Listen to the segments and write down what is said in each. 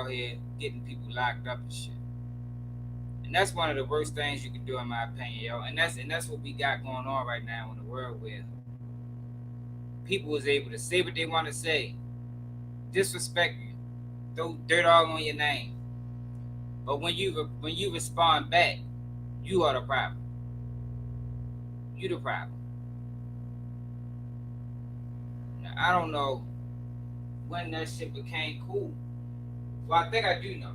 out here getting people locked up and shit. And that's one of the worst things you can do, in my opinion, yo. And that's what we got going on right now in the world, where people is able to say what they want to say, disrespect you, throw dirt all on your name. But when you respond back, you are the problem. You the problem. Now, I don't know when that shit became cool. Well, I think I do know.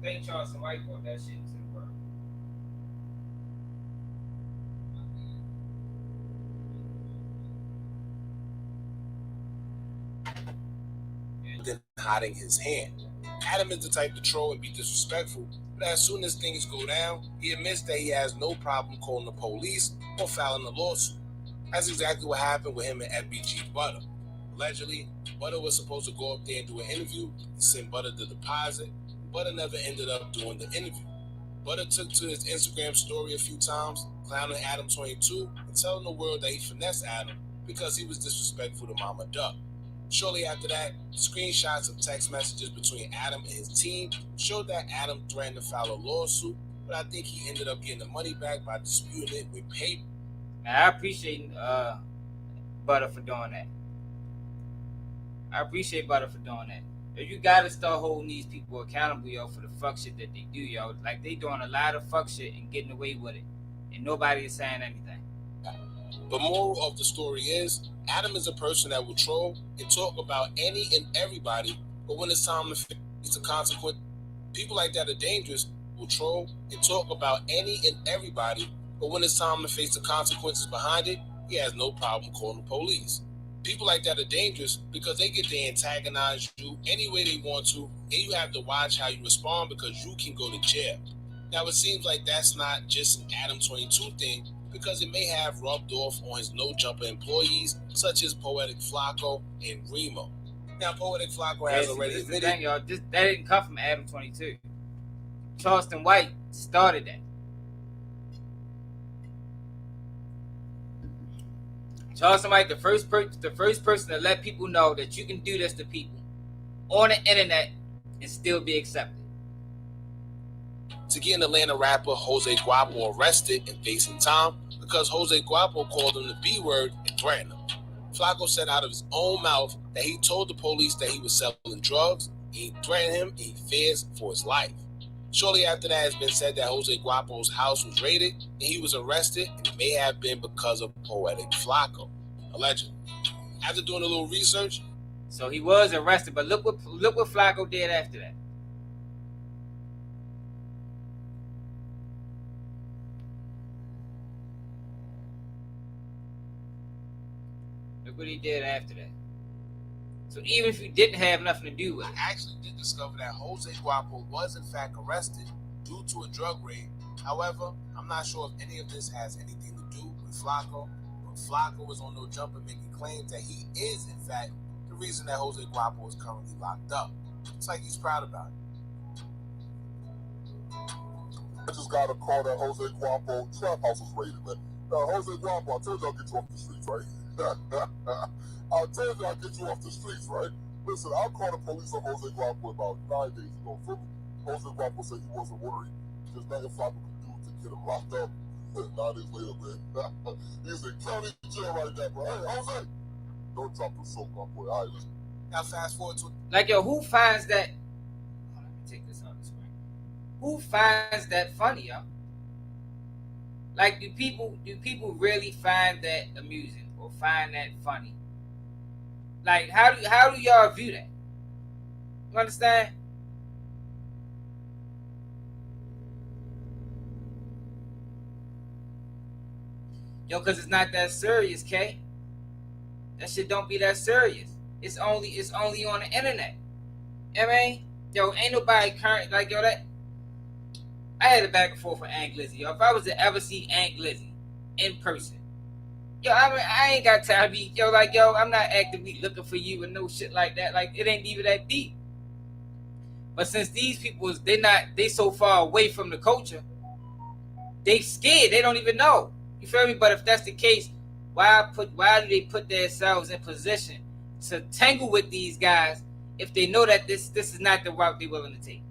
I think Charleston White brought that shit into the world. Than hiding his hand. Adam is the type to troll and be disrespectful, but as soon as things go down, he admits that he has no problem calling the police or filing a lawsuit. That's exactly what happened with him and Fbg Butta. Allegedly, Butta was supposed to go up there and do an interview and send Butta the deposit. Butta never ended up doing the interview. Butta took to his Instagram story a few times, clowning Adam 22 and telling the world that he finessed Adam because he was disrespectful to Mama Duck. Shortly after that, screenshots of text messages between Adam and his team showed that Adam threatened to file a lawsuit, but I think he ended up getting the money back by disputing it with paper. I appreciate Butta for doing that. I appreciate Butta for doing that. You gotta start holding these people accountable, yo, for the fuck shit that they do, yo. Like, they doing a lot of fuck shit and getting away with it, and nobody is saying anything. The moral of the story is, Adam is a person that will troll and talk about any and everybody, but when it's time to face the consequence, people like that are dangerous, will troll and talk about any and everybody, but when it's time to face the consequences behind it, he has no problem calling the police. People like that are dangerous because they get to antagonize you any way they want to, and you have to watch how you respond because you can go to jail. Now, it seems like that's not just an Adam 22 thing, because it may have rubbed off on his no-jumper employees, such as Poetik Flakko and Remo. Now, Poetik Flakko has already admitted... Thing, y'all, that didn't come from Adam 22. Charleston White started that. Charleston White, the first person to let people know that you can do this to people on the internet and still be accepted. To get an Atlanta rapper Jose Guapo arrested and facing time because Jose Guapo called him the B word and threatened him. Flakko said out of his own mouth that he told the police that he was selling drugs, he threatened him, and he fears for his life. Shortly after that, it's been said that Jose Guapo's house was raided and he was arrested, and it may have been because of Poetik Flakko, allegedly. After doing a little research, so he was arrested, but look what Flakko did after that. Look what he did after that. So even if you didn't have nothing to do with it, I actually did discover that Jose Guapo was in fact arrested due to a drug raid. However, I'm not sure if any of this has anything to do with Flakko, but Flakko was on no jumper making claims that he is in fact the reason that Jose Guapo is currently locked up. It's like he's proud about it. I just got a call that Jose Guapo trap house was raided, man. Jose Guapo, I told you I'll get you off the streets, right? I told you I'll get you off the streets, right? Listen, I'll call the police on Jose Guapo about 9 days ago. Jose Guapo said he wasn't worried. There's nothing Flakko could do to get him locked up. 9 days later, man. He's in county jail right now, bro. Hey, Jose, don't drop the soap, my boy. All right, listen. Now fast forward to... Like, yo, who finds that... Let me take this on the screen. Who finds that funny, yo? Like, do people really find that amusing or find that funny? Like, how do y'all view that? You understand? Yo, cause it's not that serious, K. That shit don't be that serious. It's only on the internet. You know what I mean? Yo, ain't nobody current like, yo, that I had a back and forth with Aunt Lizzie. Yo, if I was to ever see Aunt Lizzie in person, yo, I ain't got time to be, yo, like, yo, I'm not actively looking for you and no shit like that. Like, it ain't even that deep. But since these people, they so far away from the culture, they scared. They don't even know. You feel me? But if that's the case, why do they put themselves in position to tangle with these guys if they know that this is not the route they're willing to take.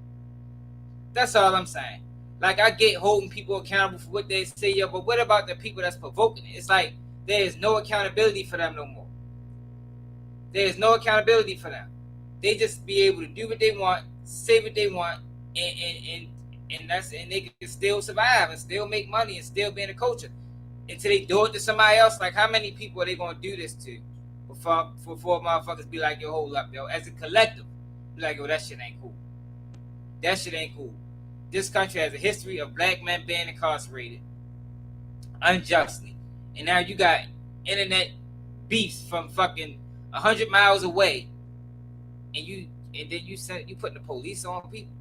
That's all I'm saying. Like, I get holding people accountable for what they say, yo, but what about the people that's provoking it? It's like there is no accountability for them no more. There is no accountability for them. They just be able to do what they want, say what they want, and they can still survive and still make money and still be in the culture until they do it to somebody else. Like, how many people are they gonna do this to before motherfuckers be like, yo, hold up, yo, as a collective, be like, yo, that shit ain't cool. That shit ain't cool. This country has a history of black men being incarcerated unjustly, and now you got internet beefs from fucking 100 miles away, and then you putting the police on people.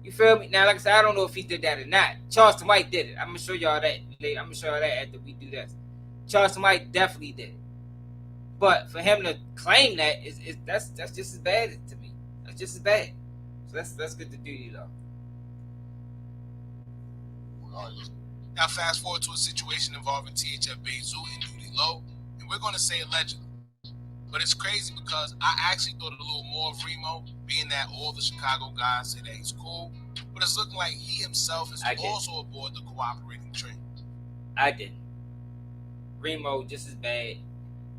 You feel me? Now, like I said, I don't know if he did that or not. Charleston White did it. I'm gonna show y'all that later. I'm gonna show y'all that after we do this. Charleston White definitely did it. But for him to claim that that's just as bad to me. That's just as bad. So that's good to do, you know. Now fast forward to a situation involving THF Bezu and Duty Low, and we're going to say allegedly. But it's crazy because I actually thought a little more of Remo, being that all the Chicago guys say that he's cool, but it's looking like he himself is also aboard the cooperating train. I didn't. Remo just as bad.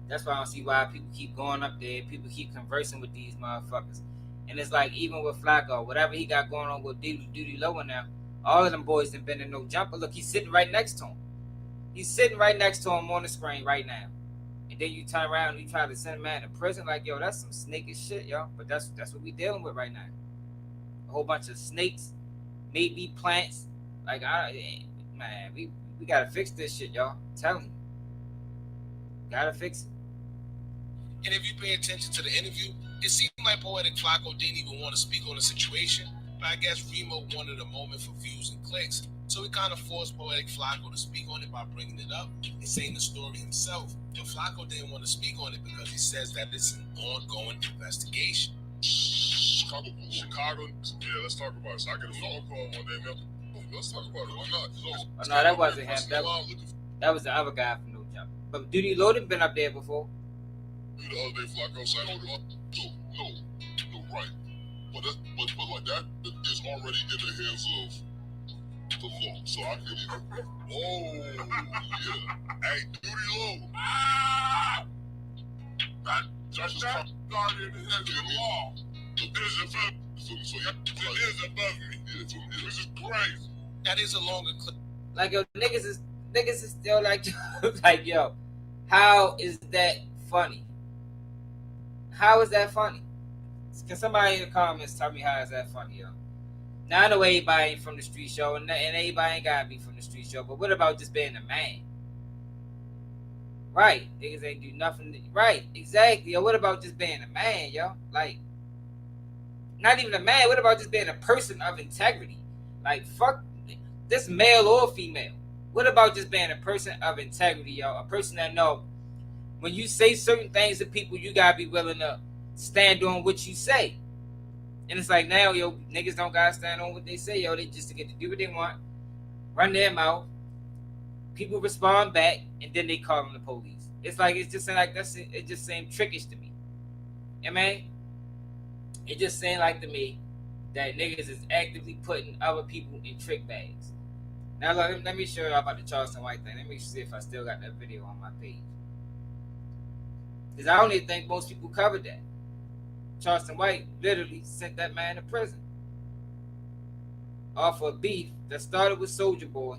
That's why I don't see why people keep going up there. People keep conversing with these motherfuckers. And it's like, even with Flakko, whatever he got going on with Duty Low now, all of them boys done been in no jumper. Look, he's sitting right next to him. He's sitting right next to him on the screen right now. And then you turn around and you try to send a man to prison. Like, yo, that's some snakish shit, yo. But that's what we dealing with right now. A whole bunch of snakes, maybe plants. Like, man, we gotta fix this shit, y'all. I'm telling you. Gotta fix it. And if you pay attention to the interview, it seemed like Poetik Flakko didn't even want to speak on the situation. But I guess Remo wanted a moment for views and clicks, so he kind of forced Poetik Flakko to speak on it by bringing it up and saying the story himself. But Flakko didn't want to speak on it because he says that it's an ongoing investigation. Chicago, yeah, let's talk about it. So I get a phone call one day, man. Let's talk about it. Why not? So, no, that wasn't him. That was the other guy from No Jump. But Duty Low had been up there before. The other day, Flakko said, no, right. But like that is already in the hands of the law. So I can even, yeah. Hey, Duty Low. That's just started in the hands of the law. It is above me. This is crazy. That is a longer clip. Like, yo, niggas is still like, like, yo, how is that funny? How is that funny? Can somebody in the comments tell me how is that funny, yo? Now I know everybody ain't from the street show, and everybody ain't gotta be from the street show, but what about just being a man? Right, niggas ain't do nothing. Right, exactly. Yo, what about just being a man, yo? Like, not even a man. What about just being a person of integrity? Like, fuck this, male or female. What about just being a person of integrity, yo? A person that know when you say certain things to people, you gotta be willing to stand on what you say. And it's like, now, yo, niggas don't gotta stand on what they say, yo. They just to get to do what they want, run their mouth. People respond back, and then they call them the police. It's like, it's just like it just seemed trickish to me. I mean, it just seemed like to me that niggas is actively putting other people in trick bags. Now, let me show you about the Charleston White thing. Let me see if I still got that video on my page. Because I don't even think most people covered that. Charleston White literally sent that man to prison off of beef that started with Soulja Boy.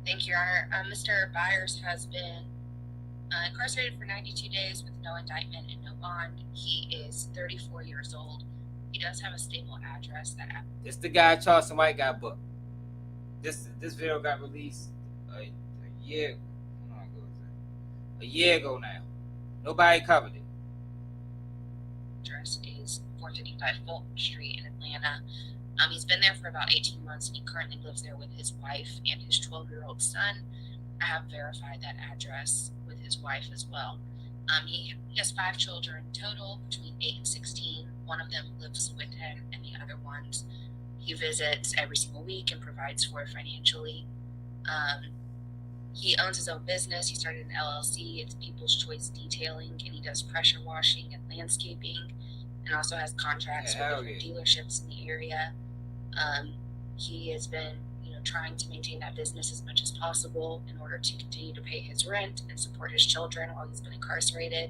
Thank you, Your Honor. Mr. Byers has been incarcerated for 92 days with no indictment and no bond. He is 34 years old. He does have a stable address. This the guy Charleston White got booked. This video got released a year ago now. Nobody covered it. Address is 455 Fulton Street in Atlanta. He's been there for about 18 months, and he currently lives there with his wife and his 12-year-old son. I have verified that address with his wife as well. He has 5 children total, between 8 and 16. One of them lives with him, and the other ones he visits every single week and provides for financially. He owns his own business. He started an LLC. It's People's Choice Detailing, and he does pressure washing and landscaping, and also has contracts with different dealerships in the area. He has been, trying to maintain that business as much as possible in order to continue to pay his rent and support his children while he's been incarcerated.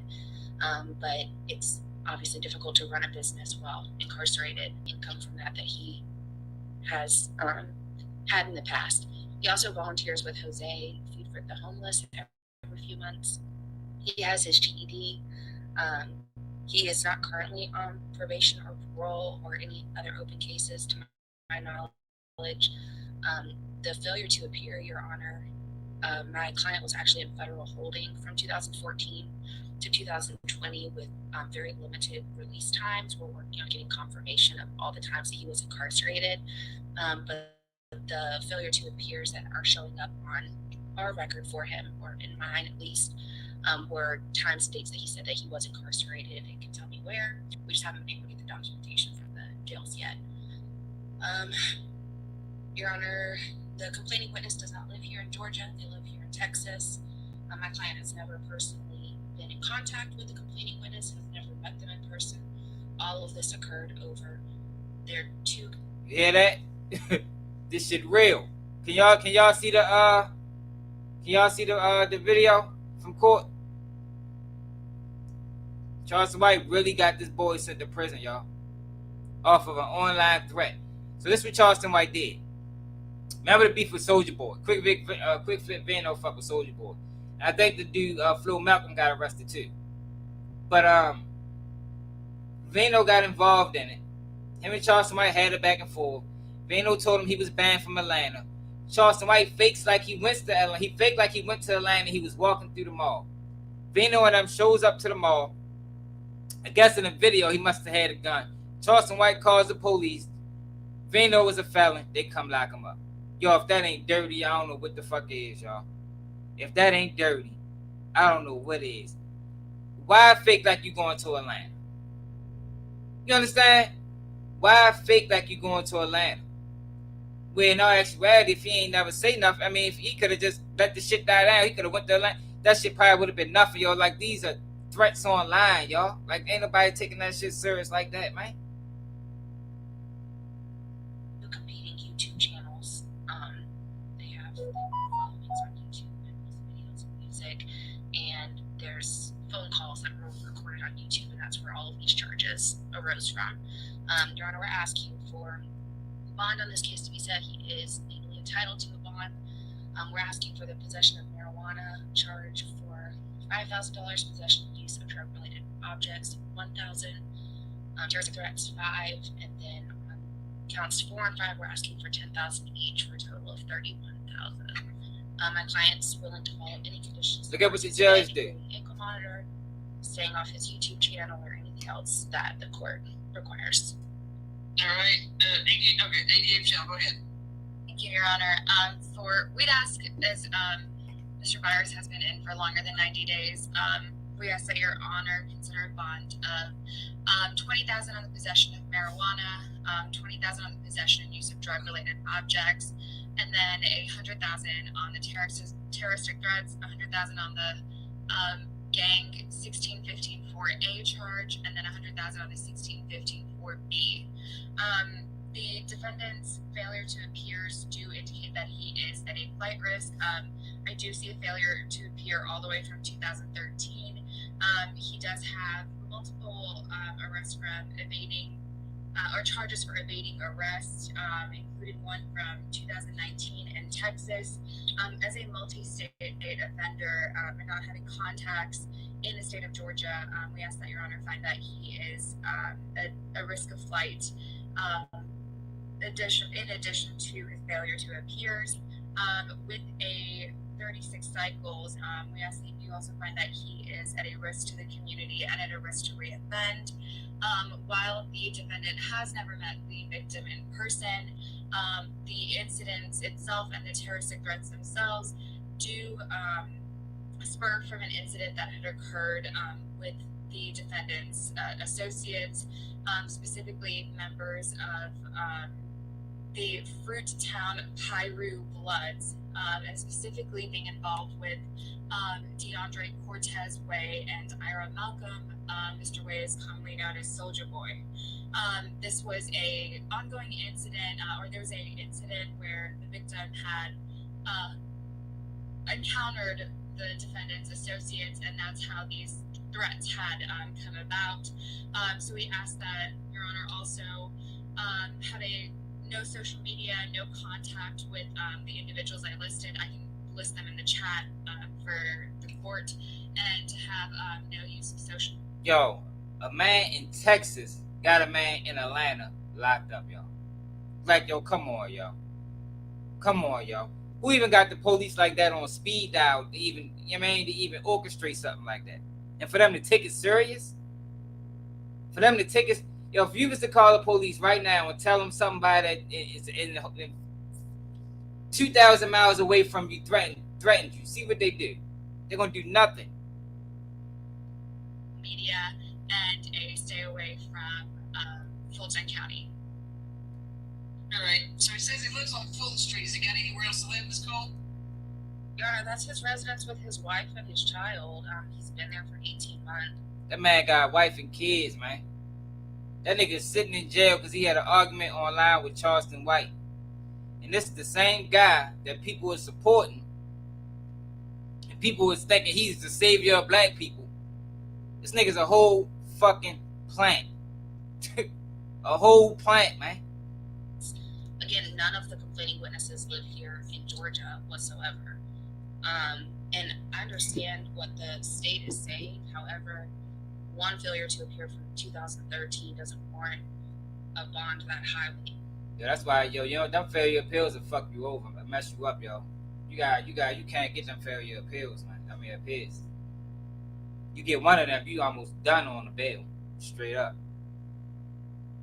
But it's obviously difficult to run a business while incarcerated. Income from that he has had in the past. He also volunteers with Jose, Feed for the Homeless, every few months. He has his GED. He is not currently on probation or parole or any other open cases to my knowledge. The failure to appear, Your Honor, my client was actually in federal holding from 2014 to 2020 with very limited release times. We're working on getting confirmation of all the times that he was incarcerated. But the failure to appears that are showing up on our record for him, or in mine at least, were time states that he said that he was incarcerated and can tell me where. We just haven't been able to get the documentation from the jails yet. Your Honor, the complaining witness does not live here in Georgia. They live here in Texas. My client has never personally been in contact with the complaining witness, has never met them in person. All of this occurred over their two. You hear that? This shit real. Can y'all see the video from court? Charleston White really got this boy sent to prison, y'all, off of an online threat. So this is what Charleston White did. Remember the beef with Soulja Boy? Quick Flip Vano fuck with Soulja Boy. And I think the dude Flo Malcolm got arrested too. But Vano got involved in it. Him and Charleston White had it back and forth. Vano told him he was banned from Atlanta. Charleston White fakes like he went to Atlanta. He faked like he went to Atlanta. He was walking through the mall. Vano and them shows up to the mall. I guess in the video he must have had a gun. Charleston White calls the police. Vano was a felon. They come lock him up. Yo, if that ain't dirty, I don't know what the fuck is, y'all. If that ain't dirty, I don't know what is. Why fake like you going to Atlanta? You understand? Why fake like you going to Atlanta? Where in all actuality, if he ain't never say nothing, I mean, if he could have just let the shit die down, he could have went to Atlanta. That shit probably would have been nothing, y'all. Like, these are threats online, y'all. Like, ain't nobody taking that shit serious like that, man. The competing YouTube channels, they have followings on YouTube and videos and music, and there's phone calls that were recorded on YouTube, and that's where all of these charges arose from. Your Honor, we're asking for bond on this case to be set. He is legally entitled to a bond. We're asking for the possession of marijuana charge for $5,000, possession and use of drug-related objects, $1,000, terrorist threats, $5,000, and then on counts 4 and 5, we're asking for $10,000 each for a total of $31,000. My client's willing to follow any conditions. Look at what the judge did. Ankle monitor, staying off his YouTube channel, or anything else that the court requires. All right. ADA shall go ahead. Thank you, Your Honor. We'd ask, as Mr. Byers has been in for longer than 90 days, we ask that Your Honor consider a bond of $20,000 on the possession of marijuana, $20,000 on the possession and use of drug-related objects, and then $100,000 on the terroristic threats, $100,000 on the gang 1615 4A charge, and then $100,000 on the 1615 4B. The defendant's failure to appear do indicate that he is at a flight risk. I do see a failure to appear all the way from 2013. He does have multiple arrests from evading, or charges for evading arrest, including one from 2019 in Texas. As a multi-state offender and not having contacts in the state of Georgia, we ask that Your Honor find that he is at a risk of flight. In addition to his failure to appear, with a 36 cycles, we ask that you also find that he is at a risk to the community and at a risk to reoffend. While the defendant has never met the victim in person, the incidents itself and the terroristic threats themselves do spur from an incident that had occurred with the defendant's associates, specifically members of the Fruit Town Piru Bloods. and specifically being involved with DeAndre Cortez Way and Ira Malcolm. Mr. Way is commonly known as Soldier Boy. This was a ongoing incident, or there was an incident where the victim had encountered the defendant's associates, and that's how these threats had come about. So we ask that Your Honor also have no social media, no contact with the individuals I listed. I can list them in the chat for the court, and to have no use of social. Yo, a man in Texas got a man in Atlanta locked up, yo. Like, yo, come on, yo. Come on, yo. Who even got the police like that on speed dial to even, you know what I mean, to even orchestrate something like that? And for them to take it serious? For them to take it, yo, if you was to call the police right now and tell them somebody that is in 2,000 miles away from you threatened you, see what they do. They're going to do nothing. Media and stay away from Fulton County. All right. So he says he lives on Fulton Street. Has he got anywhere else to live, Ms. Cole? Your Honor, that's his residence with his wife and his child. He's been there for 18 months. That man got a wife and kids, man. That nigga's sitting in jail because he had an argument online with Charleston White. And this is the same guy that people are supporting. And people was thinking he's the savior of black people. This nigga's a whole fucking plant. A whole plant, man. Again, none of the complaining witnesses live here in Georgia whatsoever. And I understand what the state is saying. However, one failure to appear from 2013 doesn't warrant a bond that high. Yeah, that's why, yo, you know, them failure appeals will fuck you over, mess you up, yo. You can't get them failure appeals, man. I mean, appeals. You get one of them, you almost done on the bail, straight up.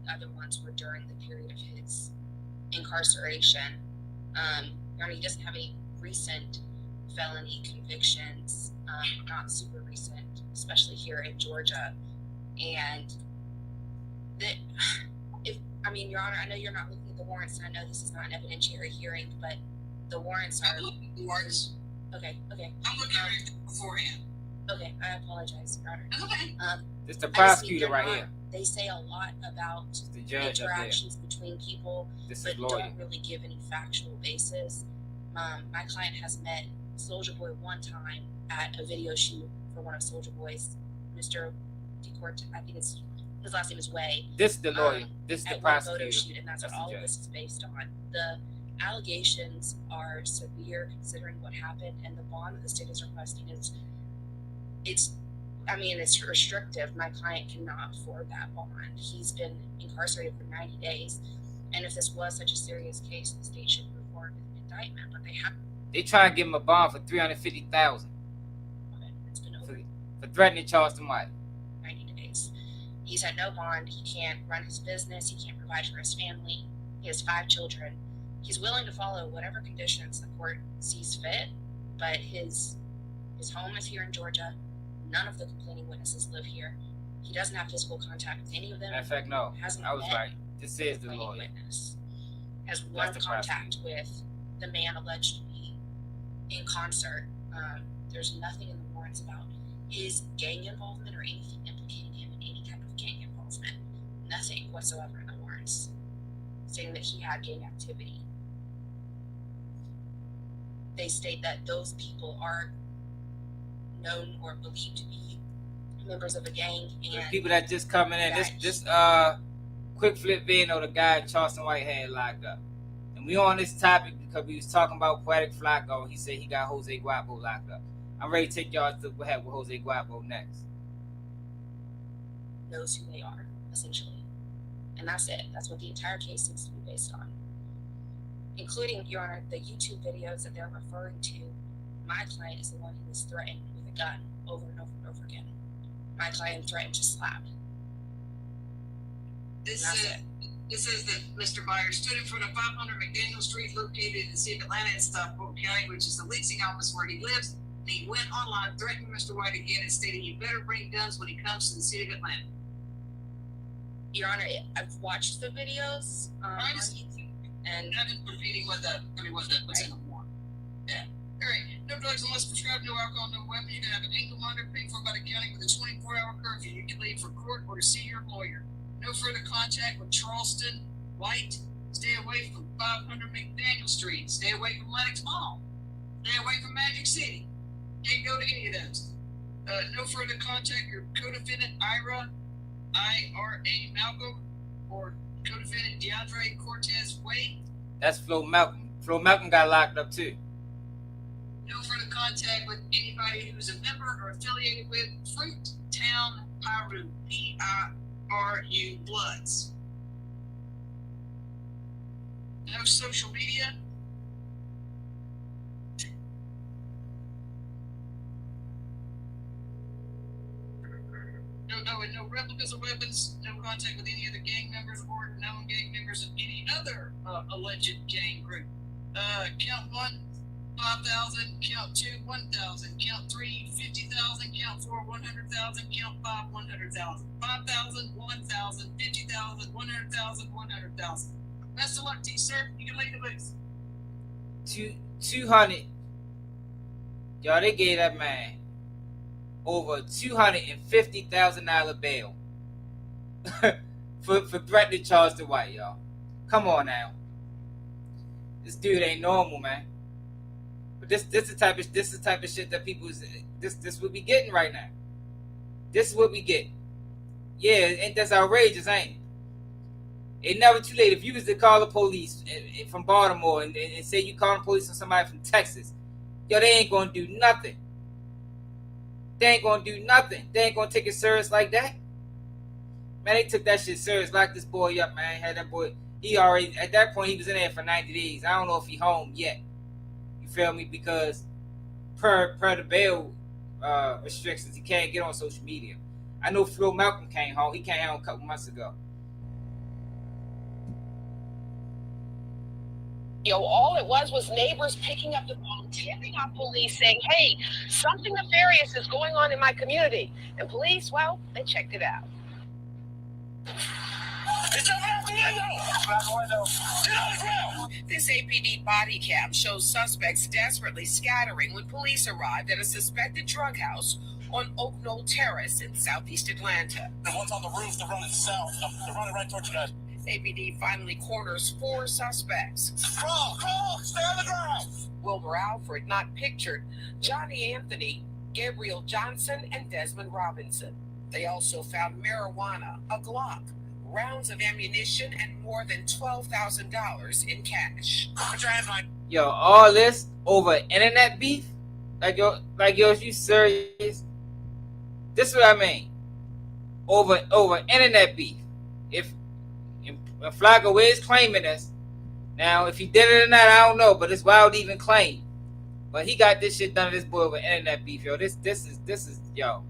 The other ones were during the period of his incarceration. He doesn't have any recent felony convictions, not super recent, especially here in Georgia. And Your Honor, I know you're not looking at the warrants, and I know this is not an evidentiary hearing, but the warrants are. I'm looking at the warrants. Okay. I'm looking at it beforehand. Okay, I apologize, Your Honor. Okay. It's the prosecutor right here. They say a lot about the judge interactions between people, but don't really give any factual basis. My client has met Soldier Boy one time at a video shoot for one of Soldier Boy's, Mr. DeCourt, I think his last name is Way. This is the lawyer. This is the prosecutor. Photo shoot, and that's what all of this is based on. The allegations are severe considering what happened, and the bond that the state is requesting it's restrictive. My client cannot afford that bond. He's been incarcerated for 90 days, and if this was such a serious case, the state should move forward with an indictment, but they haven't. They try to give him a bond for $350,000 Okay, it's been over for threatening Charleston White. 90 days. He's had no bond. He can't run his business. He can't provide for his family. He has 5 children. He's willing to follow whatever conditions the court sees fit, but his home is here in Georgia. None of the complaining witnesses live here. He doesn't have physical contact with any of them. In fact, no. I was right. This is the lawyer. Witness has one contact with the man alleged to be in concert. There's nothing in the warrants about his gang involvement or anything implicating him in any type of gang involvement. Nothing whatsoever in the warrants saying that he had gang activity. They state that those people are known or believed to be members of a gang, and the people that just coming in. This quick flip video the guy Charleston White had locked up, and we on this topic because we was talking about Poetik Flakko. He said he got Jose Guapo locked up. I'm ready to take y'all to what happened with Jose Guapo next. Knows who they are essentially, and that's it. That's what the entire case seems to be based on, including, Your Honor, the YouTube videos that they're referring to. My client is the one who was threatened with a gun over and over and over again. My client threatened to slap. This says that Mr. Byers stood in front of 500 McDaniel Street, located in the city of Atlanta in Fulton County, which is the leasing office where he lives. And he went online, threatening Mr. White again, and stated he better bring guns when he comes to the city of Atlanta. Your Honor, I've watched the videos on YouTube, and I'm just repeating what's in the warrant. Yeah. All right. No drugs unless prescribed. No alcohol. No weapon. You can have an ankle monitor paid for by the county with a 24-hour curfew. You can leave for court or to see your lawyer. No further contact with Charleston White. Stay away from 500 McDaniel Street. Stay away from Lenox Mall. Stay away from Magic City. Can't go to any of those. No further contact your co-defendant Ira Malcolm or co-defendant DeAndre Cortez Wade. That's Flo Malcolm. Flo Malcolm got locked up too. No further contact with anybody who's a member or affiliated with Fruit Town Piru, Piru Bloods. No social media. No replicas of weapons. No contact with any other gang members or known gang members of any other alleged gang group. Count 1, 5,000. Count 2, 1,000. Count 3, 50,000. Count 4, 100,000. Count 5, 100,000. 5,000, 1,000, 50,000, 100,000, 100,000. Best of luck to you, sir. You can lay the boots. 200. Y'all, they gave that man over $250,000 bail for threatening Charleston White, y'all. Come on now. This dude ain't normal, man. But this is the type of shit that people this what we getting right now. This is what we get. Yeah, and that's outrageous, ain't it? It's never too late. If you was to call the police from Baltimore and say you calling the police on somebody from Texas, yo, they ain't gonna do nothing. They ain't gonna do nothing. They ain't gonna take it serious like that. Man, they took that shit serious. Locked this boy up, man. Had that boy. He already, at that point, he was in there for 90 days. I don't know if he home yet. You feel me? Because per the bail restrictions, he can't get on social media. I know Phil Malcolm came home. He came home a couple months ago. Yo, all it was neighbors picking up the phone, tipping off police, saying, hey, something nefarious is going on in my community. And police, well, they checked it out. This APD body cam shows suspects desperately scattering when police arrived at a suspected drug house on Oak Knoll Terrace in southeast Atlanta. The ones on the roof, they're running south. They're running right towards you guys. APD finally corners 4 suspects. Crawl, stay on the ground. Wilbur Alfred, not pictured, Johnny Anthony, Gabriel Johnson, and Desmond Robinson. They also found marijuana, a Glock, rounds of ammunition, and more than $12,000 in cash. Put your hands on. Yo, all this over internet beef? Like yo, is you serious? This is what I mean. Over internet beef. If Flakko is claiming this. Now, if he did it or not, I don't know, but it's wild to even claim. But he got this shit done to this boy over internet beef, yo. This is yo.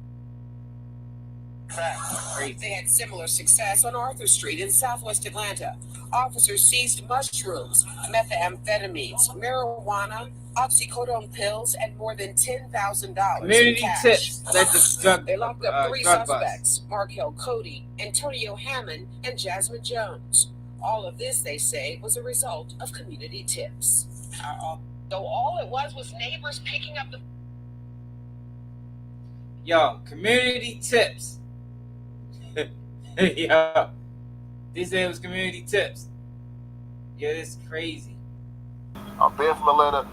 Crazy. They had similar success on Arthur Street in southwest Atlanta. Officers seized mushrooms, methamphetamines, marijuana, oxycodone pills, and more than $10,000 Community in cash. tips. That's the drug. They locked up 3 drug suspects: Markel Cody, Antonio Hammond, and Jasmine Jones. All of this, they say, was a result of community tips. So all it was neighbors picking up the... Yo, community tips. Yo, they said it was community tips. Yo, this is crazy. I'm Ben from Atlanta,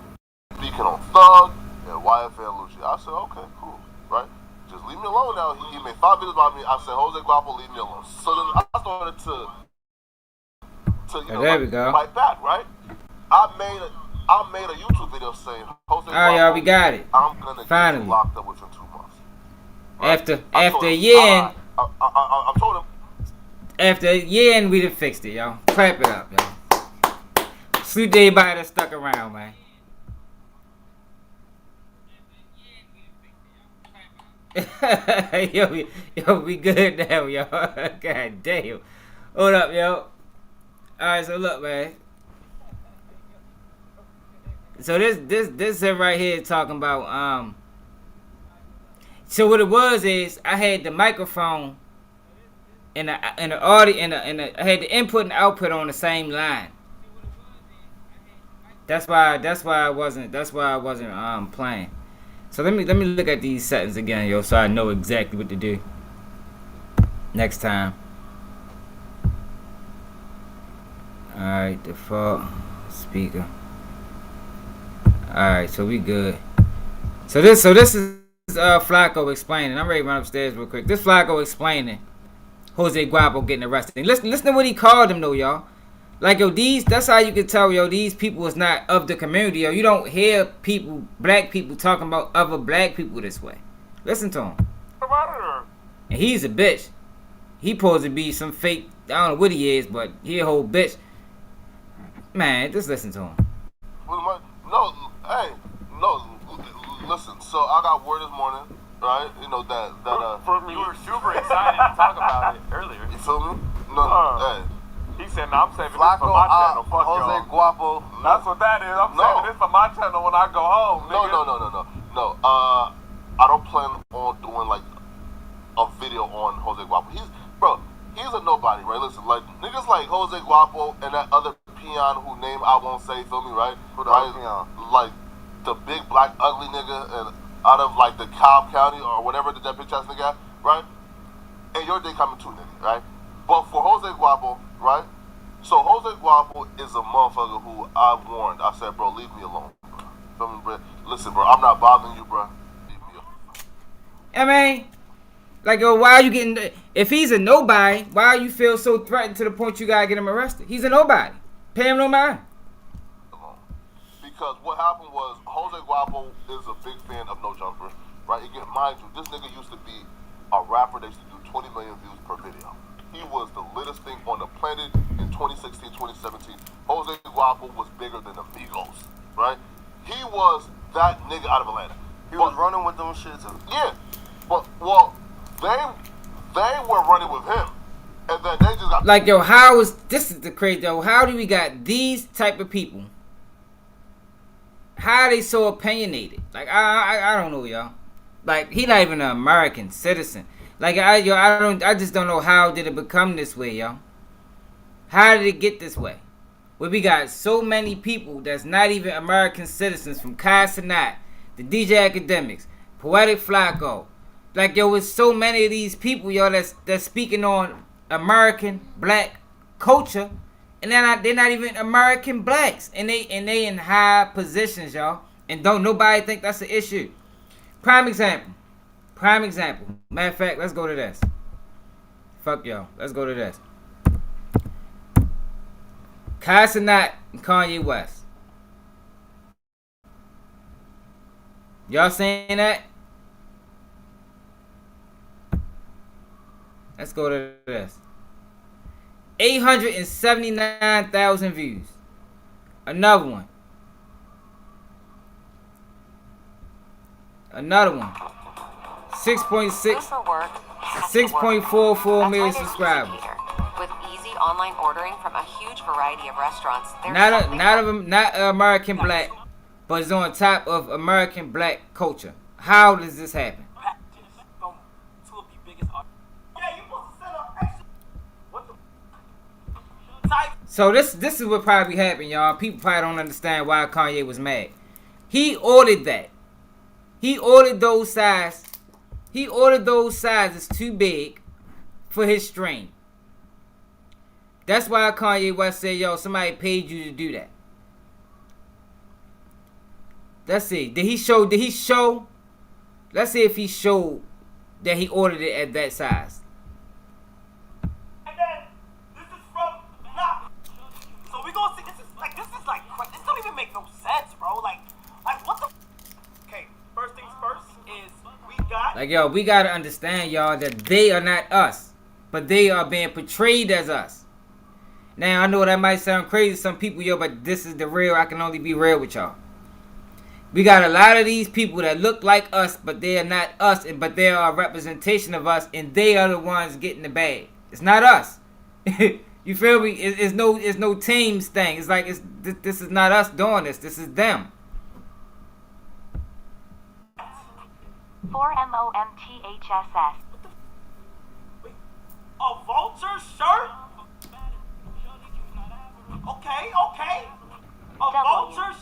speaking on Thug and YFN Lucci. I said, okay, cool, right? Just leave me alone now. He made 5 videos about me. I said, Jose Guapo, leave me alone. So then I started to there we go. Fight back, right? I made a YouTube video saying, Jose Guapo, all right, y'all, we got it. I'm gonna get you locked up within 2 months. Right? After a year, I told him. After a year, and we done fixed it, y'all. Clap it up, y'all. Salute to everybody that stuck around, man. yo, we good now, y'all. God damn. Hold up, yo. Alright, so look, man. So this right here talking about so what it was is I had the microphone and the audio and I had the input and output on the same line. That's why I wasn't playing. So let me look at these settings again, yo, so I know exactly what to do next time. Alright, default speaker. Alright, so we good. So this is Flakko explaining. I'm ready to run upstairs real quick. This Flakko explaining Jose Guapo getting arrested. Listen to what he called him though, y'all. Like, yo, that's how you can tell, yo, these people is not of the community, yo. You don't hear people, black people, talking about other black people this way. Listen to him. And he's a bitch. He supposed to be some fake, I don't know what he is, but he a whole bitch. Man, just listen to him. Listen, so I got word this morning, right? You know, that you were super excited to talk about it earlier. You feel me? Hey. He said, no, I'm saving Flakko, this for my channel. Fuck Jose y'all. Guapo. That's what that is. I'm saving this for my channel when I go home, nigga. No. I don't plan on doing like a video on Jose Guapo. He's a nobody, right? Listen, like niggas like Jose Guapo and that other peon who name I won't say, feel me, right? Who the right? peon? Like the big black ugly nigga and out of like the Cobb County or whatever that bitch ass nigga, right? And your day coming too, nigga, right? But for Jose Guapo, right? So Jose Guapo is a motherfucker who I warned. I said, bro, leave me alone. Feel me, bro? Listen, bro, I'm not bothering you, bro. Leave me alone. I mean, like, yo, why are you getting... If he's a nobody, why you feel so threatened to the point you gotta get him arrested? He's a nobody. Pay him no mind. Because what happened was Jose Guapo is a big fan of No Jumper, right? Again, mind you, this nigga used to be a rapper that used to do 20 million views per video. He was the littest thing on the planet in 2016, 2017. Jose Guapo was bigger than the Migos, right? He was that nigga out of Atlanta. He was running with them shit too. Yeah, but well, they were running with him, and then they just got like, yo, this is the crazy, yo. How do we got these type of people? How are they so opinionated? Like, I don't know, y'all. Like, he not even an American citizen. Like, I just don't know how did it become this way, y'all. How did it get this way? Where we got so many people that's not even American citizens, from Kai Cenat, the DJ Academics, Poetik Flakko. Like, yo, it's so many of these people, yo, that's speaking on American black culture, and they're not even American blacks, and they in high positions, y'all, and don't nobody think that's an issue. Prime example. Matter of fact, let's go to this. Fuck y'all. Let's go to this. Kai Cenat and Kanye West. Y'all saying that? Let's go to this. 879,000 views. Another one. 6.44 million subscribers. With easy online ordering from a huge variety of restaurants. Not American black, but it's on top of American black culture. How does this happen? So this is what probably happened, y'all. People probably don't understand why Kanye was mad. He ordered that. He ordered those size. He ordered those sizes too big for his stream. That's why Kanye West said, yo, somebody paid you to do that. Let's see. Did he show? Let's see if he showed that he ordered it at that size. This don't even make no sense, bro. Like what the? Okay, first things first is we got. Like, yo, we gotta understand, y'all, that they are not us, but they are being portrayed as us. Now, I know that might sound crazy to some people, yo, but this is the real. I can only be real with y'all. We got a lot of these people that look like us, but they are not us, but they are a representation of us, and they are the ones getting the bag. It's not us. You feel me? It's no teams thing. It's like this is not us doing this. This is them. 4MOMTHSS. A vulture shirt? Okay. A vulture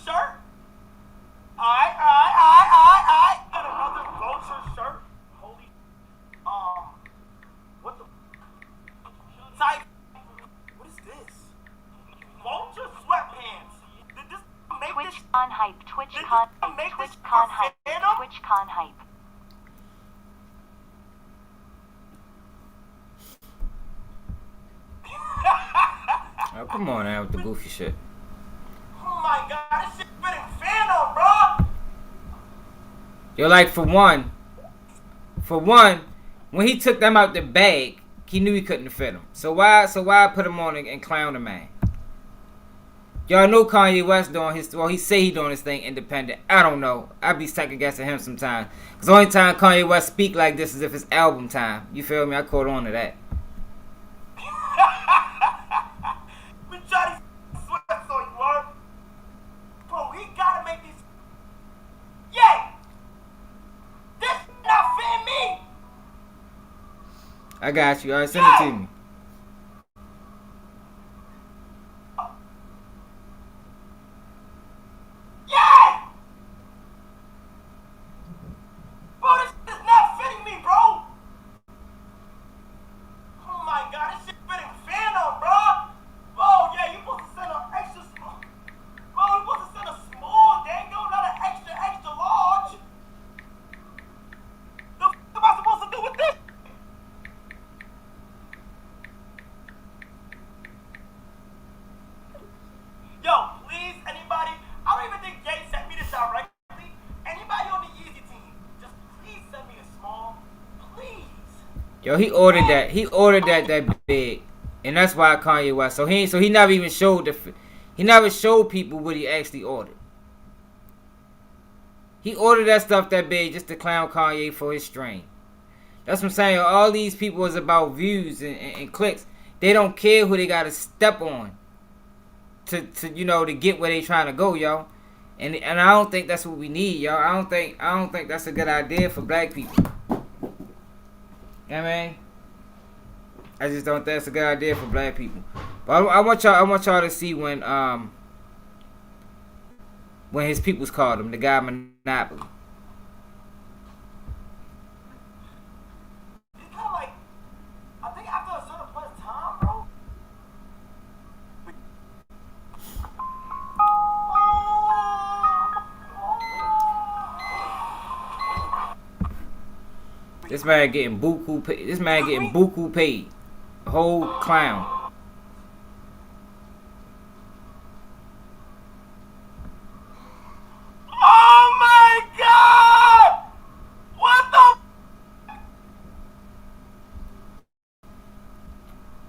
TwitchCon hype. TwitchCon hype. Oh, come on now with the goofy shit. Oh my god, this shit spitting phantom, bro. Yo, like for one, when he took them out the bag, he knew he couldn't fit them. So why put him on and clown the man? Y'all know Kanye West doing his, well, he say he doing his thing independent. I don't know. I be second guessing him sometimes. Cause the only time Kanye West speak like this is if it's album time. You feel me? I caught on to that. We try to sweats on you, word. Bro, he gotta make these. Yeah! This not fitting me! I got you. Alright, send it to me. Yeah! Bro, this is not fitting me, bro! Oh my god, this shit fitting phantom, bro! Bro, yeah, you supposed to send an extra small. Bro, you supposed to send a small, dango, not an extra, extra large. The f am I supposed to do with this? Yo, please, anybody, I don't even think Jay sent me this directly. Anybody on the Yeezy team, just please send me a small, please. Yo, he ordered that. He ordered that big, and that's why Kanye West. So he never even showed he never showed people what he actually ordered. He ordered that stuff that big just to clown Kanye for his strain. That's what I'm saying. All these people is about views and clicks. They don't care who they gotta step on to you know, to get where they trying to go, yo. And I don't think that's what we need, yo. I don't think that's a good idea for black people. You know what I mean? I just don't think that's a good idea for black people. But I want y'all to see when his peoples called him, the guy Monopoly. It's kind of like, I think after a certain point of time, bro. This man getting buku paid. This man getting buku paid. A whole clown. Oh my god! What the?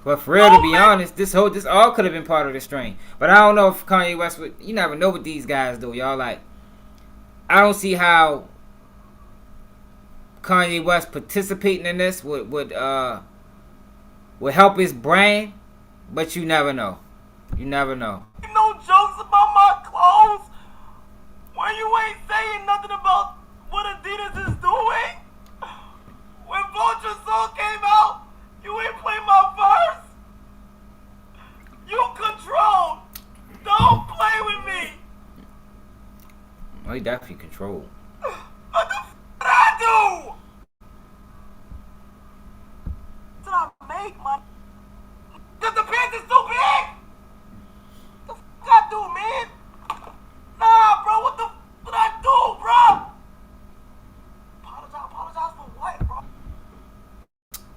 But for real, to be honest, this all could have been part of the strain. But I don't know if Kanye West would. You never know what these guys do, y'all. Like, I don't see how Kanye West participating in this would help his brand. But you never know. You never know. No jokes about my clothes. When you ain't saying nothing about what Adidas is doing. When Vulture Soul came out, you ain't play my verse. You control. Don't play with me. Oh, he definitely controlled. What the f did I do? Did I make money? Cause the pants is too big. The f I do, man? Nah, bro. What the f did I do, bro? Apologize for what, bro?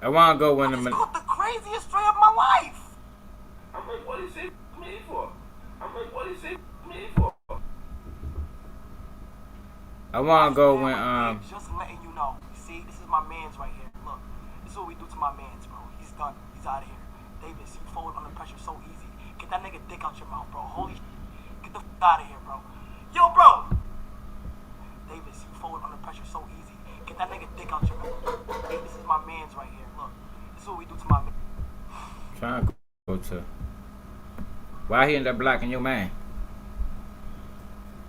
I want to go when I just caught the craziest stray of my life. I'm like, what is it me for? I'm like, what is it me for? I want to go when Just letting you know. See, this is my man's right here. Look, this is what we do to my man's, bro. He's done. He's out of here. Davis, you forward under pressure so easy. Get that nigga dick out your mouth, bro. Holy shit. Get the f out of here, bro. Yo, bro. Davis, you forward under pressure so easy. Get that nigga dick out your mouth. Hey, this is my man's right here. Look, this is what we do to my man. trying to go to. Why he end up blocking your man?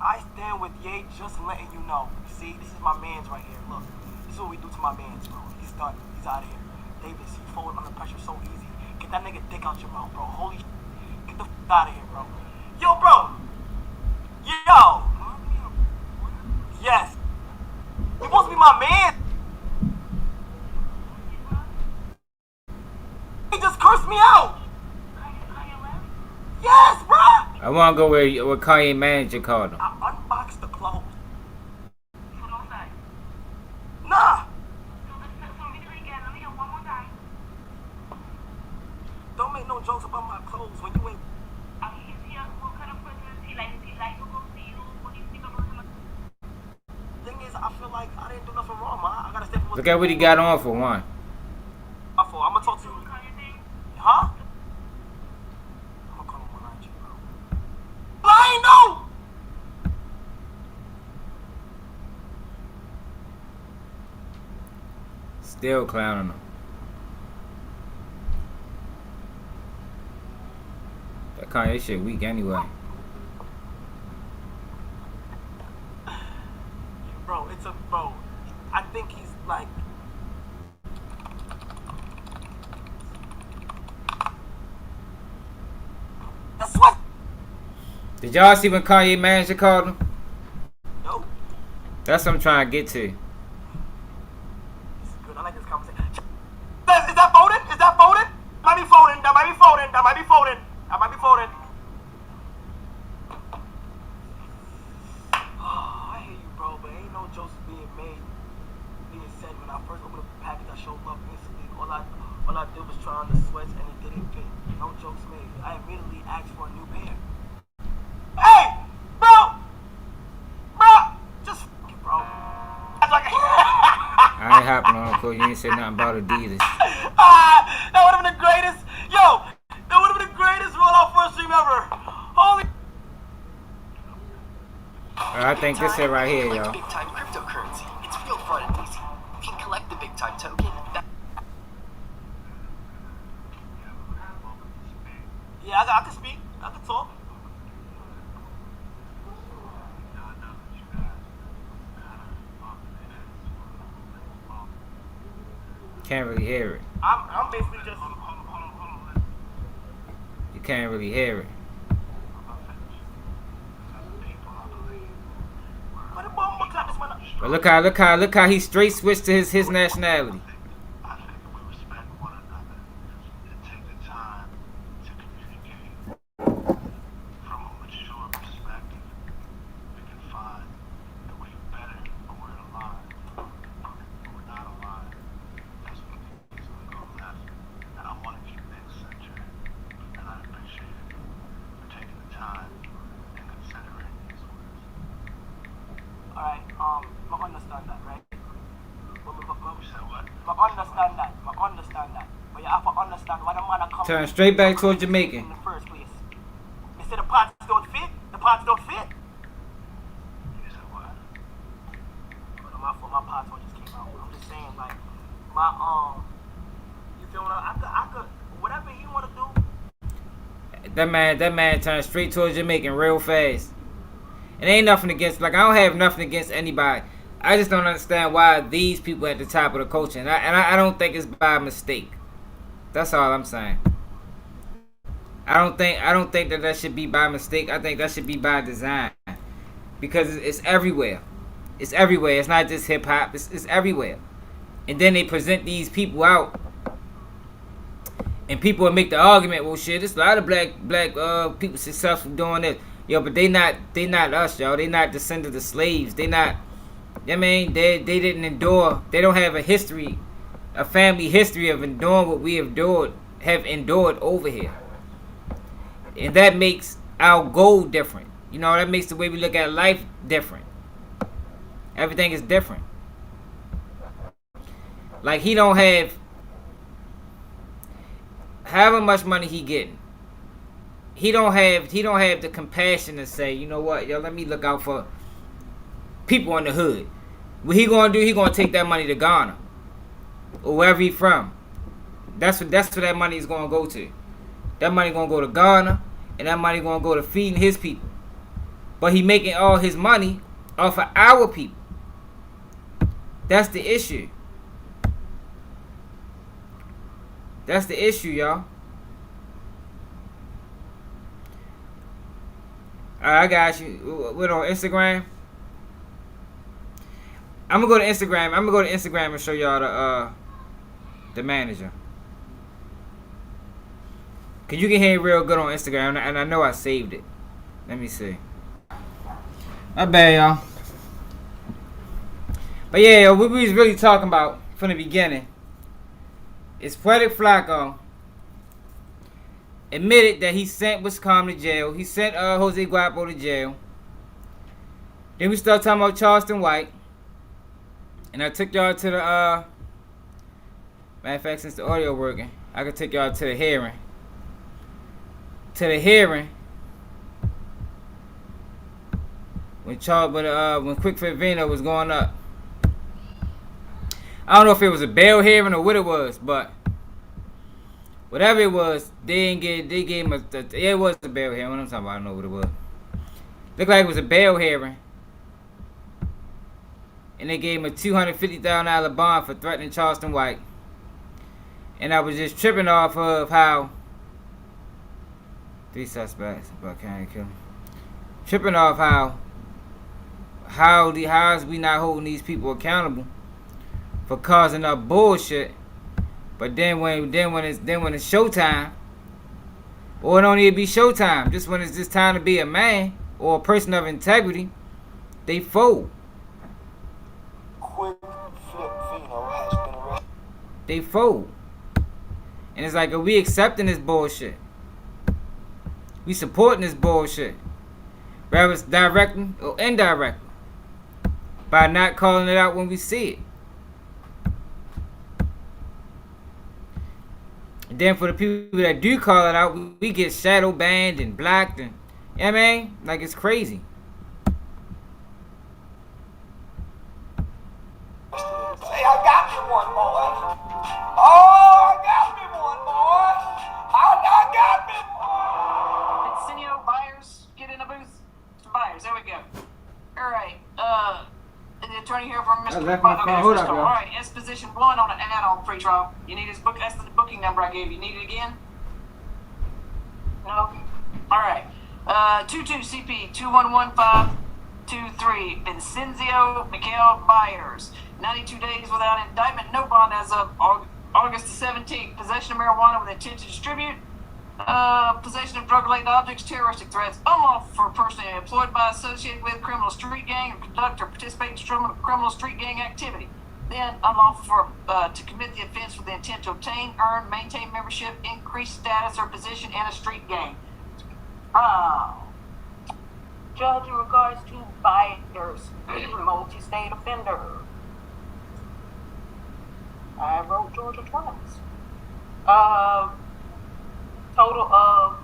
I stand with Ye, just letting you know. See, this is my man's right here. Look, this is what we do to my man's, bro. He's done. He's out of here. Davis, you forward under pressure so easy. Get that nigga dick out your mouth, bro. Holy shit. Get the f out of here, bro. Yo, bro. Yo. Yes. You supposed to be my man. He just cursed me out. Yes, bro. I want to go where Kanye manager called him. I unboxed box to close. Nah! Don't make no jokes about my clothes when you ain't. Thing is, I feel like I didn't do nothing wrong, man. I gotta stay for. Look at what he got on for one. I'm gonna talk to you. Huh? I'm gonna call him one IG, bro. I ain't know! Still clowning him. That Kanye shit weak anyway. Bro, bro. I think he's like. That's what. Did y'all see when Kanye manager called him? No. That's what I'm trying to get to. This is good. I like this conversation. Is that voted? Is that voted? Might be voting. That might be voting. That might be voting. That might be voting. I hear you, bro, but ain't no jokes being said. When I first opened up the package, I showed love instantly. All I did was try on the sweats and it didn't fit. No jokes made. I immediately asked for a new pair. Hey, bro, just f it, bro. I ain't hopping on, cause you ain't said nothing about Adidas. That would have been the greatest. Yo, that would have been the greatest rollout first stream ever. Holy. I think this it right here, y'all. Big time cryptocurrency. It's real fun and easy. You can collect the big time token. Yeah, I can speak. I can talk. Can't really hear it. I'm basically just. You can't really hear it. But look how he straight switched to his nationality. Turn straight back towards Jamaica. In the first place. They said the pots don't fit. The pots don't fit. You said what? My fault. My pots just came out. I'm just saying, like, you feel what I could, whatever he want to do. That man turned straight towards Jamaica real fast. And ain't nothing against, like, I don't have nothing against anybody. I just don't understand why these people at the top of the culture, and I don't think it's by mistake. That's all I'm saying. I don't think that should be by mistake. I think that should be by design, because it's everywhere. It's everywhere. It's not just hip hop. It's everywhere. And then they present these people out, and people will make the argument, well, shit, there's a lot of black people successful doing this. Yo, but they not us, y'all. They not descendants of slaves. They not. I mean, they didn't endure. They don't have a history, a family history of enduring what we have endured over here. And that makes our goal different. You know, that makes the way we look at life different. Everything is different. Like, he don't have however much money he getting. He don't have the compassion to say, you know what, yo, let me look out for people in the hood. What he gonna do? He gonna take that money to Ghana or wherever he from. That's what that money is gonna go to. That money gonna go to Ghana, and that money gonna go to feeding his people. But he making all his money off of our people. That's the issue. That's the issue, y'all. Alright, I got you. What on Instagram? I'm gonna go to Instagram and show y'all the manager. Cause you can hear it real good on Instagram, and I know I saved it. Let me see. My bad, y'all. But yeah, what we was really talking about from the beginning is Poetik Flakko admitted that he sent Wiscom to jail. He sent Jose Guapo to jail. Then we started talking about Charleston White. And I took y'all to the, matter of fact, since the audio working, I could take y'all to the hearing. To the hearing when Quick Fit Vino was going up. I don't know if it was a bail hearing or what it was, but whatever it was, they gave him it was a bail hearing. What I'm talking about, I don't know what it was. Looked like it was a bail hearing. And they gave him a $250,000 bond for threatening Charleston White. And I was just tripping off of how 3 suspects, but can't kill him. Tripping off how is we not holding these people accountable for causing up bullshit. But then when it's showtime, or it don't need to be showtime, just when it's just time to be a man or a person of integrity, they fold. They fold. And it's like, are we accepting this bullshit? We supporting this bullshit, whether it's directly or indirectly, by not calling it out when we see it. And then for the people that do call it out, we get shadow banned and blocked, and you know what I mean? Like, it's crazy. Hey, I got me one, boy. Oh, I got me one, boy. I got me one. Arsenio Byers, get in the booth. Mr. Byers, there we go. All right. The attorney here from Mr. Hold up, all right. That's position 1 on an add-on pretrial. You need his book. That's the booking number I gave you. Need it again? No. All right. 22 CP 211523 Vincenzo Miguel Byers. 92 days without indictment, no bond as of August the 17th. Possession of marijuana with intent to distribute. Possession of drug-related objects, terroristic threats, unlawful for a person employed by, associated with criminal street gang, or conduct or participate in criminal street gang activity. Then unlawful for to commit the offense with the intent to obtain, earn, maintain membership, increase status or position in a street gang. Judge, in regards to Byers, multi-state offender. I wrote Georgia twice. Total of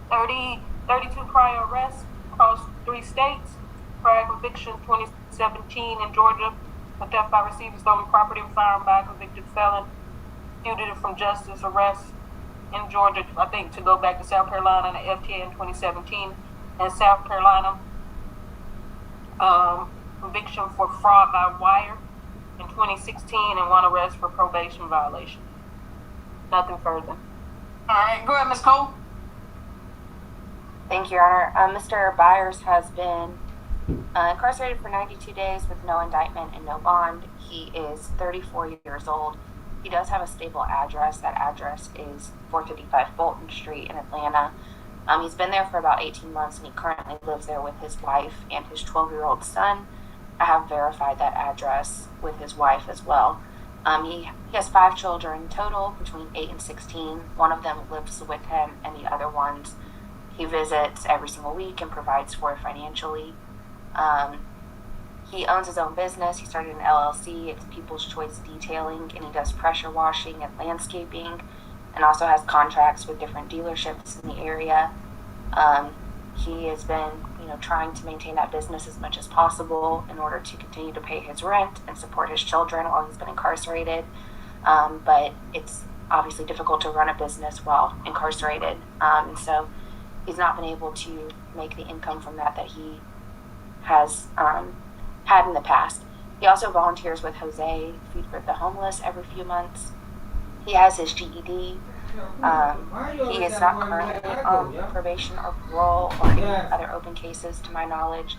32 prior arrests across 3 states. Prior conviction 2017 in Georgia for theft by receiving stolen property and firearm by a convicted felon. Fugitive from justice arrest in Georgia, I think, to go back to South Carolina and the FTA in 2017. And South Carolina, conviction for fraud by wire in 2016 and 1 arrest for probation violation. Nothing further. All right, go ahead, Ms. Cole. Thank you, Your Honor. Mr. Byers has been incarcerated for 92 days with no indictment and no bond. He is 34 years old. He does have a stable address. That address is 455 Bolton Street in Atlanta. He's been there for about 18 months, and he currently lives there with his wife and his 12-year-old son. I have verified that address with his wife as well. He has 5 children total, between 8 and 16. One of them lives with him, and the other ones he visits every single week and provides for financially. He owns his own business. He started an LLC. It's People's Choice Detailing, and he does pressure washing and landscaping, and also has contracts with different dealerships in the area. He has been, trying to maintain that business as much as possible in order to continue to pay his rent and support his children while he's been incarcerated. But it's obviously difficult to run a business while incarcerated. And so he's not been able to make the income from that he has had in the past. He also volunteers with Jose, Feed for the Homeless, every few months. He has his GED. He is not currently on probation or parole or any other open cases to my knowledge.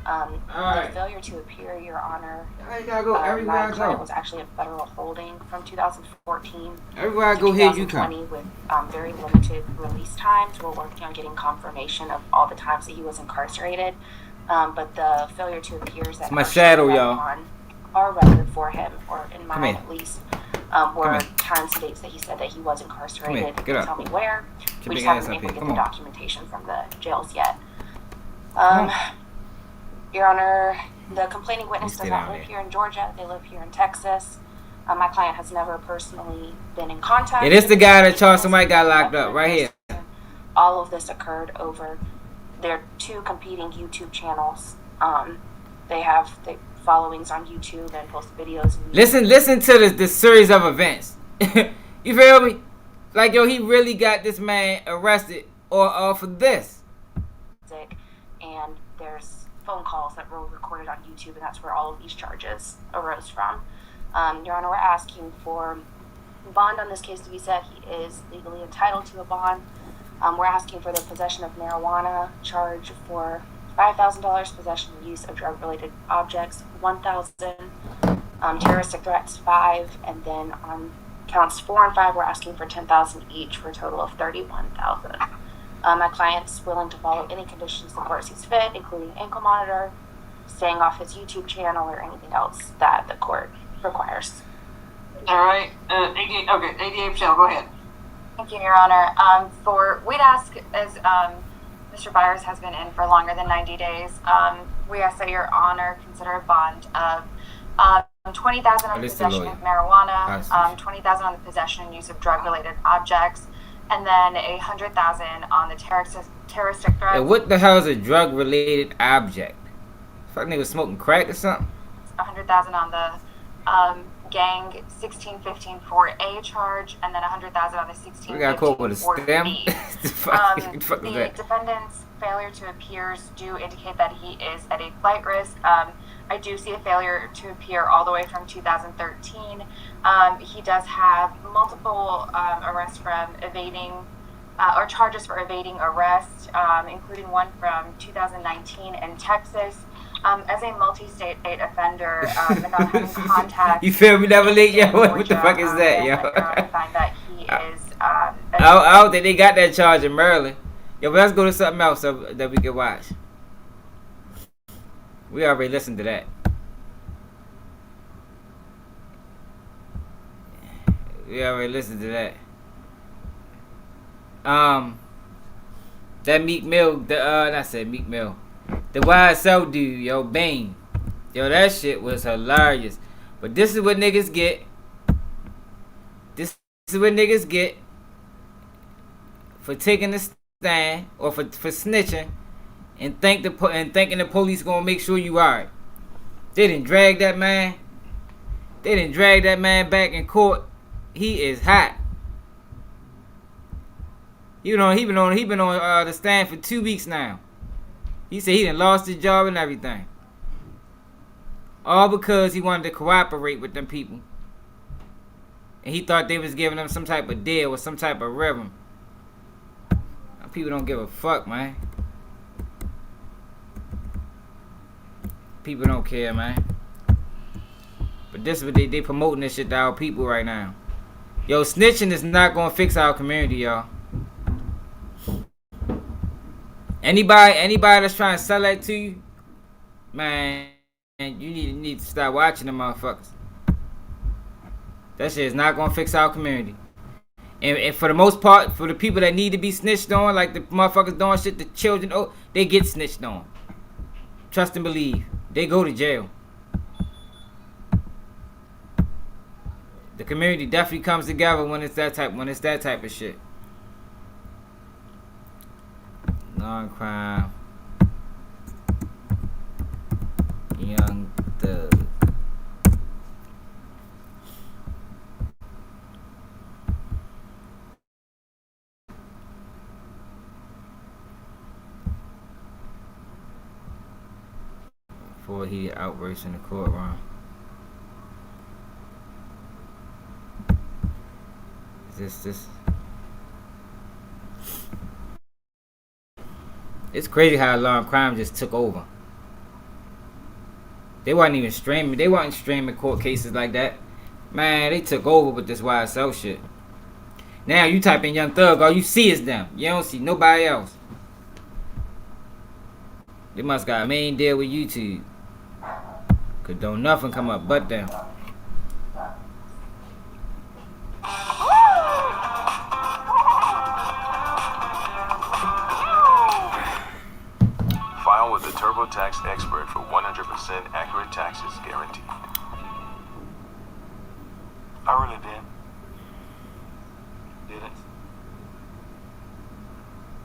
The failure to appear, Your Honor, I gotta go everywhere I my client go. was actually in federal holding from 2014 Everywhere I to go, here you come. 2020 with very limited release times. We're working on getting confirmation of all the times that he was incarcerated. But the failure to appear that my shadow, y'all. on our record for him, or in Come mine here. at least, were times and dates that he said that he was incarcerated. Get up. Tell me where. Get We big just ass haven't up been able here. to get Come the on. documentation from the jails yet. Your Honor, the complaining witness does not live here in Georgia. They live here in Texas. My client has never personally been in contact. It is the guy that charged somebody got locked up right here. All of this occurred over their two competing YouTube channels. They have the followings on YouTube and post videos. Listen to the series of events. You feel me? Like, yo, he really got this man arrested or for this. And there's phone calls that were recorded on YouTube, and that's where all of these charges arose from. Your Honor, we're asking for bond on this case to be set. He is legally entitled to a bond. We're asking for the possession of marijuana charge for $5,000, possession and use of drug-related objects, $1,000, terroristic threats, 5, and then on counts 4 and 5, we're asking for $10,000 each for a total of $31,000. My client's willing to follow any conditions the court sees fit, including ankle monitor, staying off his YouTube channel, or anything else that the court requires. All right. ADA Michelle, go ahead. Thank you, Your Honor. We'd ask, as Mr. Byers has been in for longer than 90 days, we ask that Your Honor consider a bond of $20,000 on the possession of marijuana, $20,000 on the possession and use of drug-related objects, and then $100,000 on the terroristic threat. And what the hell is a drug-related object? Fuck, nigga smoking crack or something? $100,000 on the gang 1615 4A charge, and then $100,000 on the 1615 4B. The defendant's failure to appear do indicate that he is at a flight risk. I do see a failure to appear all the way from 2013. He does have multiple arrests from evading, or charges for evading arrest, including one from 2019 in Texas. As a multi-state offender, and not having contact. You feel me? Never late, yo. What the fuck is that, yo? I find that he is. I don't think they got that charge in Maryland. Yo, but let's go to something else that we can watch. We already listened to that. That Meek Mill, I said Meek Mill. The YSL dude, yo, Bane. Yo, that shit was hilarious. But this is what niggas get. This is what niggas get for taking the stand or for snitching and thinking the police gonna make sure you alright. They didn't drag that man. They didn't drag that man back in court. He is hot. He been on the stand for 2 weeks now. He said he done lost his job and everything. All because he wanted to cooperate with them people. And he thought they was giving him some type of deal or some type of rhythm. People don't give a fuck, man. People don't care, man. But this is what they promoting this shit to our people right now. Yo, snitching is not gonna fix our community, y'all. Anybody that's trying to sell that to you, man, you need to start watching them motherfuckers. That shit is not gonna fix our community. And for the most part, for the people that need to be snitched on, like the motherfuckers doing shit, the children, they get snitched on. Trust and believe. They go to jail. The community definitely comes together when it's that type of shit. Non-crime. Young Thug. Before he outbursts in the courtroom. This it's crazy how alarm crime just took over. They wasn't even streaming. They wasn't streaming court cases like that. Man, they took over with this YSL shit. Now you type in Young Thug, all you see is them. You don't see nobody else. They must got a main deal with YouTube. Cause don't nothing come up but them. File with the TurboTax expert for 100% accurate taxes guaranteed. I really didn't.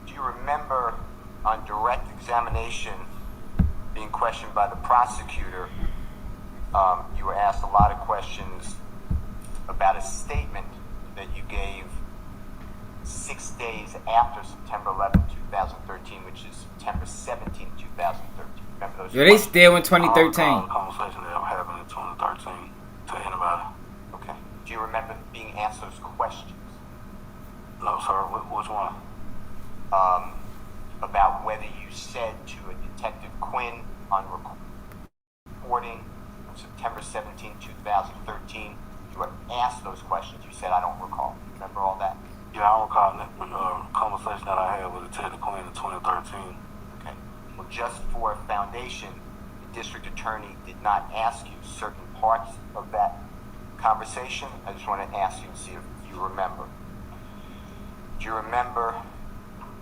Do you remember on direct examination being questioned by the prosecutor? You were asked a lot of questions about a statement that you gave 6 days after September 11, 2013, which is September 17, 2013. Remember those? Yo, they still in 2013. The conversation that happened in 2013 to anybody. Okay. Do you remember being asked those questions? No, sir. Which one? About whether you said to a Detective Quinn on recording on September 17, 2013, you were asked those questions. You said, I don't recall. Remember all that? Yeah, I recall that conversation that I had with Detective Quinn in 2013. Okay. Well, just for foundation, the district attorney did not ask you certain parts of that conversation. I just want to ask you to see if you remember. Do you remember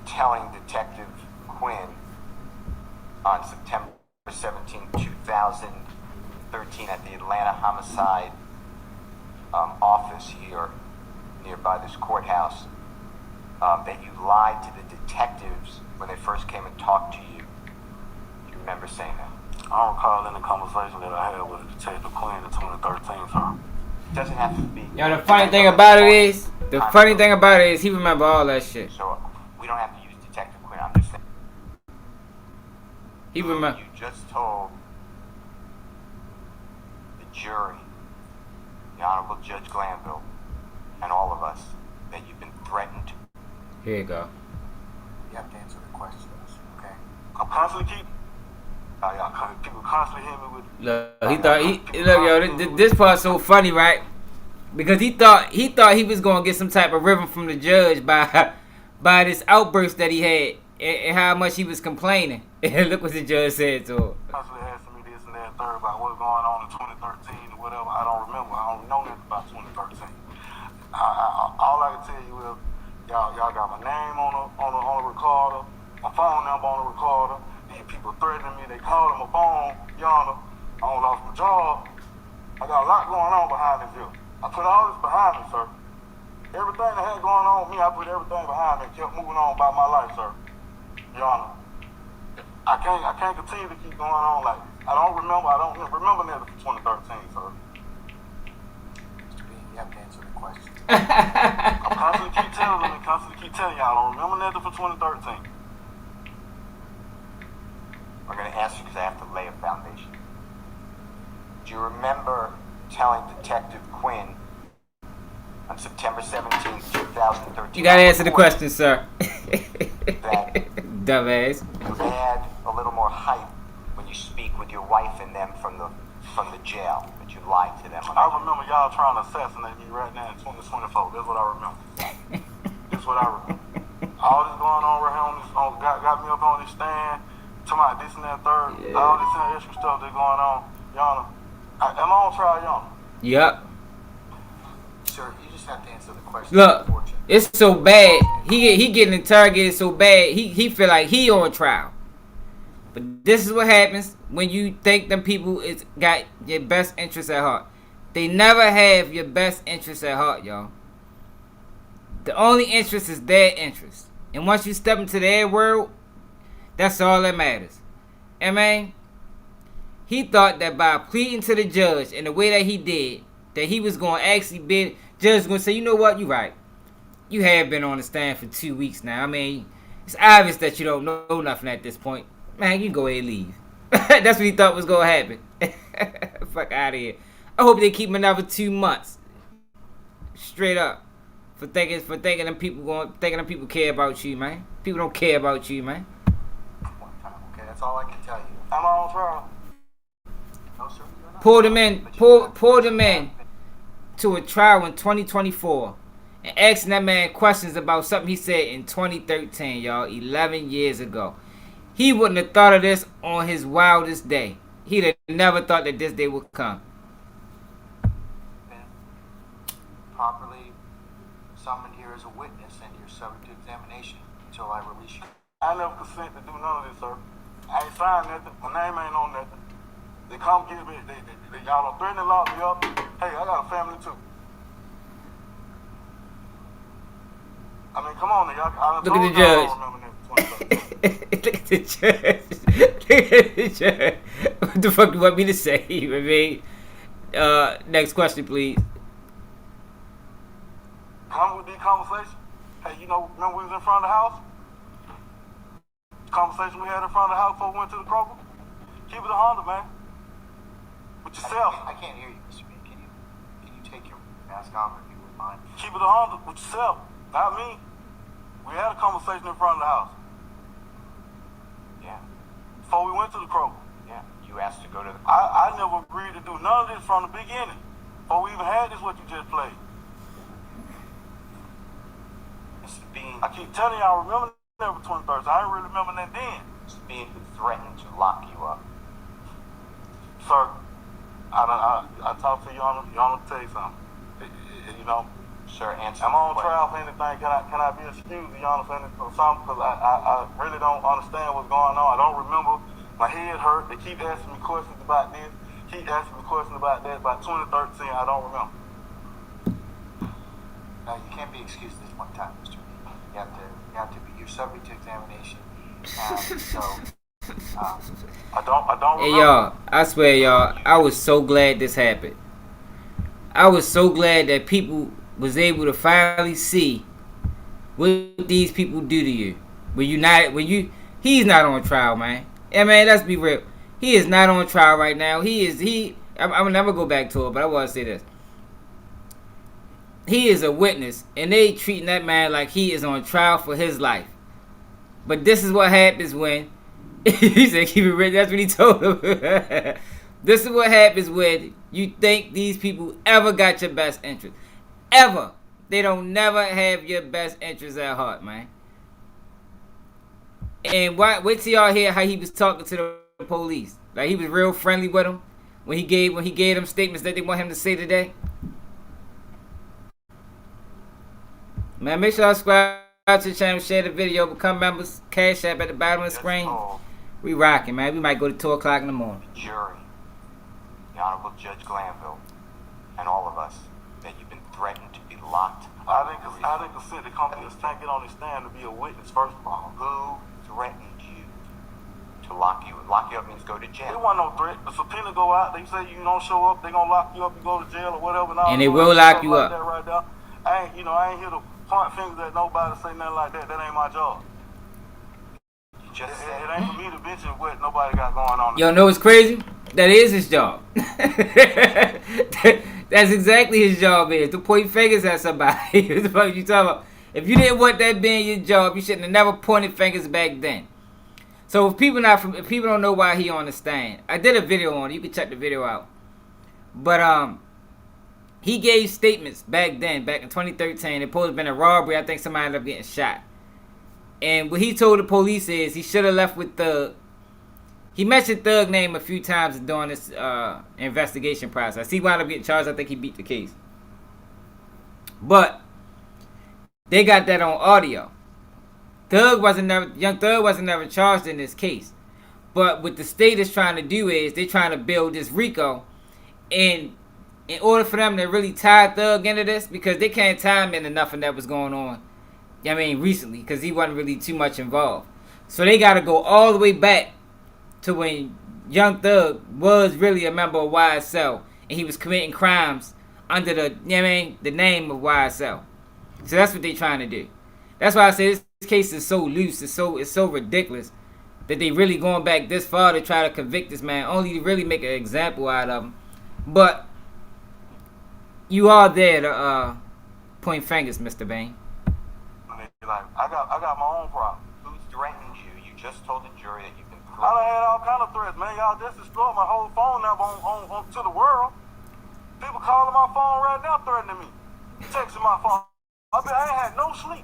telling Detective Quinn on September 17, 2013 at the Atlanta Homicide office here nearby this courthouse that you lied to the detectives when they first came and talked to you? Do you remember saying that? I don't recall any conversation that I had with Detective Quinn in 2013, sir. It doesn't have to be. Yo, the funny thing about it is, he remember all that shit. So we don't have to use Detective Quinn. I'm just saying. He remember. You just told the jury, the Honorable Judge Glanville, and all of us that you've been threatened. Here you go. You have to answer the questions, okay? I'm constantly people constantly hit me with. Look, this part's so funny, right? Because he thought he was gonna get some type of rhythm from the judge by this outburst that he had and how much he was complaining. And look what the judge said to him. Constantly asking me this and that, third about what's going on in 2013 or whatever. I don't remember. I don't know nothing about 2013. All I can tell you is y'all got my name on the recorder, my phone number on the recorder. These people threatening me. They calling my phone. Yonder, I done lost my job. I got a lot going on behind this here. I put all this behind me, sir. Everything that had going on with me, I put everything behind me and kept moving on about my life, sir. Your Honor, I can't continue to keep going on like this. I don't remember nothing from 2013, sir. Mr. Bean, you have to answer the question. I'm constantly keep telling y'all, I don't remember nothing from 2013. I'm going to ask you because I have to lay a foundation. Do you remember telling Detective Quinn on September 17, 2013? You gotta answer the question, sir. That dumbass. You add a little more hype when you speak with your wife and them from the jail, that you lied to them. I remember y'all trying to assassinate me right now in 2024. That's what I remember. That's what I remember. All this going on right here got me up on this stand, talking about this and that third, all this and extra stuff that's going on. Your Honor, am I on trial, Your Honor? Yep. Sir, you just have to answer the question. Look, it's so bad. He getting interrogated so bad. He feel like he on trial. But this is what happens when you think them people is got your best interest at heart. They never have your best interest at heart, y'all. The only interest is their interest. And once you step into their world, that's all that matters. I mean, he thought that by pleading to the judge in the way that he did, that he was going to actually be, judge was going to say, you know what, you right. You have been on the stand for 2 weeks now. I mean, it's obvious that you don't know nothing at this point. Man, you can go ahead and leave. That's what he thought was going to happen. Fuck out of here. I hope they keep him another 2 months. Straight up. For thinking them people care about you, man. People don't care about you, man. Okay, that's all I can tell you. Am I on trial? No, sir. pulled him in to a trial in 2024 and asking that man questions about something he said in 2013, y'all, 11 years ago. He wouldn't have thought of this on his wildest day. He'd have never thought that this day would come. Properly summoned here as a witness, and you're subject to examination until I release you. I never consent to do none of this, sir. I ain't signed nothing. My name ain't on nothing. They come get me. Y'all are threatening to lock me up. Hey, I got a family too. I mean, come on, y'all. Look at the judge. Look at the judge. Look at the judge. What the fuck do you want me to say? I mean, next question, please. Come with the conversation. Hey, you know, remember we was in front of the house? Conversation we had in front of the house before we went to the program? Keep it 100, man. With yourself. I can't hear you, Mr. B. Can you take your mask off if you wouldn't mind? Keep it 100 with yourself, not me. We had a conversation in front of the house. Yeah. Before we went to the program. Yeah. You asked to go to the I never agreed to do none of this from the beginning. Before we even had this, what you just played. Mr. Bean. I keep telling you, I remember never 23rd. I ain't really remember that then. Mr. Bean, who threatened to lock you up. Sir, I talked to your Honor. Your Honor, tell you something. You know, sir, answer. I'm on trial for anything. Can I be excused, Your Honor, for something? Because I really don't understand what's going on. I don't remember. My head hurt. They keep asking me questions about this. Keep asking me questions about that. About 2013, I don't remember. No, you can't be excused this one time, Mr. B. You have to be. You're subject to examination. I don't remember. Hey, y'all, I swear, y'all, I was so glad this happened. I was so glad that people was able to finally see what these people do to you. He's not on trial, man. Yeah, man, let's be real. He is not on trial right now. I'm gonna never go back to it, but I want to say this. He is a witness, and they treating that man like he is on trial for his life. But this is what happens when he said keep it real. That's what he told him. This is what happens when you think these people ever got your best interest. Ever. They don't never have your best interest at heart, man. And wait till y'all hear how he was talking to the police. Like he was real friendly with them when he gave them statements that they want him to say today. Man, make sure y'all subscribe to the channel, share the video, become members. Cash App at the bottom of the screen. We rocking, man. We might go to 2 o'clock in the morning. Jury, the Honorable Judge Glanville, and all of us, that you've been threatened to be locked. I didn't consent to come to this stand, get on the stand to be a witness, first of all. Who threatened you to lock you? Lock you up means go to jail. There wasn't no threat. The subpoena go out. They say you don't show up, they gonna lock you up, you go to jail or whatever. And they will lock you up. Right there. I ain't here to point fingers at nobody, say nothing like that. That ain't my job. It ain't for me to mention what nobody got going on. Y'all know what's crazy? That is his job. That's exactly his job is to point fingers at somebody. What the fuck you talking about? If you didn't want that being your job, you shouldn't have never pointed fingers back then. So if people don't know why he on the stand, I did a video on it. You can check the video out. But he gave statements back then, back in 2013. It supposed to have been a robbery. I think somebody ended up getting shot. And what he told the police is he should have left with Thug. He mentioned Thug name a few times during this investigation process. He wound up getting charged. I think he beat the case. But they got that on audio. Young Thug wasn't never charged in this case. But what the state is trying to do is they're trying to build this RICO. And in order for them to really tie Thug into this, because they can't tie him into nothing that was going on, I mean, recently, because he wasn't really too much involved. So they got to go all the way back to when Young Thug was really a member of YSL and he was committing crimes under the name of YSL. So that's what they're trying to do. That's why I say this case is so loose, it's so ridiculous that they really going back this far to try to convict this man, only to really make an example out of him. But you are there to point fingers, Mr. Bain. Like, I got my own problem. Who threatened you? You just told the jury that you've been I done had all kind of threats, man. Y'all just destroyed my whole phone number on to the world. People calling my phone right now threatening me. Texting my phone. I ain't had no sleep.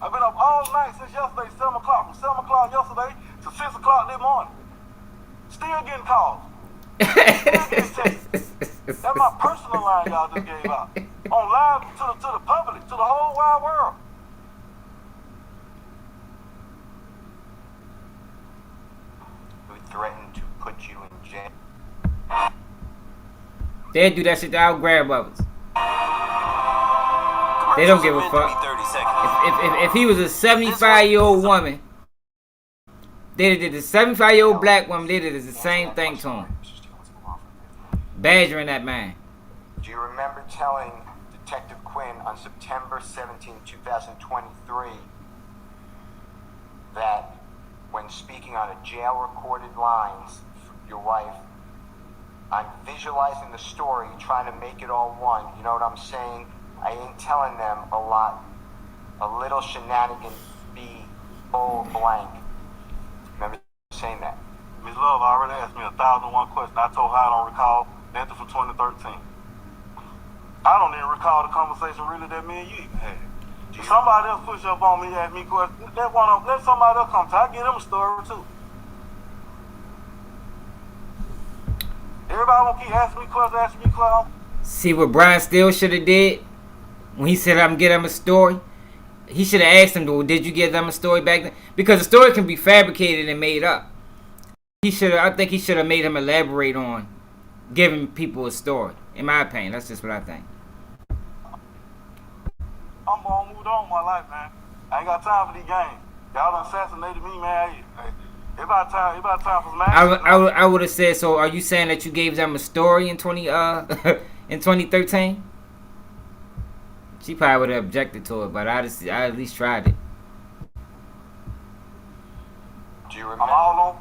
I've been up all night since yesterday, 7 o'clock. From 7 o'clock yesterday to 6 o'clock this morning. Still getting calls. Still getting texts. That's my personal line y'all just gave out. On live to the public, to the whole wide world. Who threatened to put you in jail? They do that shit, I'll grab others. They don't give a fuck. If he was a 75-year-old woman, they did the 75-year-old black woman, they did the same thing to him. Badgering that man. Do you remember telling Detective Quinn on September 17, 2023 that when speaking on a jail-recorded lines for your wife, I'm visualizing the story, trying to make it all one. You know what I'm saying? I ain't telling them a lot. A little shenanigan be full blank. Remember saying that? Ms. Love already asked me 1,001 questions. I told her I don't recall nothing from 2013. I don't even recall the conversation really that me and you even had. If somebody else push up on me, ask me questions, let somebody else come to. I give them a story too. Everybody won't keep asking me questions. See what Brian Steele should have did? When he said, I'm getting him a story, he should have asked him, well, did you give them a story back then? Because the story can be fabricated and made up. I think he should have made him elaborate on giving people a story. In my opinion, that's just what I think. I'm gonna move on with my life, man. I ain't got time for these games. Y'all done assassinated me, man. It's about time for some action. I would have said, so are you saying that you gave them a story in 2013? She probably would have objected to it, but I at least tried it. Do you remember? I'm all on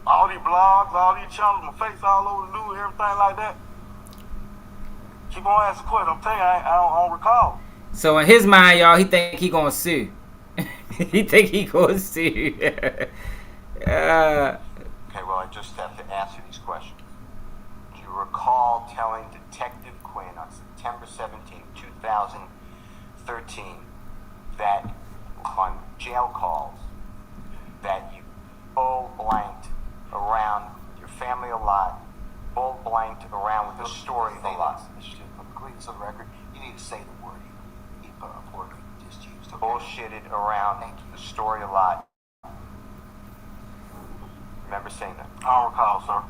all these blogs, all these channels, my face all over the news, everything like that. Keep on asking questions. I'm telling you, I don't recall. So in his mind, y'all, he think he gonna sue. He think he gonna sue. Okay, well, I just have to answer these questions. Do you recall telling Detective Quinn on September 17, 2013 that on jail calls that you full blanked around your family a lot, full blanked around with the story a lot? Completeness of the record, you need to say the word just used. Bullshitted around the story a lot. Remember saying that? I don't recall, sir.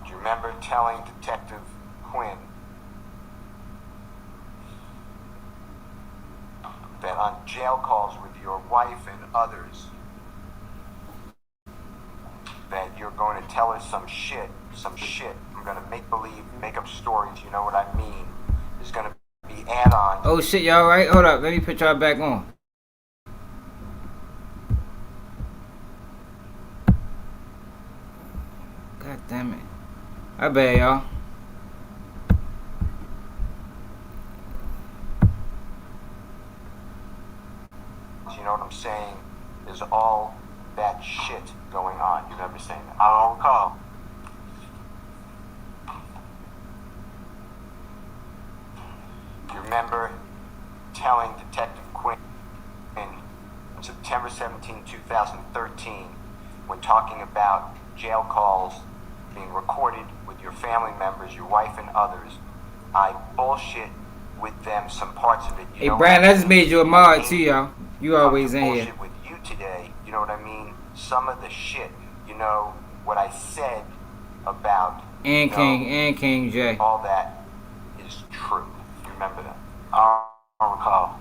Do you remember telling Detective Quinn that on jail calls with your wife and others that you're going to tell us some shit. I'm going to make believe, make up stories, you know what I mean? There's going to be add-ons. Oh shit, y'all right? Hold up, let me put y'all back on. God damn it. I bet y'all. You know what I'm saying? There's all that shit going on. You remember saying that? I don't recall. You remember telling Detective Quinn on September 17, 2013, when talking about jail calls being recorded with your family members, your wife and others, I bullshit with them some parts of it. Hey, Brian, I just made you a mod too, y'all. You always in here. With you today, you know what I mean? Some of the shit, you know, what I said about and King J. All that is true. You remember that? I don't recall.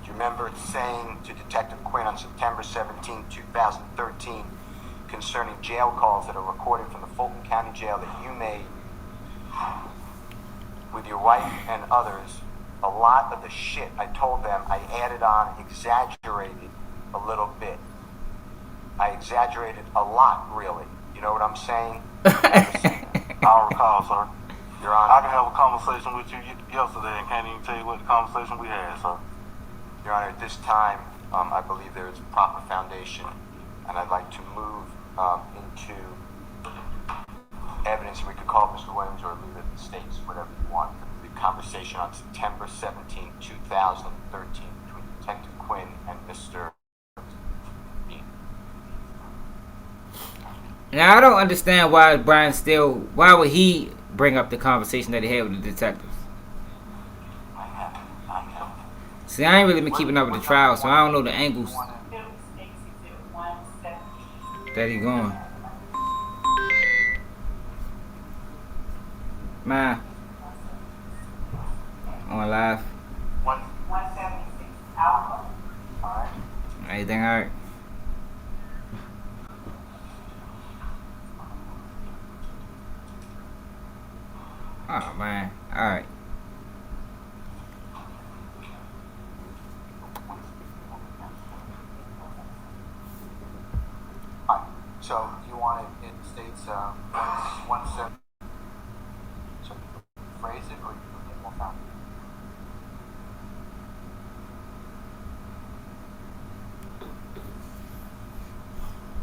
Do you remember saying to Detective Quinn on September 17, 2013, concerning jail calls that are recorded from the Fulton County Jail that you made with your wife and others? A lot of the shit I told them, I added on, exaggerated a little bit. I exaggerated a lot, really. You know what I'm saying? don't recall, sir. Your Honor. I can have a conversation with you yesterday and can't even tell you what the conversation we had, sir. Your Honor, at this time, I believe there is proper foundation, and I'd like to move into evidence. We could call Mr. Williams or leave it in the States, whatever you want. The conversation on September 17, 2013 between Detective Quinn and Mr. Bean. Now, I don't understand why Brian still... Why would he bring up the conversation that he had with the detectives? See, I ain't really been keeping up with the trial, so I don't know the angles that he going. Man. On live. 176 Alpha. Alright. Everything alright? Oh, man. Alright. So you want it in States 170? So phrase it or you can get more found.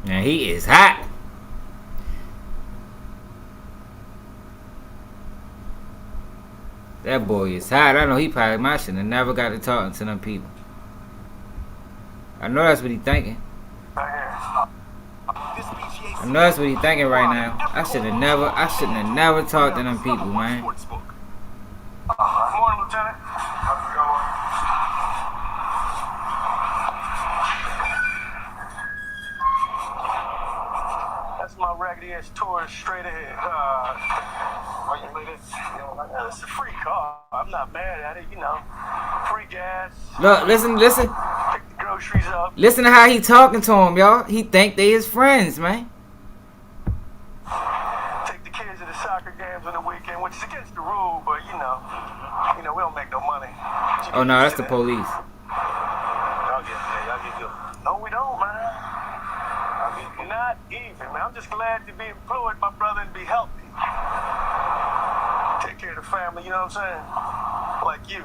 Now he is hot. That boy is hot. I know he probably I should have never got to talking to them people. I know that's what he thinking. I know that's what he thinking right now. I shouldn't have never talked to them people, man. Good morning, Lieutenant. How's it going? That's my raggedy ass tourist straight ahead. Are you with it? It's a free car. I'm not mad at it, you know. Free gas. Look, listen. Pick the groceries up. Listen to how he talking to him, y'all. He think they his friends, man. Take the kids to the soccer games on the weekend, which is against the rule, but you know, we don't make no money. Oh no, that's the police. Y'all get good. No, we don't, man. Not even, man. I'm just glad to be employed, my brother, and be healthy. Take care of the family, you know what I'm saying? Like you.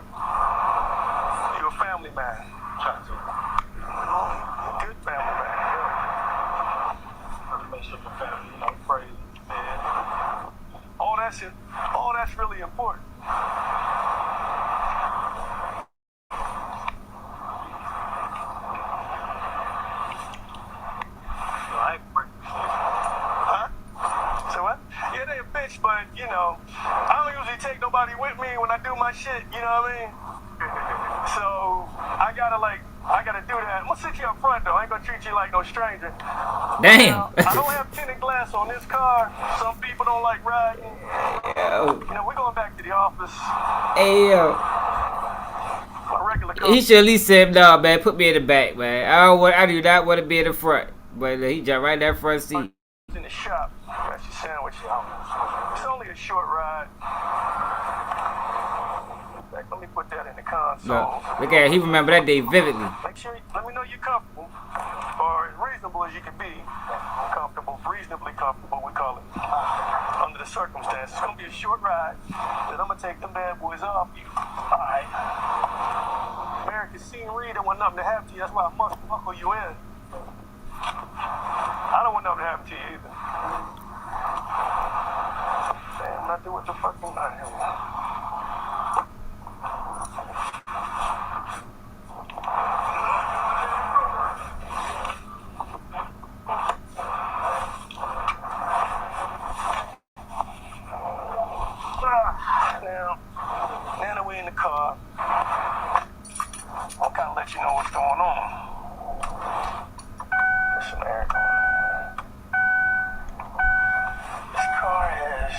You're a family man. Try to. You're a good family man. Yeah. Make sure the family, you know, praise, man. All that's really important. But, you know, I don't usually take nobody with me when I do my shit, you know what I mean? So, I gotta do that. I'm gonna sit you up front, though. I ain't gonna treat you like no stranger. Damn. Now, I don't have tinted glass on this car. Some people don't like riding. Yo. You know, we're going back to the office. Hey, yo. My regular car. He should at least said, no, man, put me in the back, man. I do not want to be in the front. But he jumped right in that front seat. In the shop. Got your sandwich. It's only a short ride. Let me put that in the console. Look at it. He remember that day vividly. Make sure, let me know you're comfortable, or as reasonable as you can be. Comfortable, reasonably comfortable, we call it. Under the circumstances. It's gonna be a short ride. Then I'm gonna take them bad boys off you. Alright. American scenery, don't want nothing to happen to you. That's why I must buckle you in. I don't want nothing to happen to you either. Damn, I'm not doing what the fuck I'm not here. Now that we're in the car, I'll kind of let you know what's going on. There's some air going on. This car has...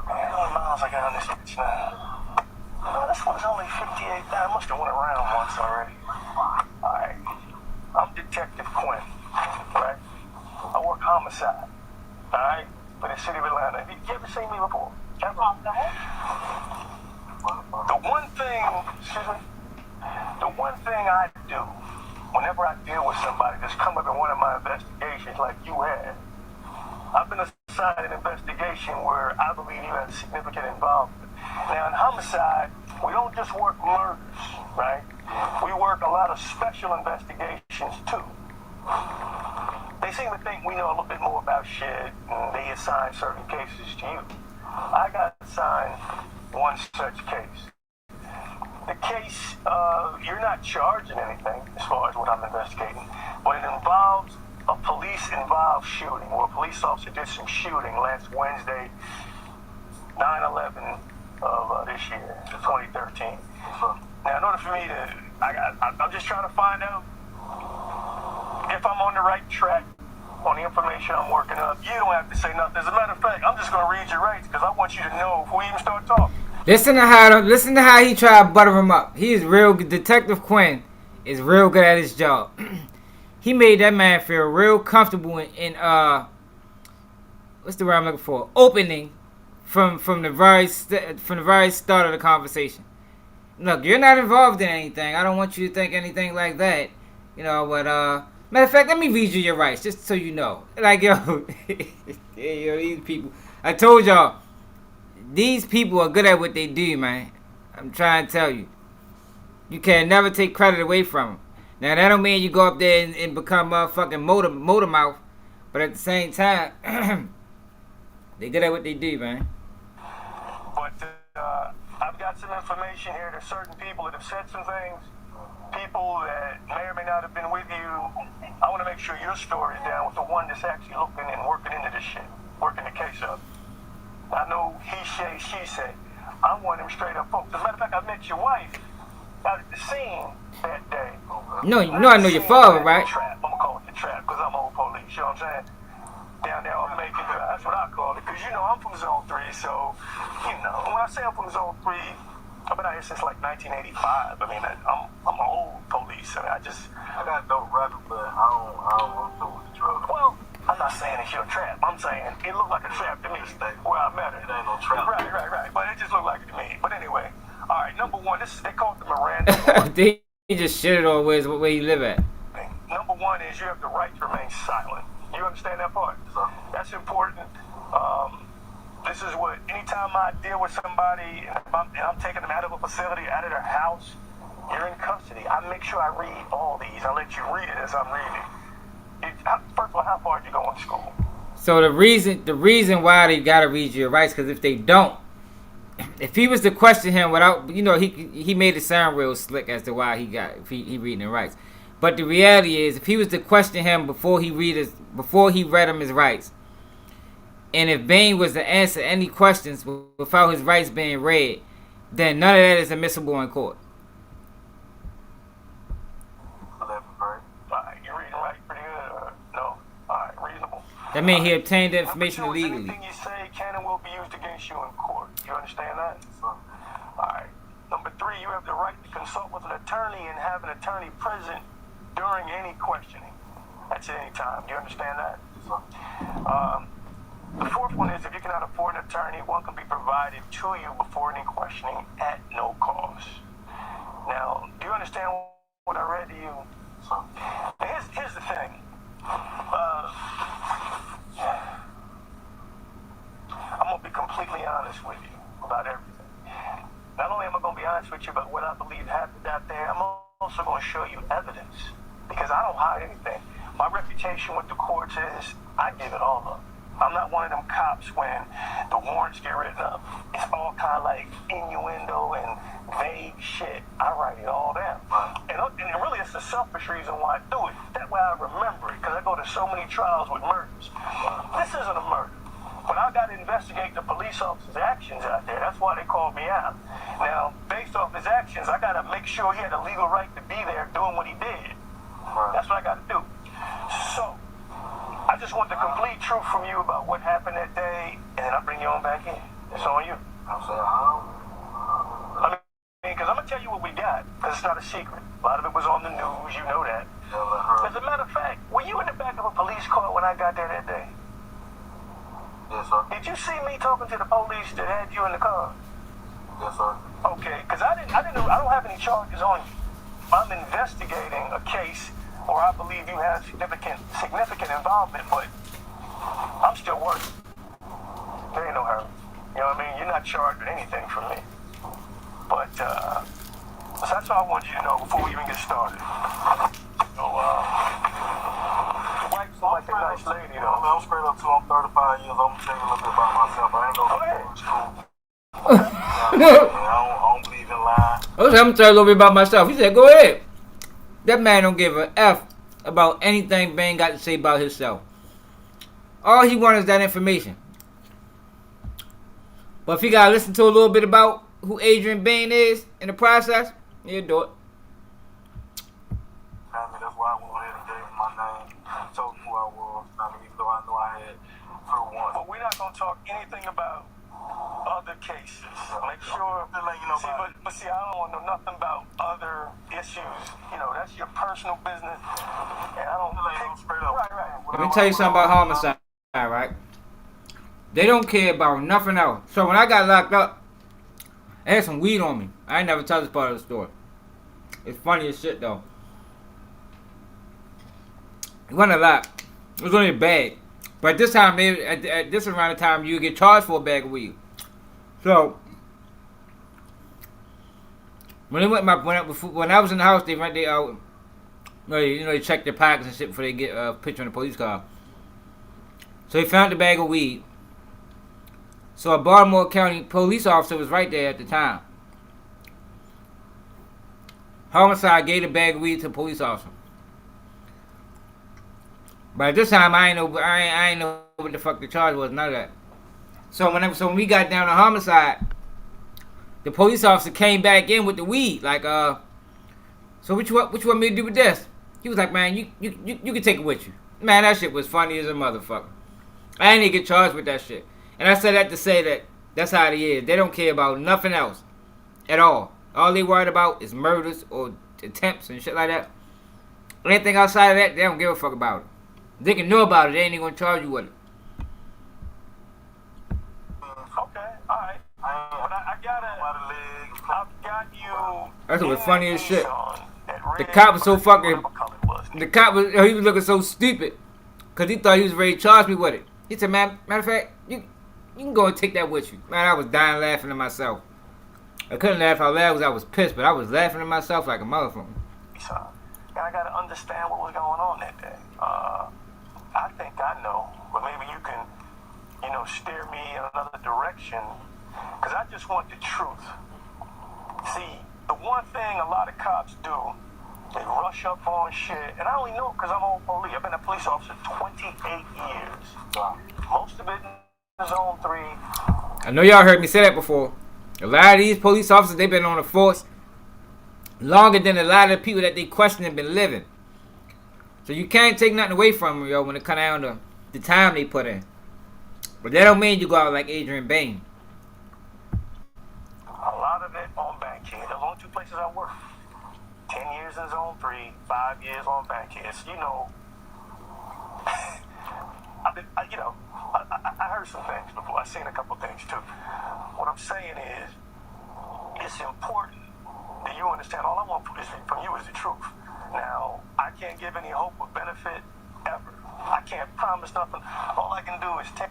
How many miles I got on this bitch now? Oh, this one's only 58,000. I must have went around once already. Alright. I'm Detective Quinn, right? I work homicide, alright? For the city of Atlanta. Have you ever seen me before? Ever? The one thing I do whenever I deal with somebody that's come up in one of my investigations like you had, I've been a assigned an investigation where I believe you had significant involvement. Now, in homicide, we don't just work murders, right? We work a lot of special investigations, too. They seem to think we know a little bit more about shit, and they assign certain cases to you. I got assigned one such case. The case, you're not charging anything as far as what I'm investigating, but it involves a police-involved shooting, where a police officer did some shooting last Wednesday, 9/11 of this year, 2013. Now, in order for me to, I'm just trying to find out if I'm on the right track on the information I'm working up. You don't have to say nothing. As a matter of fact, I'm just going to read your rights because I want you to know before we even start talking. Listen to how he tried to butter him up. He is real good. Detective Quinn is real good at his job. He made that man feel real comfortable in what's the word I'm looking for? Opening from the very start of the conversation. Look, you're not involved in anything. I don't want you to think anything like that. You know, but matter of fact, let me read you your rights just so you know. Like, yo, these people. I told y'all, these people are good at what they do, man. I'm trying to tell you. You can never take credit away from them. Now, that don't mean you go up there and become motherfucking motor mouth. But at the same time, they good at what they do, man. But I've got some information here. There's certain people that have said some things. People that may or may not have been with you. I want to make sure your story is down with the one that's actually looking and working into this shit. Working the case up. I know he say, she say. I want him straight up folks. As a matter of fact, I met your wife out at the scene that day. No, you know I know your father, right? Trap. I'm going to call it the trap because I'm old police. You know what I'm saying? Down there on Macon Drive. That's what I call it. Because, you know, I'm from Zone 3. So, you know, when I say I'm from Zone 3, I've been out here since like 1985. I mean, I'm old police. I mean, I got dope record, but I don't want to do with the drugs. Well, I'm not saying it's your trap. I'm saying it looked like a trap to me where I met her. It ain't no trap. Right. But it just looked like it to me. But anyway, all right, number one, they call it the Miranda. They just shit it all where you live at. Number one is you have the right to remain silent. You understand that part? That's important. This is what, anytime I deal with somebody and I'm taking them out of a facility, out of their house, you're in custody. I make sure I read all these. I let you read it as I'm reading. First of all, how far did you go in school? So the reason why they gotta read your rights, because if they don't, if he was to question him without, you know, he made it sound real slick as to why he reading the rights. But the reality is, if he was to question him before he read him his rights, and if Bain was to answer any questions without his rights being read, then none of that is admissible in court. You're reading right pretty good. No? Alright, reasonable. That means he obtained the information illegally. Anything you say can and will be used against you in court. You understand that? Alright. Number 3, you have the right to consult with an attorney and have an attorney present during any questioning. That's at any time. Do you understand that? The 4th one is if you cannot afford an attorney, one can be provided to you before any questioning at no cost. Now, do you understand what I read to you? Here's the thing. I'm going to be completely honest with you about everything. Not only am I going to be honest with you about what I believe happened out there, I'm also going to show you evidence. Because I don't hide anything. My reputation with the courts is I give it all up. I'm not one of them cops when the warrants get written up. It's all kind of like innuendo and vague shit. I write it all down. And really it's a selfish reason why I do it. That way I remember it, because I go to so many trials with murders. This isn't a murder. But I got to investigate the police officer's actions out there. That's why they called me out. Now, based off his actions, I got to make sure he had a legal right to be there doing what he did. That's what I got to do. So, I just want the complete truth from you about what happened that day, and then I'll bring you on back in. It's on you. I mean, because I'm going to tell you what we got, because it's not a secret. A lot of it was on the news, you know that. As a matter of fact, were you in the back of a police car when I got there that day? Yes, sir. Did you see me talking to the police that had you in the car? Yes, sir. Okay, because I don't have any charges on you. I'm investigating a case where I believe you have significant involvement, but I'm still working. There ain't no hurry. You know what I mean? You're not charged with anything from me. But, so that's all I wanted you to know before we even get started. So, your wife seems like a nice lady, though. I'm straight up too. I'm 35 years. I'm gonna tell you a little bit about myself. I ain't gonna go to school. I don't believe in lying. I'm gonna tell you a little bit about myself. He said, go ahead. That man don't give a F about anything Bane got to say about himself. All he wants is that information. But if he gotta listen to a little bit about who Adrian Bane is in the process, he'll do it. I mean, that's why I went ahead and gave him my name. Told him who I was. I mean, even though I know I had through one. But we're not gonna talk anything about other cases. Make sure. See, I don't want to know nothing about other issues. You know, that's your personal business. And I don't straight up. Right. Let me tell you something about homicide, right? They don't care about nothing else. So when I got locked up, I had some weed on me. I ain't never told this part of the story. It's funny as shit though. It wasn't a lot. It was only a bag. But at this time, at this around the time, you get charged for a bag of weed. So when I was in the house, they they check their pockets and shit before they get a picture in the police car. So they found the bag of weed. So a Baltimore County police officer was right there at the time. Homicide gave the bag of weed to the police officer. But at this time, I ain't know what the fuck the charge was, none of that. So when we got down to homicide, the police officer came back in with the weed, like, so what you want me to do with this? He was like, man, you can take it with you. Man, that shit was funny as a motherfucker. I didn't even get charged with that shit. And I said that to say that that's how it is. They don't care about nothing else at all. All they worried about is murders or attempts and shit like that. Anything outside of that, they don't give a fuck about it. They can know about it. They ain't even gonna charge you with it. Okay, all right. But I've got you. That's what was funny as shit. The cop was so fucking. The cop was. He was looking so stupid because he thought he was ready to charge me with it. He said, "Man, matter of fact, you can go and take that with you." Man, I was dying laughing to myself. I couldn't laugh out loud because I was pissed, but I was laughing to myself like a motherfucker. I gotta understand what was going on that day. I think I know, but maybe you can, steer me in another direction. Because I just want the truth. See, the one thing a lot of cops do, they rush up on shit, and I only know because I'm on police. I've been a police officer 28 years. Most of it in Zone 3. I know y'all heard me say that before. A lot of these police officers, they've been on the force longer than a lot of the people that they question have been living. So you can't take nothing away from them, yo, when it comes down to the time they put in. But that don't mean you go out like Adrian Bane. A lot of it on Bankhead. Those are the only two places I work. 10 years in Zone 3, 5 years on Bankhead. So, I heard some things before. I've seen a couple things too. What I'm saying is, it's important that you understand. All I want from you is the truth. Now, I can't give any hope or benefit ever. I can't promise nothing. All I can do is take.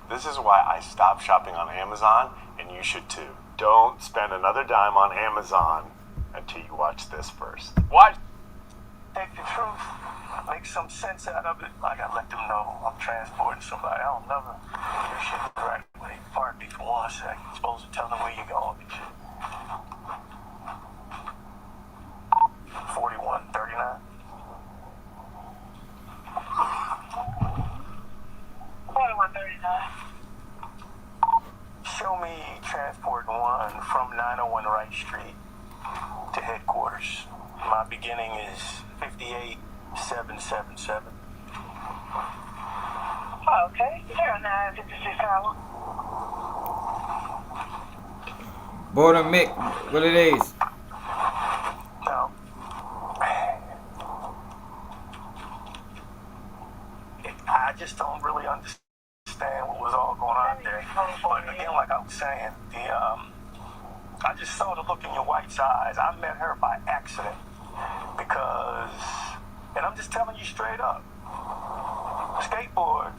This is why I stopped shopping on Amazon, and you should too. Don't spend another dime on Amazon until you watch this first. Watch. Take the truth, make some sense out of it. I gotta let them know I'm transporting somebody. I don't never do shit correctly. Pardon me for 1 second. You're supposed to tell them where you're going and shit. 4139. 4139. Show me transport 1 from 901 Wright Street to headquarters. My beginning is 58777. Okay, 0956. Border Mick, what it is? No. I just don't really understand what was all going on there. But again, like I was saying, I just saw the look in your wife's eyes. I met her by accident because, and I'm just telling you straight up, skateboard,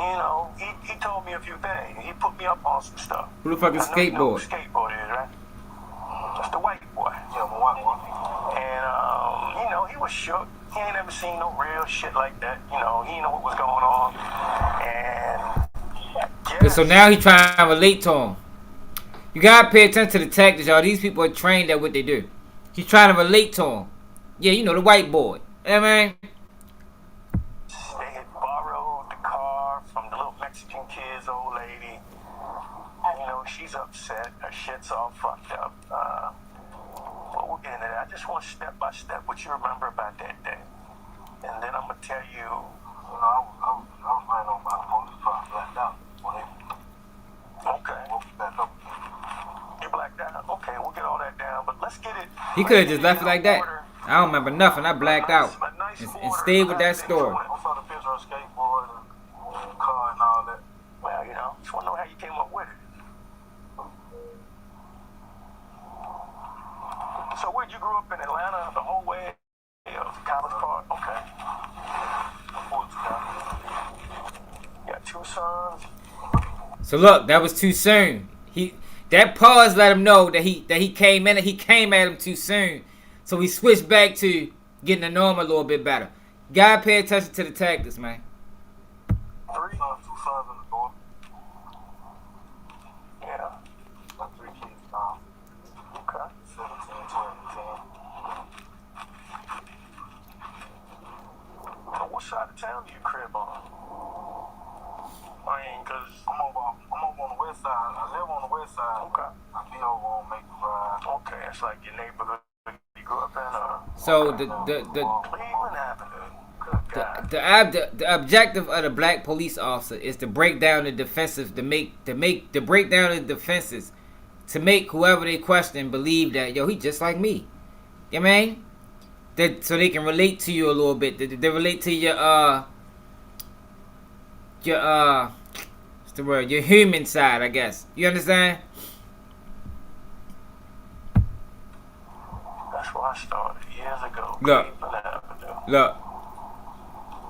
You know, he told me a few things. He put me up on some stuff. Who the fuck is I know you know who skateboard? skateboard is, right? That's the white boy. Yeah, the white boy. And, you know, he was shook. He ain't never seen no real shit like that. You know, he didn't know what was going on. And So now he trying to relate to him. You gotta pay attention to the tactics, y'all. These people are trained at what they do. He's trying to relate to him. Yeah, you know, the white boy. Yeah, man. they had borrowed the car from the little Mexican kid's old lady. You know, she's upset. Her shit's all fucked up. But we'll get into that. I just want step by step what you remember about that day. And then I'm going to tell you. I was ran on by the police car, blacked out. Okay. You blacked out? Okay, we'll get all that down. But let's get it. He could have just left it like that. I don't remember nothing. I blacked out. And stayed with that story. I saw the picture of skateboard and car and all that. Well, you know, just want to know how you came up with it. So where'd you grow up in Atlanta the whole way of College Park? Okay. You got 2 sons. So look, that was too soon. That pause let him know that he came in and he came at him too soon. So we switched back to getting to know him a little bit better. Gotta pay attention to the tactics, man. 3 sons, 2 sons in the door. Yeah. Got 3 kids now. Okay. 17, 20, 10. So what side of town do you crib on? I mean, cause I'm over on the west side. I live on the west side. Okay. I be over on Maple Drive. Okay, it's like your neighborhood you grew up in. So Cleveland Avenue. the objective of the black police officer is to break down the defensive, to break down the defenses, to make whoever they question believe that he just like me. You know what I mean? So they can relate to you a little bit. They relate to your what's the word? Your human side, I guess. You understand? That's where I started years ago. Look. Look.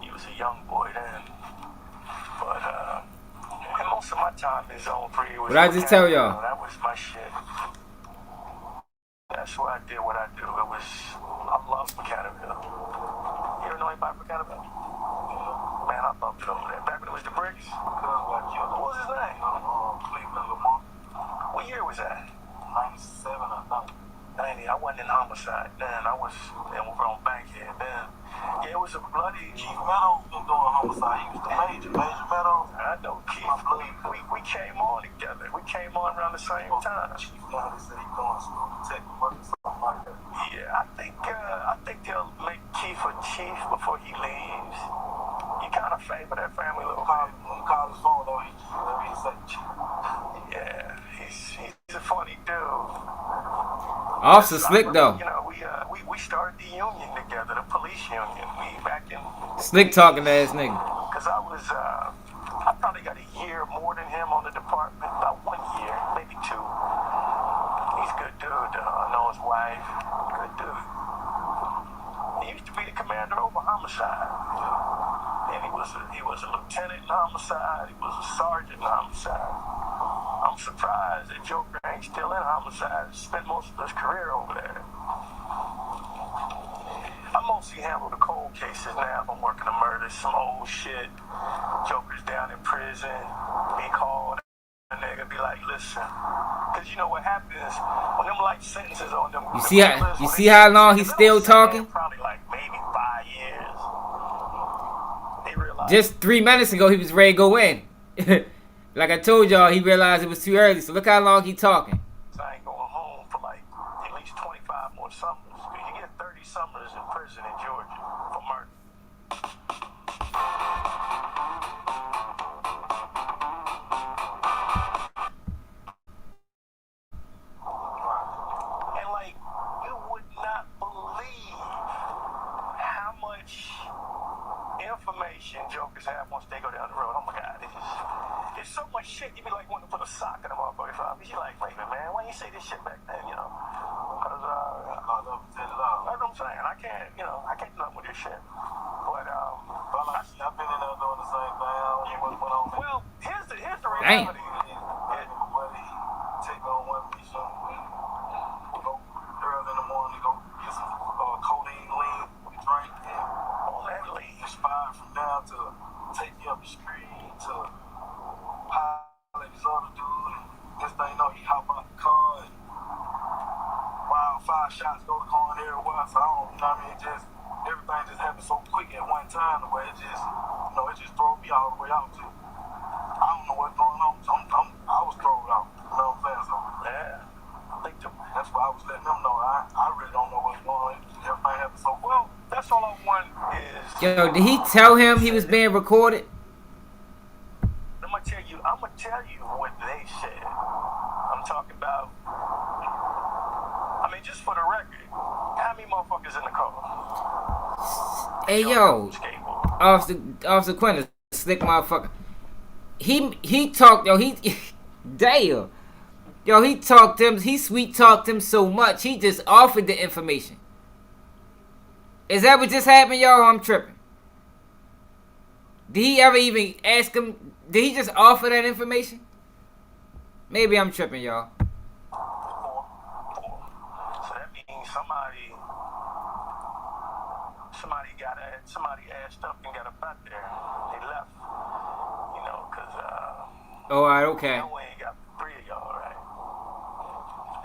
You was a young boy then. But and most of my time in Zone 3 was. What I just tell y'all? That was my shit. That's why I did what I do. I love Mechanicsville. You ever know anybody from Mechanicsville? Man, I loved it over there. Back when it was the bricks. What was his name? Cleveland Lamont. What year was that? 97, I think. 90. I wasn't in homicide then. I was on Bankhead then. Yeah, it was a bloody. Keith Meadows been doing homicide. He was the Major Meadows. I know Keith. We came on together. We came on around the same time. Chief Meadows said he going to school detective work or something like that. Yeah, I think they'll make Keith a chief before he leaves. You kind of favor that family a little bit. When he called his phone, though, he said chief. Yeah, he's a funny dude. Officer Slick though. You know, we started the union together, the police union. We back in Slick talking ass nigga. Cause I probably got a year more than him on the department, about 1 year, maybe 2. He's a good dude. I know his wife. Good dude. He used to be the commander over homicide. And he was a lieutenant in homicide. He was a sergeant in homicide. I'm surprised that Joker ain't still in homicide. Spent most of his career over there. I mostly handle the cold cases now. I'm working a murder, some old shit. Joker's down in prison. Be called. A nigga be like, listen. Cause you know what happens when them life sentences on them. You see how long he's still talking? Probably like maybe 5 years. They realize. Just 3 minutes ago he was ready to go in. Like I told y'all, he realized it was too early. So look how long he talking. I ain't going home for like at least 25 more summers. You get 30 summers in prison in Georgia for murder. And like, you would not believe how much information jokers have once they go down the road. Oh my God, it's so much shit. You be like wanting to put a sock in a motherfucker's eye. You like, wait a minute, man, why you say this shit back then? You know, because that's what I'm saying. I can't do nothing with this shit. But I've been in there doing the same thing. What's going on? Well, here's the Damn. reality. Take on one piece of go early in the morning, go get some codeine lean, drink, and All that lean. inspired from down to take you up the street to pilot this other dude. And this thing, you know, he hop out the car and wildfire shots go going everywhere. So I don't, you know what I mean? It just, everything just happened so quick at one time, the way it just, you know, it just threw me all the way out too. I don't know what's going on. So I was thrown out. You know what I'm saying? So Yeah. I think that's why I was letting them know. I really don't know what's going on. Everything happened so well, that's all I want is. Yo, did he tell him he was being recorded? I'm gonna tell you what they said. I'm talking about. I mean, just for the record, how many motherfuckers in the car? Hey yo, Officer Quinn, slick motherfucker. He talked, yo, damn. Yo, he sweet talked him so much, he just offered the information. Is that what just happened, y'all? I'm tripping. Did he ever even ask him, did he just offer that information? Maybe I'm tripping, y'all. So that means somebody asked up and got up out there. They left, you know, because All right, okay. no way got 3 of y'all, right?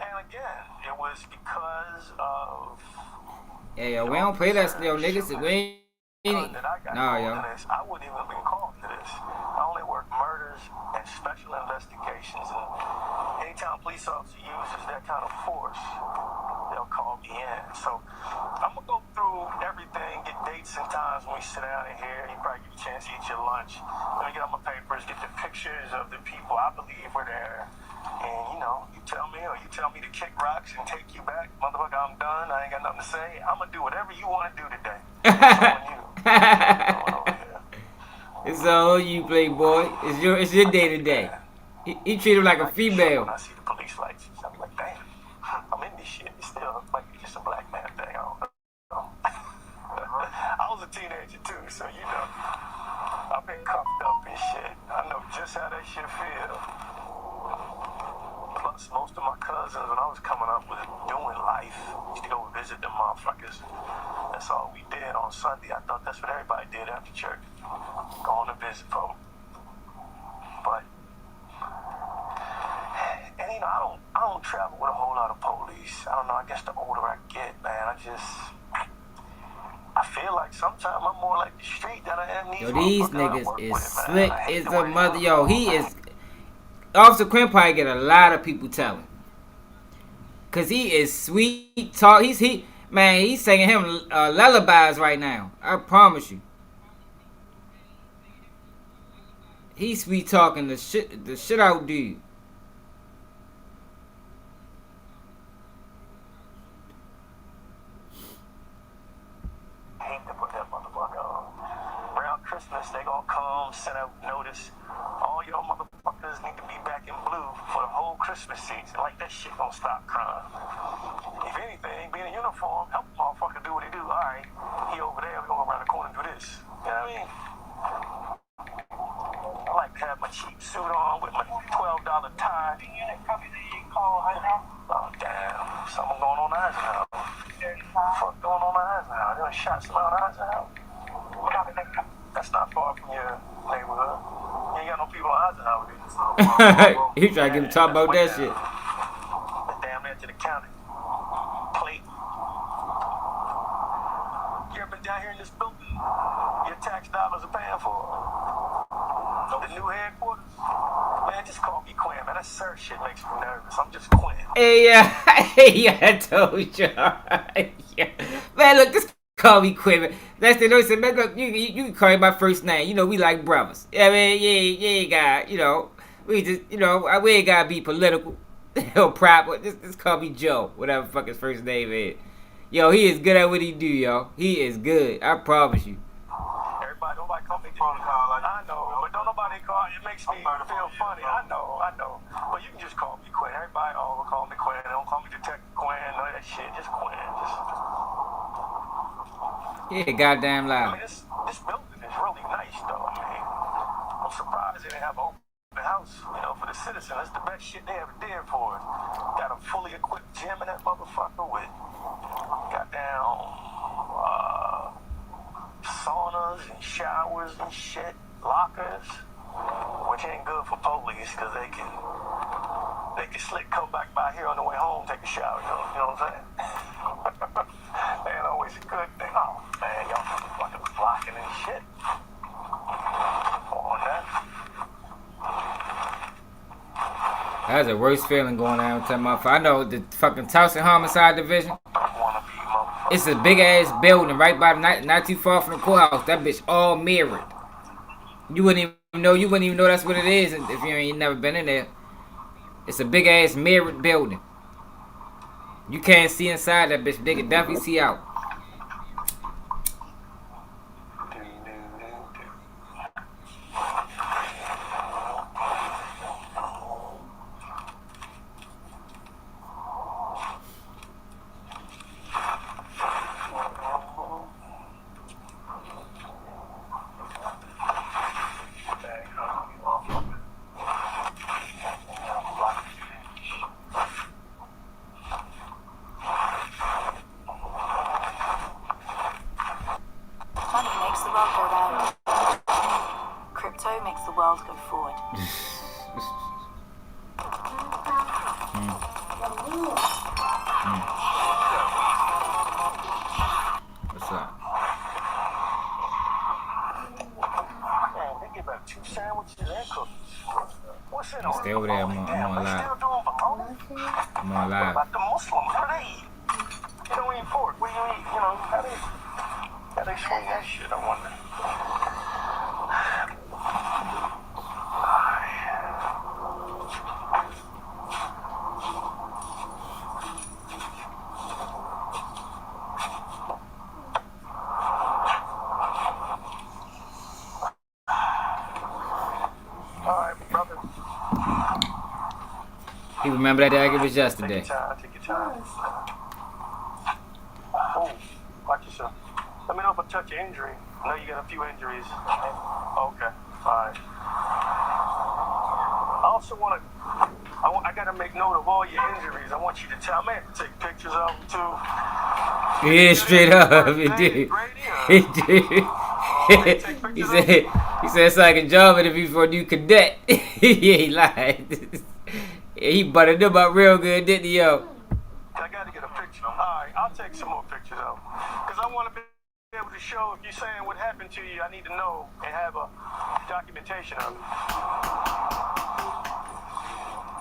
And again, it was because of. Yeah, yo, we don't play that, yo, niggas. We ain't. No, yo. I wouldn't even be called to this. I only work murders and special investigations, and anytime a police officer uses that kind of force, they'll call me in. So I'm gonna go through everything, get dates and times when we sit down in here. You probably get a chance to eat your lunch. Let me get on my papers, get the pictures of the people I believe were there. And you know, you tell me to kick rocks and take you back, motherfucker. I'm done. I ain't got nothing to say. I'm gonna do whatever you want to do today. It's all you, playboy. It's your day today. He treat him like a female. When I see the police lights, I'm like, damn, I'm in this shit. It's still like just a black man thing. I don't know. I was a teenager too, so you know, I've been cuffed up and shit. I know just how that shit feel. Plus, most of my cousins, when I was coming up, was doing life. Used to go visit them motherfuckers. That's all we did on Sunday. I thought that's what everybody did after church. Going to visit folks. But, and you know, I don't travel with a whole lot of police. I don't know, I guess the older I get, man, I feel like sometimes I'm more like the street than I am these. Yo, these niggas is slick as a mother. Yo, he is. Officer Quinn probably get a lot of people telling. Cause he is sweet talk. He's singing him lullabies right now. I promise you. He's sweet talking the shit out dude. I hate to put that motherfucker on. Around Christmas, they gonna come, send out notice. All y'all motherfuckers need to be back in blue for the whole Christmas season. Like, that shit don't stop crime. If anything, being in uniform, help the motherfucker do what he do. All right, he over there, we gonna go around the corner and do this. You know what I mean? I like to have my cheap suit on with my $12 tie. Oh, damn. Something going on in Eisenhower. Fuck going on in Eisenhower? They done shot somebody in Eisenhower. That's not far from your neighborhood. You ain't got no people in Eisenhower, do you? He trying to get him talk about that shit. Damn near to the county. Plate. You ever been down here in this building? Your tax dollars are paying for the new headquarters? Man, just call me Quinn, man. That sir shit makes me nervous. I'm just Quinn. Hey, yeah, I told you. Yeah. Man, look, just call me Quinn, man. That's the noise. Man, look, you can call me my first name. You know, we like brothers. I mean, you ain't got, you know, we just, you know, we ain't got to be political or proper. Just call me Joe, whatever fuck his first name is. Yo, he is good at what he do, yo. He is good. I promise you. Nobody call me protocol. I know, but don't nobody call. It makes me feel funny. I know. But you can just call me Quinn. Everybody will call me Quinn. Don't call me Detective Quinn. None of that shit. Just Quinn. Yeah, goddamn loud. I mean, this building is really nice, though. I mean, surprised they didn't have an open house, you know, for the citizens. That's the best shit they ever did for it. Got a fully equipped gym in that motherfucker with goddamn saunas and showers and shit, lockers, which ain't good for police because they can slick come back by here on the way home, take a shower, you know what I'm saying? Ain't always a good thing. Oh man, y'all fucking blocking and shit. On that. That's the worst feeling going down with that motherfucker. I know the fucking Towson Homicide Division. It's a big ass building right by not too far from the courthouse. That bitch all mirrored. You wouldn't even know that's what it is if you ain't never been in there. It's a big ass mirrored building. You can't see inside that bitch. They can definitely see out. Stay over there. I'm on live. I'm on live. About the Muslims, what they eat? They don't eat pork. What do you eat? You know, how they swing that shit, I wonder. He remember that like it was yesterday. Take your time. Oh, watch yourself. Let me know if I touch your injury. I know you got a few injuries. Okay, alright. I also I gotta make note of all your injuries. I want you to tell me to take pictures of them too. Yeah, straight up, he did. He did. He said it's like a job interview for a new cadet. Yeah, he lied. Yeah, he buttered them up real good, didn't he, yo? I gotta get a picture. Alright, I'll take some more pictures of them. Because I want to be able to show if you're saying what happened to you, I need to know and have a documentation of it.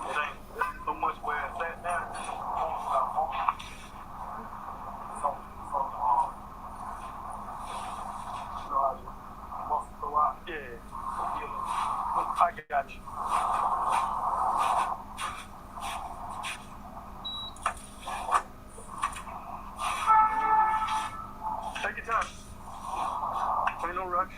It ain't so much where it's at now. Yeah. I got you. Take your time. Ain't no rush.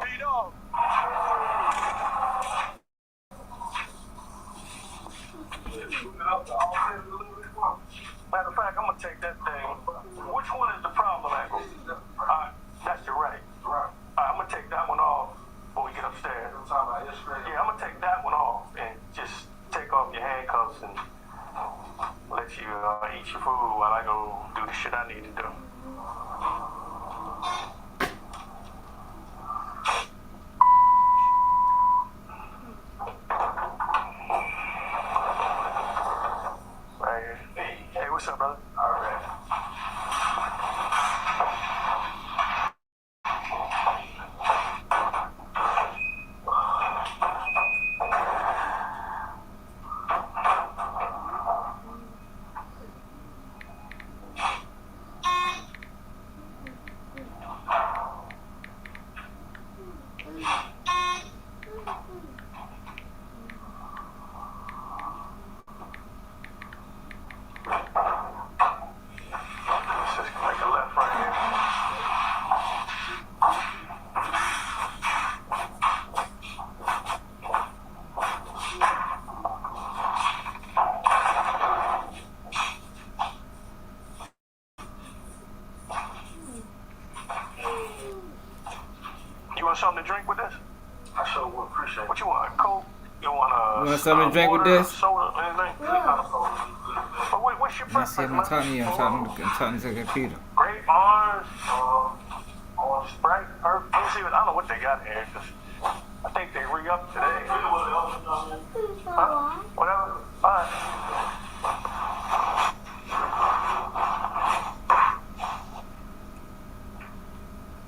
P-Dog. Matter of fact, I'm gonna take that thing. Which one is the problem angle? Alright, that's your right. Alright, I'm gonna take that one off before we get upstairs. Yeah, I'm gonna take that one off and just take off your handcuffs and let you eat your food while I go do the shit I need to do. Right here. Hey, what's up, brother? All right. want something to drink with this? Soda, anything? But what's your preference, I'm talking to you. I'm talking to the computer. Grape, orange, Sprite, Let me see what, I don't know what they got here, because I think they re-up today. Huh? Whatever. All right.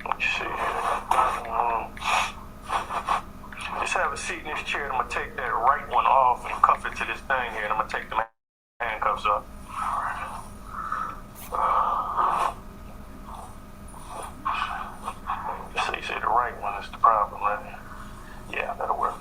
Let's see here. Just have a seat in this chair. I'm going to take that right one off and cuff it to this thing here, and I'm going to take the handcuffs up. So you say the right one is the problem, right? Yeah, that'll work.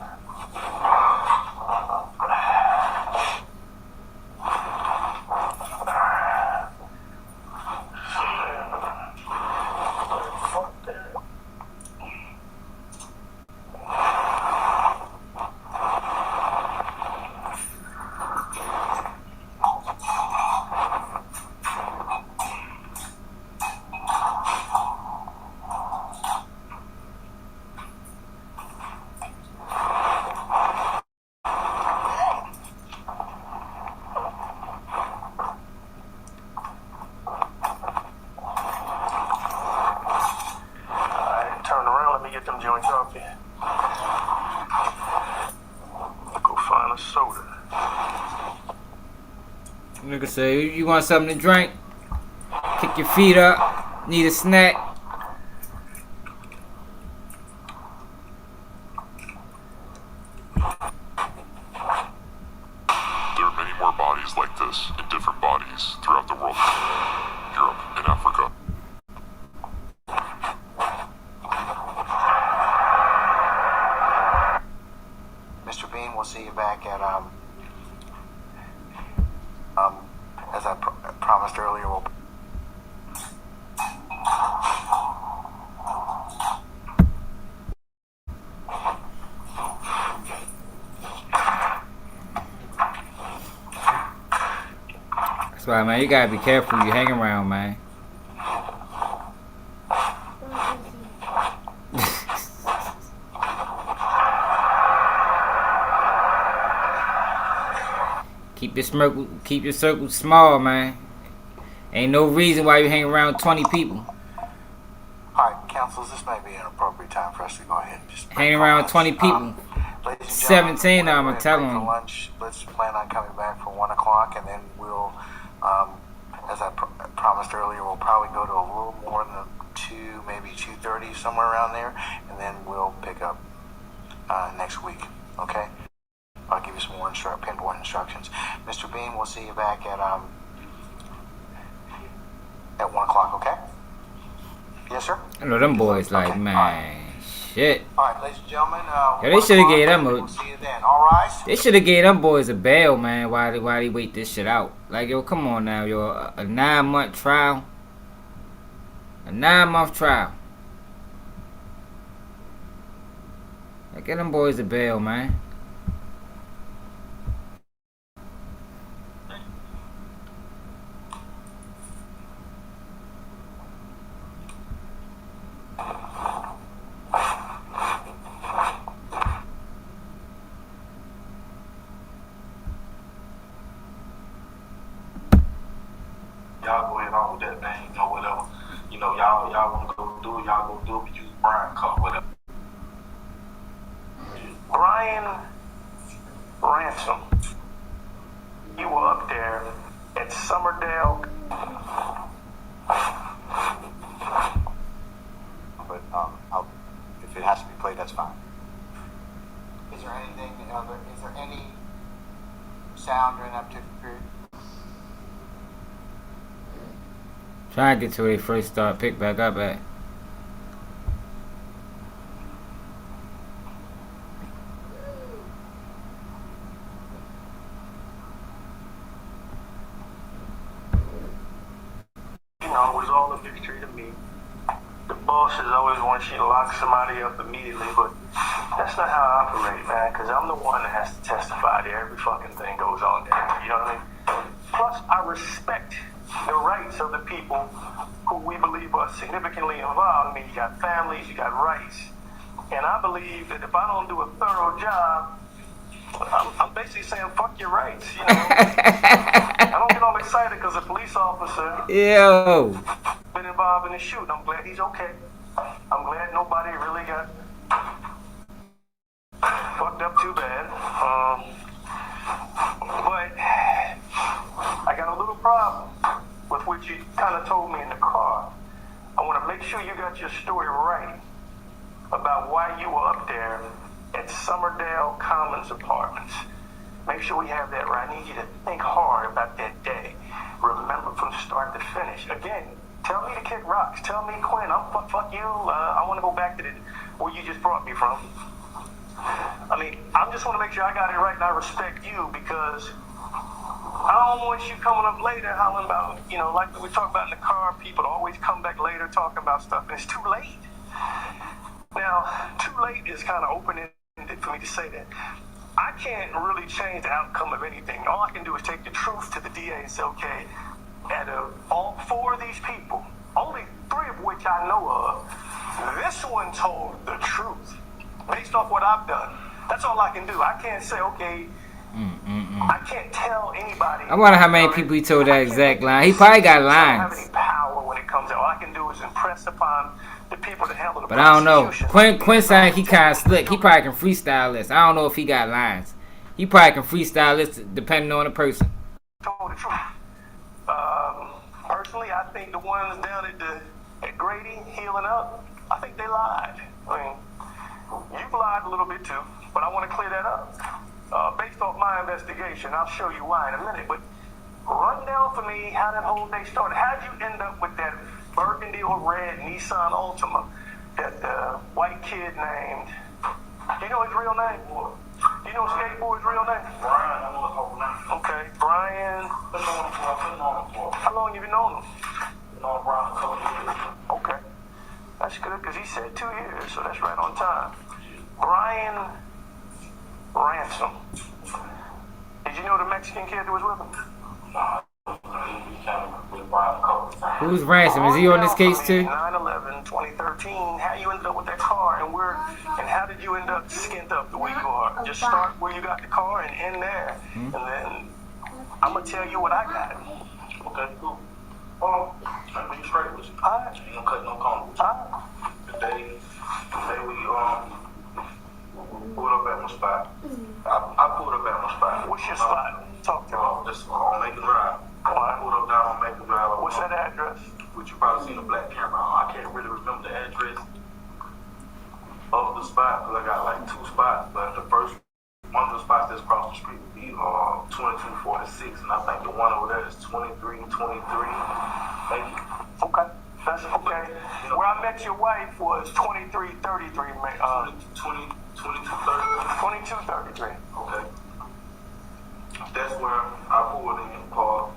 Nigga say, you want something to drink? Kick your feet up. Need a snack? There are many more bodies like this in different bodies throughout the world, Europe and Africa. Mr. Bean, we'll see you back at as I promised earlier, we'll... That's why, man, you gotta be careful who you hang around, man. Keep your circle small, man. Ain't no reason why you hang around 20 people. Alright, councils, this may be an appropriate time for us to go ahead and just hang around 20 people. 17 of them are telling them. Lunch. Let's plan on coming back for 1 o'clock, and then we'll, as I promised earlier, we'll probably go to a little more than 2, maybe 2:30, somewhere around there, and then we'll pick up next week. Okay? I'll give you some more pinpoint instructions. Mr. Bean, we'll see you back at 1 o'clock, okay? Yes, sir? I know them boys like, man, shit. Alright, ladies and gentlemen, yeah, they should have gave them we'll see you then, alright? They should have gave them boys a bail, man, why they wait this shit out. Like, yo, come on now, yo, a 9-month trial. A 9-month trial. Like, get them boys a bail, man. Y'all go ahead on with that thing, you know, whatever. You know, y'all want to go do it, y'all go do it, but use Brian Cup, whatever. Brian Ransom, you were up there at Summerdale. But if it has to be played, that's fine. Is there anything other? Is there any sound during that particular period? Try to get to where they first start pick back up at. You know, it was all a mystery to me. The bosses always want you to lock somebody up immediately, but that's not how I operate, man, because I'm the one that has to testify to every fucking thing goes on there. You know what I mean? Plus, I respect the rights of the people who we believe are significantly involved. I mean, you got families, you got rights. And I believe that if I don't do a thorough job, I'm basically saying fuck your rights, you know. I don't get all excited because a police officer been involved in the shooting. I'm glad he's okay. I'm glad nobody really got fucked up too bad. But I got a little problem with what you kind of told me in the car. I want to make sure you got your story right about why you were up there at Summerdale Commons Apartments. Make sure we have that right. I need you to think hard about that day. Remember from start to finish. Again, tell me to kick rocks. Tell me, Quinn, fuck you. I want to go back to where you just brought me from. I mean, I just want to make sure I got it right and I respect you because I don't want you coming up later hollering about, you know, like we talk about in the car, people always come back later talking about stuff and it's too late. Now, too late is kind of open-ended for me to say that. I can't really change the outcome of anything. All I can do is take the truth to the DA and say, okay, out of all 4 of these people, only 3 of which I know of, this one told the truth based off what I've done. That's all I can do. I can't say, okay, I can't tell anybody. I wonder how many people he told that exact line. He probably got lines. I don't have any power when it comes to all I can do is impress upon the people that handle the but I don't know. Quinn saying he kind of slick. He probably can freestyle this. I don't know if he got lines. He probably can freestyle this depending on the person. Told the truth. Personally, I think the ones down at Grady healing up, I think they lied. I mean, you've lied a little bit too, but I want to clear that up. Based off my investigation, I'll show you why in a minute, but run down for me how that whole day started. How'd you end up with that burgundy or red Nissan Altima that white kid named, do you know his real name? Do you know Skateboard's real name? Brian, I know his whole name. Okay, Brian. How long have you known him? Known Brian a couple years. Okay, that's good because he said 2 years, so that's right on time. Brian Ransom. Did you know the Mexican kid that was with him? Who's Ransom? Is he on this case too? 9/11/2013. How you ended up with that car and how did you end up skint up the way you are? Just start where you got the car and end there, and then I'm gonna tell you what I got. Okay, cool. I'm being straight with you. Alright. You don't cut no corners. Alright. Today we pulled up at my spot. I pulled up at my spot. What's your spot? Talk to me. Just on Macon Drive. I pulled up down on Macon Drive. What's that address? Which you probably seen a black camera on. I can't really remember the address of the spot because I got like 2 spots. But the first one of the spots that's across the street would be 2246, and I think the one over there is 2323. Thank you. Okay. That's okay. Where I met your wife was 2333. 2233. Okay. That's where I pulled in the car.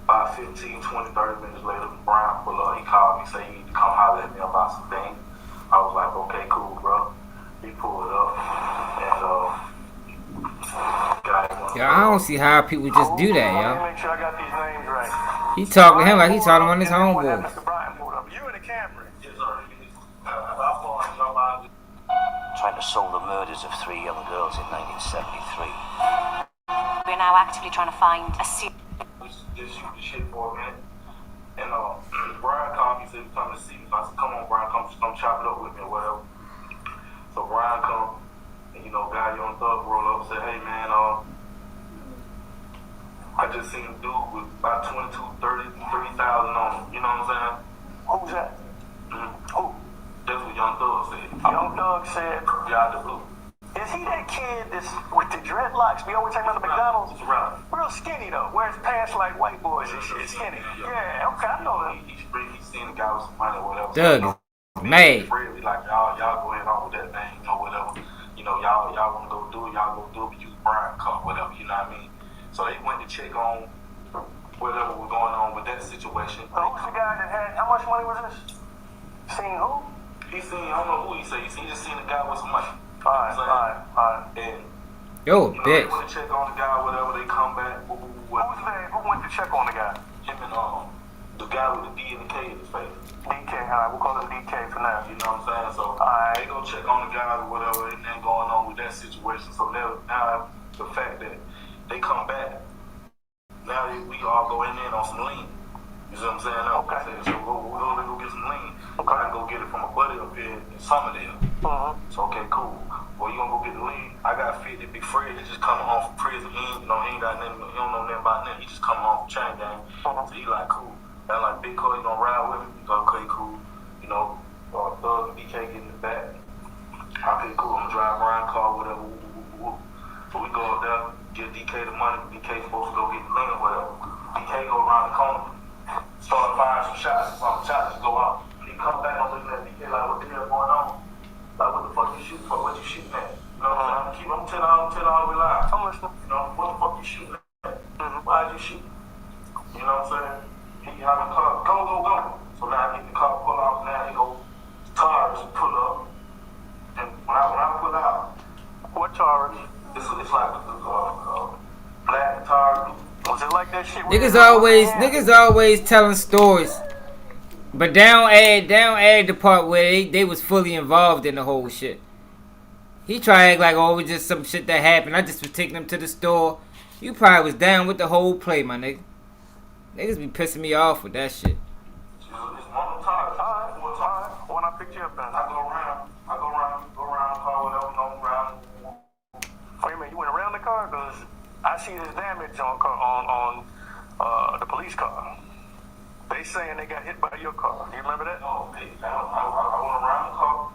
About 15, 20, 30 minutes later, Brian pulled up. He called me, said you need to come holler at me about some things. I was like, okay, cool, bro. He pulled up, and yo, I don't see how people just do that, yo. Make sure I got these names right. He talking to him like he talking on his homeboy. Mr. Brian pulled up. You and the camera. Yes, sir. Trying to solve the murders of 3 young girls in 1973. We're now actively trying to find a Just shoot the shit for a minute. And Brian called me, said he was coming to see me. So I said, come on, Brian, come chop it up with me or whatever. So Brian come, and you know, guy Young Thug roll up and say, hey man, I just seen a dude with about 23,000 on him. You know what I'm saying? Who's that? Who? That's what Young Thug said. Young Thug said, yeah, the blue. Is he that kid that's with the dreadlocks? We always talking about the McDonald's? Right. Real skinny though. Wears pants like white boys and shit. Skinny. Yeah, okay, I know that. He's seen a guy with some money or whatever. Doug, made. Like y'all go ahead on with that thing, you know, whatever. You know, y'all wanna go do it, y'all go do it, but you Brian Cup, whatever, you know what I mean? So they went to check on whatever was going on with that situation. Who's the guy that had, how much money was this? Seen who? He seen, I don't know who he said. He just seen a guy with some money. Alright. And yo, you know, bitch. They went to check on the guy, whatever, they come back. Who went to check on the guy? Him and the guy with the D and the K in his face. DK, alright, we'll call him DK for now. You know what I'm saying? So they go check on the guy or whatever, and then going on with that situation. So now the fact that they come back. Now we all go in on some lean. You see what I'm saying? Okay. So we'll go get some lean. Okay. I can go get it from a buddy up here in Summerdale. So okay, cool. Well, you gonna go get the lean? I got 50 Big Fred. He just coming home from prison. He ain't got nothing. He don't know nothing about nothing. He just coming home from chain gang. So he like cool. And like Big Cole, you gonna ride with me? Okay, cool. You know, Thug and BK get in the back. Okay, cool. I'm gonna drive around, car, whatever. So we go up there, give DK the money. DK supposed to go get the lean, whatever. DK go around the corner, start firing some shots. Some shots just go out. He come back, I'm looking at DK like, what the hell going on? Like, what the fuck you shooting for? What you shooting at? You know what I'm saying? I'm telling all the way live. I'm listening. You know, what the fuck you shooting at? Why you shooting? You know what I'm saying? He have a car, go. So now I get the car, pull off, now he go, tires pull up. And when I pull out, what tires? It's like black tires. Was it like that shit? Niggas always telling stories. But down add the part where they was fully involved in the whole shit. He try to act like, oh, it was just some shit that happened. I just was taking them to the store. You probably was down with the whole play, my nigga. Niggas be pissing me off with that shit. It's one of them tires. Alright. When I pick you up, man, I go around, car, whatever, no around. Wait a minute, you went around the car? Because I see this damage on the police car. They saying they got hit by your car. Do you remember that? No, I went around the car.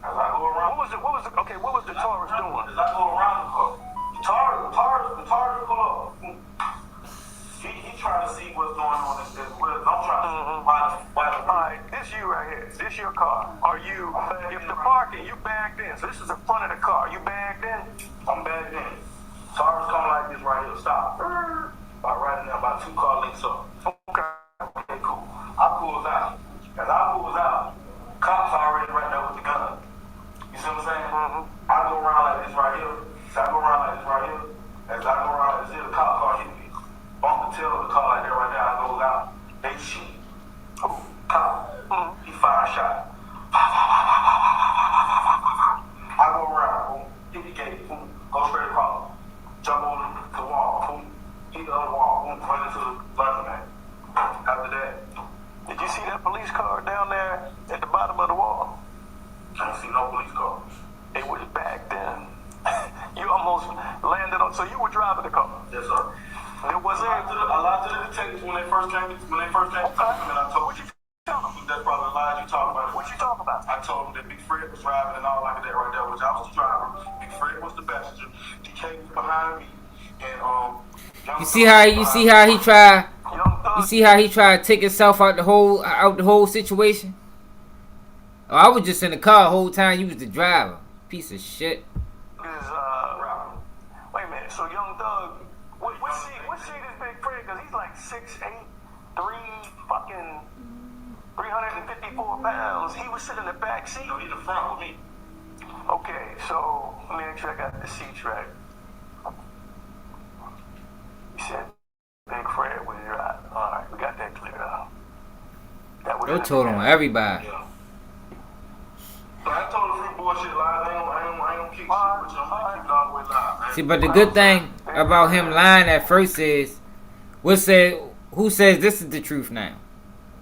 As I go around. What was the Taurus doing? As I go around the car. The Taurus pull up. He trying to see what's going on as well as I'm trying to see. Alright, this you right here. This your car. Are you, if the parking, you backed in. So this is the front of the car. You backed in? I'm backed in. Taurus coming like this right here. Stop. About right in there, about 2 car links up. Okay, cool. I pulls out. As I pulls out, cops already right there with the gun. You see what I'm saying? I go around like this right here. As I go around like this here, the cop car hit me. Bump the tail of the car like that right there. I goes out. They shoot. Cop. He fire a shot. I go around. Hit the gate. Go straight across. Jump over the wall. Hit the other wall. Run into the laundromat. After that, did you see that police car down there at the bottom of the wall? Can't see no police car. It was back then. You almost landed on. So you were driving the car. Yes, sir. It was I lied to the detectives when they first came. And I told what you talking about. That's probably the lies you talking about. What you talking about? I told them that Big Fred was driving and all like that right there, which I was the driver. Big Fred was the passenger. DK was behind me, and You see how he tried to take himself out the whole situation? Oh, I was just in the car the whole time. You was the driver. Piece of shit. Wait a minute. So Young Thug, what see this Big Fred? Because he's like 6'8", 354 pounds. He was sitting in the back seat. No, he in the front with me. Okay, so let me make sure I got the seats right. You said Big Fred was right. Alright, we got that cleared up. They told on everybody. Yeah. I told the free bullshit lies. I ain't gonna kick shit, but I'm gonna keep it all the way live. See, but the good thing about him lying at first is, who says this is the truth now? You know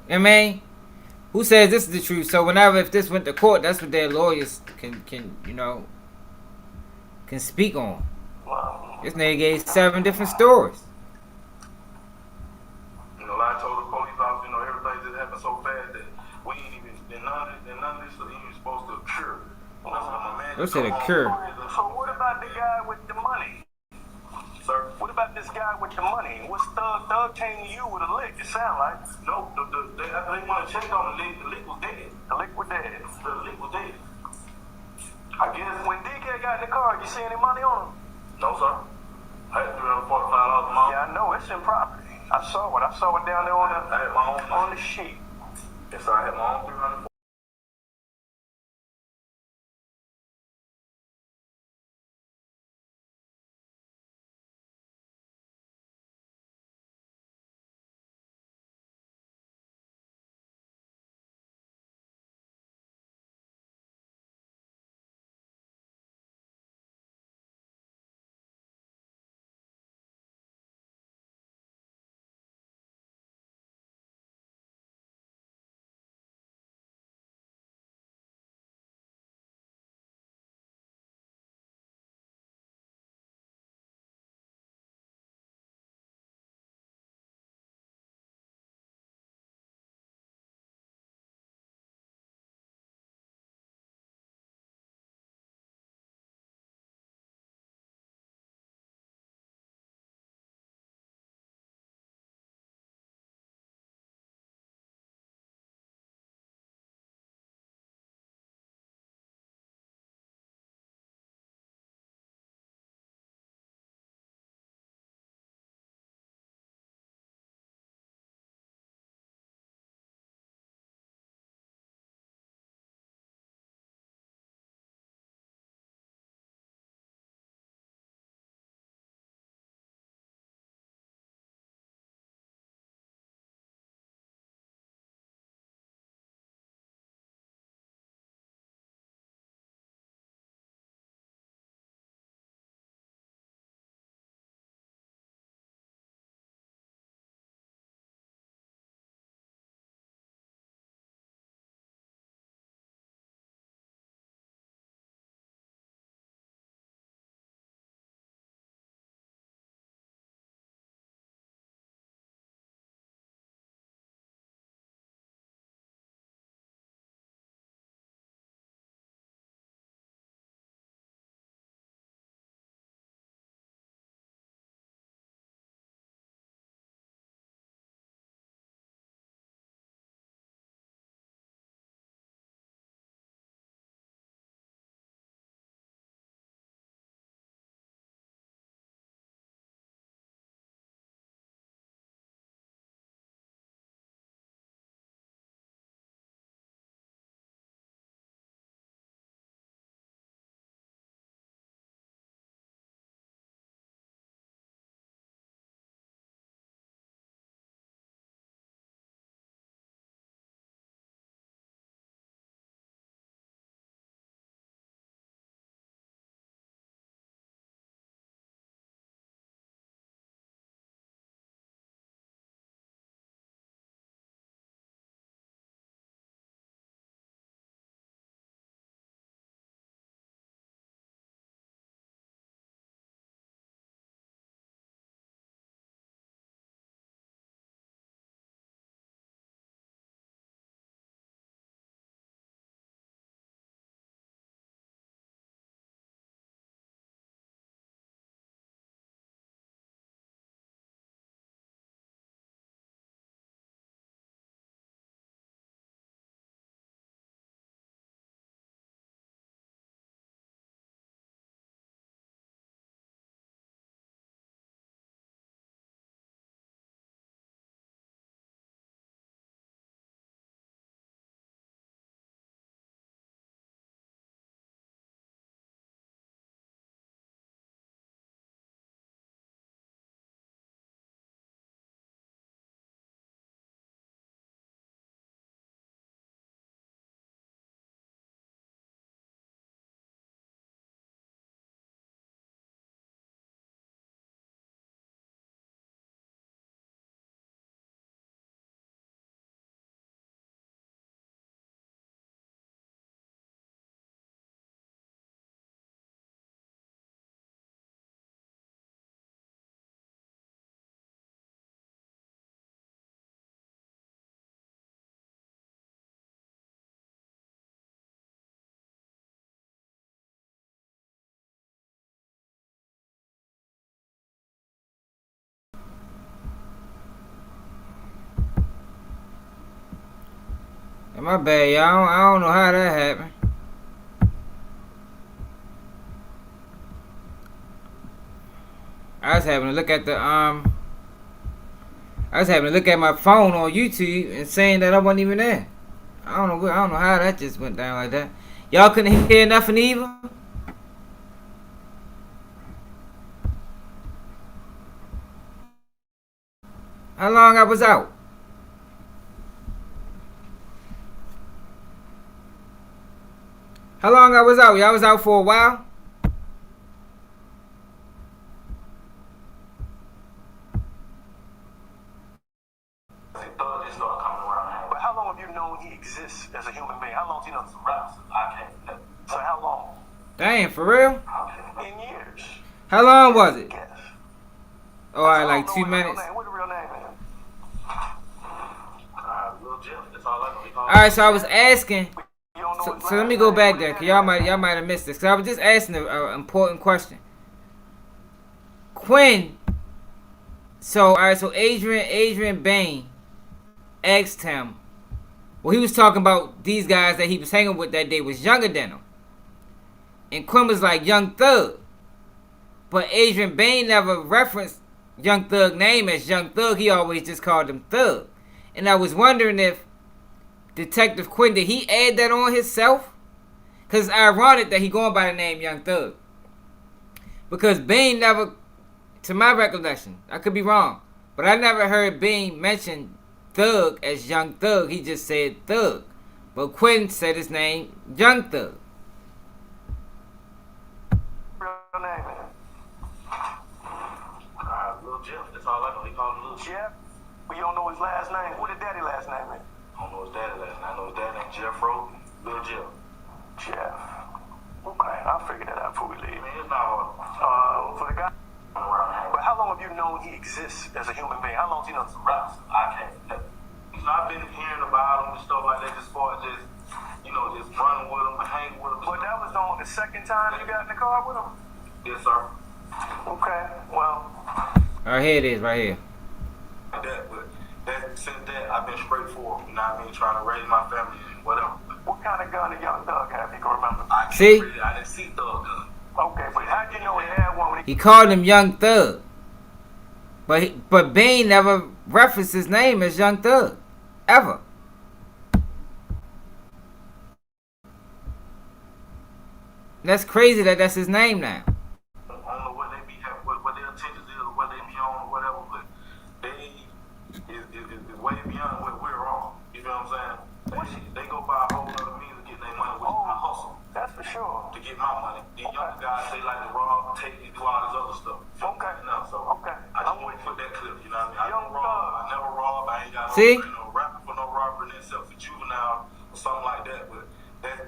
what I mean? Who says this is the truth? So if this went to court, that's what their lawyers can speak on. This nigga gave 7 different stories. I told the police officer, everything just happened so fast that we ain't even, none of this was even supposed to occur. They said occur. So what about the guy with the money? Sir? What about this guy with the money? What's Thug came to you with a lick, it sound like? No, they want to check on the lick. The lick was dead. The lick was dead. The lick was dead. I guess when DK got in the car, you see any money on him? No, sir. I had $345 a month. Yeah, I know. It's in property. I saw it down there on the sheet. Yes, sir. I had my own $345. My bad, y'all. I don't know how that happened. I was having to look at my phone on YouTube and saying that I wasn't even there. I don't know how that just went down like that. Y'all couldn't hear nothing either? How long I was out? How long I was out? Y'all was out for a while? But how long have you known he exists as a human being? How long has he known this rap? I can't. So how long? Dang, for real? In years. How long was it? Oh, alright, like 2 minutes. What the real name is? Lil Jeff. That's all I know. Alright, so I was asking. So let me go back there, cause y'all might have missed this. Cause I was just asking an important question. Quinn. So alright, so Adrian Bain asked him. Well, he was talking about these guys that he was hanging with that day was younger than him, and Quinn was like Young Thug, but Adrian Bain never referenced Young Thug name as Young Thug. He always just called him Thug, and I was wondering if Detective Quinn, did he add that on himself? Because it's ironic that he going by the name Young Thug. Because Bain never, to my recollection, I could be wrong, but I never heard Bain mention Thug as Young Thug. He just said Thug. But Quinn said his name Young Thug. Real name is? Lil Jeff. That's all I know. He called him Lil Jeff. But you don't know his last name. What his daddy last name is? I don't know his daddy last name. I know his dad named Jeff Rowe. Lil Jeff. Jeff. Okay, I'll figure that out before we leave. Man, it's not hard. For the guy. But how long have you known he exists as a human being? How long has he known this rap? I can't. I've been hearing about him and stuff like that, just for just running with him and hanging with him. But that was on the second time you got in the car with him? Yes, sir. Okay, well. Alright, here it is, right here. Since that, I've been straightforward. You know what I mean? Trying to raise my family and whatever. What kind of gun did Young Thug have? You can remember? I didn't see Thug gun. Okay, but how'd you know he had one when he called him Young Thug. But Bain never referenced his name as Young Thug. Ever. That's crazy that that's his name now. I don't know what they be having, what their intentions is, or what they be on, or whatever, but they is way beyond what we're on. You know what I'm saying? They go by a whole other means of getting their money, which I hustle. That's for sure. To get my money. These younger guys, they like to rob, take, and do all this other stuff. Okay. No, so I just want to put that clip, you know what I mean? I don't rob, I never rob, I ain't got no rapping for no robbery in itself, for juvenile or something like that, but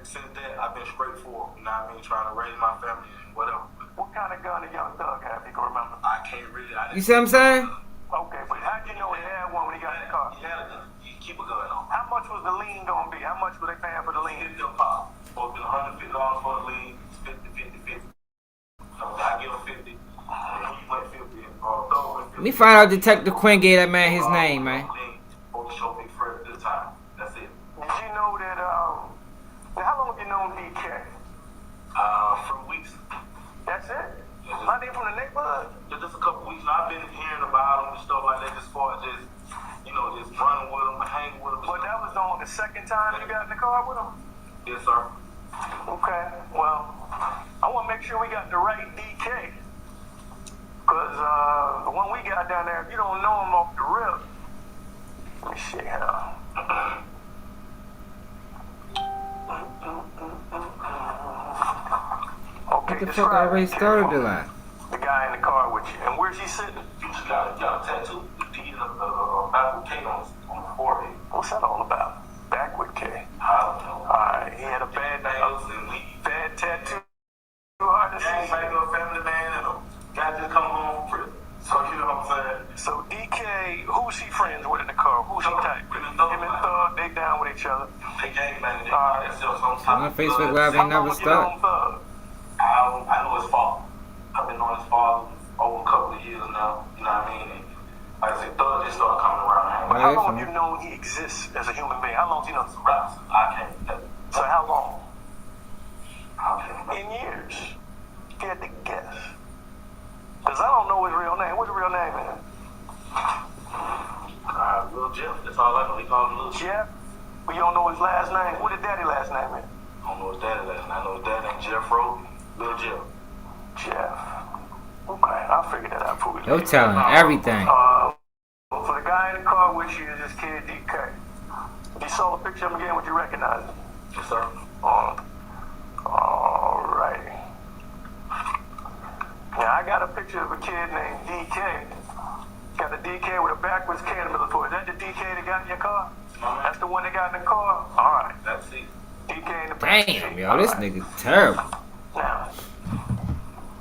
since that, I've been straightforward, you know what I mean? Trying to raise my family and whatever. What kind of gun did Young Thug have, you can remember? I can't really. You see what I'm saying? Okay, but how'd you know he had one when he got in the car? He had a gun. You keep a gun on. How much was the lien going to be? How much were they paying for the lien? $50 pop. Supposed to be $150 for the lien. It's 50. So I give him 50. And he went 50. Let me find out Detective Quinn gave that man his name, man. For the show Big Fred at the time. That's it. Did you know that, how long have you known DK? For weeks. That's it? Not even from the neighborhood? Just a couple weeks. I've been hearing about him and stuff like that, just for just running with him and hanging with him. But that was on the second time you got in the car with him? Yes, sir. Okay, well, I want to make sure we got the right DK. Because the one we got down there, if you don't know him off the rip, let me see how. Okay, what the fuck I already started the line? The guy in the car with you. And where's he sitting? He's got a tattoo. The P and a backward K on the forehead. What's that all about? Backward K? I don't know. Alright, he had a bad tattoo artist. He ain't like a family man and a guy just come home from prison. So you know what I'm saying? So DK, who's he friends with in the car? Who's he type? Him and Thug, they down with each other. They gang banging. My Facebook Live ain't never stopped. I know his father. I've been knowing his father over a couple of years now. You know what I mean? And like I said, Thug just started coming around. But how long have you known long he exists as a human being? How long do you know this about? I can't tell you. So how long? In years. If you had to guess. Because I don't know his real name. What's his real name, man? Little Jeff. That's all I know. He called him Little Jeff. But you don't know his last name. What his daddy last name is? I don't know his daddy last name. I know his dad named Jeff Rowe. Little Jeff. Jeff. Okay, I'll figure that out for you. You're telling everything. For the guy in the car with you is this kid DK. If you saw the picture of him again, would you recognize him? Yes, sir. Alrighty. Now I got a picture of a kid named DK. Got the DK with a backwards K in the middle of it. Is that the DK that got in your car? That's the one that got in the car? Alright, that's it. DK in the back. Damn, yo, this nigga terrible. Now,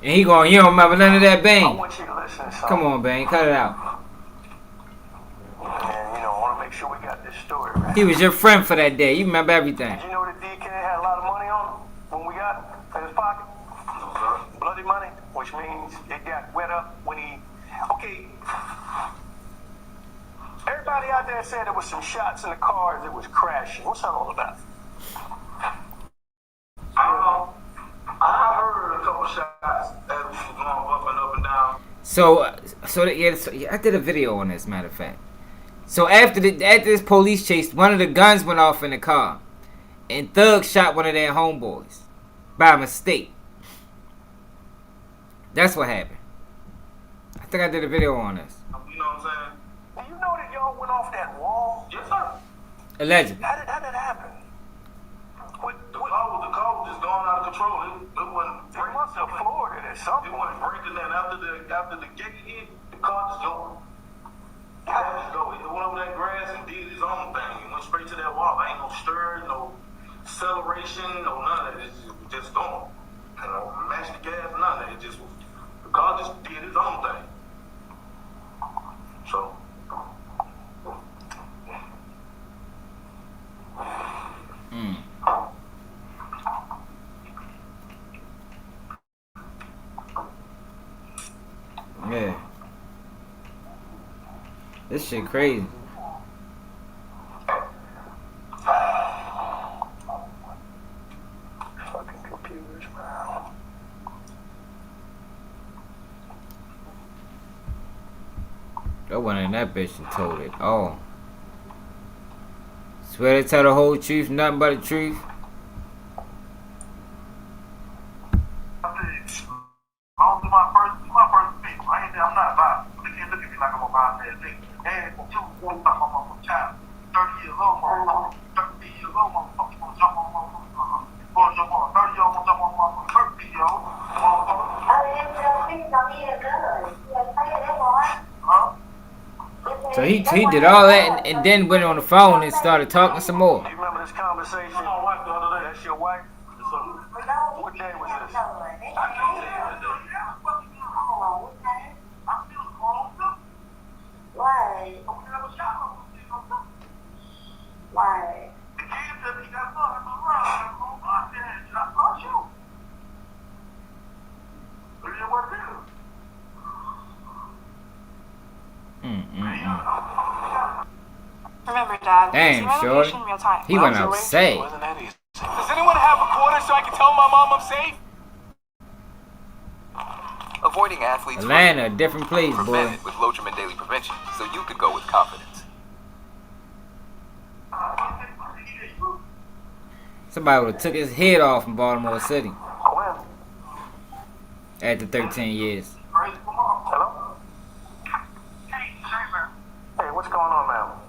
and he going, you don't remember none of that, Bang? I want you to listen to something. Come on, Bang, cut it out. And, you know, I want to make sure we got this story right. He was your friend for that day. You remember everything. Did you know that DK had a lot of money on him when we got it in his pocket? Bloody money, which means it got wet up when he... Okay. Everybody out there said there was some shots in the car as it was crashing. What's that all about? I don't know. I heard a couple shots as we were going up and down. So I did a video on this, matter of fact. So after this police chase, one of the guns went off in the car, and Thug shot one of their homeboys by mistake. That's what happened. I think I did a video on this. You know what I'm saying? Do you know that y'all went off that wall? Yes, sir. Allegedly. How did that happen? The car was just going out of control. It wasn't. It must have floored it at some point. It wasn't breaking in after the gate hit. The car just going. It went over that grass and did his own thing. It went straight to that wall. Ain't no stir, no acceleration, no none of it. It was just going. You know, match the gas, none of it. The car just did his own thing. So. Yeah. This shit crazy. Fucking computers, man. I went in that bitch and told it all. Swear to tell the whole truth, nothing but the truth. I'm not violent. They can't look at me like I'm a violent nigga. And two, I'm a child. 30 years old, motherfucker. 30 years old, motherfucker. You wanna jump on motherfucker? You wanna jump on 30 years old, wanna jump on motherfucker. 30 years old, So he did all that and then went on the phone and started talking some more. Do you remember this conversation? My wife the other day. That's your wife? What day was this? I can't tell you the day. Why? Why? The kid said he got fucked around. I thought you. It didn't work out. Remember, Dad. Damn, shorty. He went outside. Does anyone have a quarter so I can tell my mom I'm safe? Avoiding athletes Atlanta, a different place, boy. prevented with Lotrimin Daily Prevention, so you could go with confidence. Somebody would have took his head off in Baltimore City. After 13 years. Hello? Hey, what's going on now?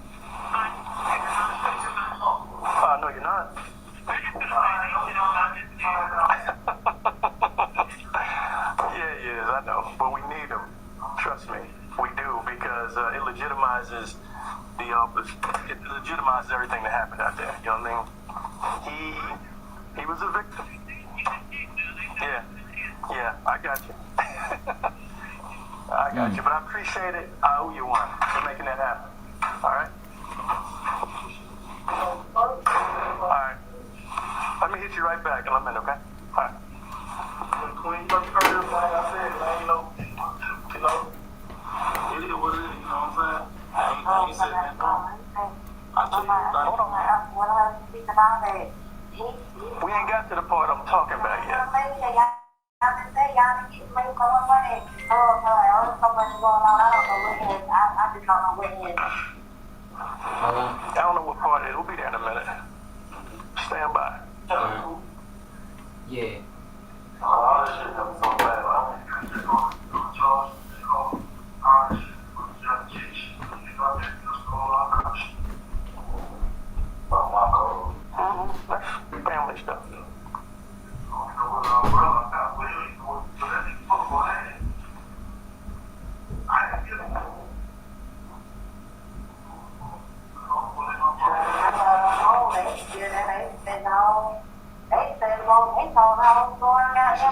No, you're not. Yeah, I know. But we need them. Trust me. We do, because it legitimizes it legitimizes everything that happened out there. You know what I mean? He was a victim. Yeah, I got you. I got you, but I appreciate it. I owe you one for making that happen. All right? All right. Let me hit you right back in a minute, okay? All right. Queen, you like I said, man, you know, it is what it is, you know what I'm saying? I ain't sitting there. about that. We ain't got to the part I'm talking about yet. Y'all didn't say y'all didn't get money going money. Oh, there's so much going on. I don't know what it is. I just don't know what it is. I don't know what part it is. We'll be there in a minute. Stand by. Yeah. All this shit comes so bad. That's family stuff.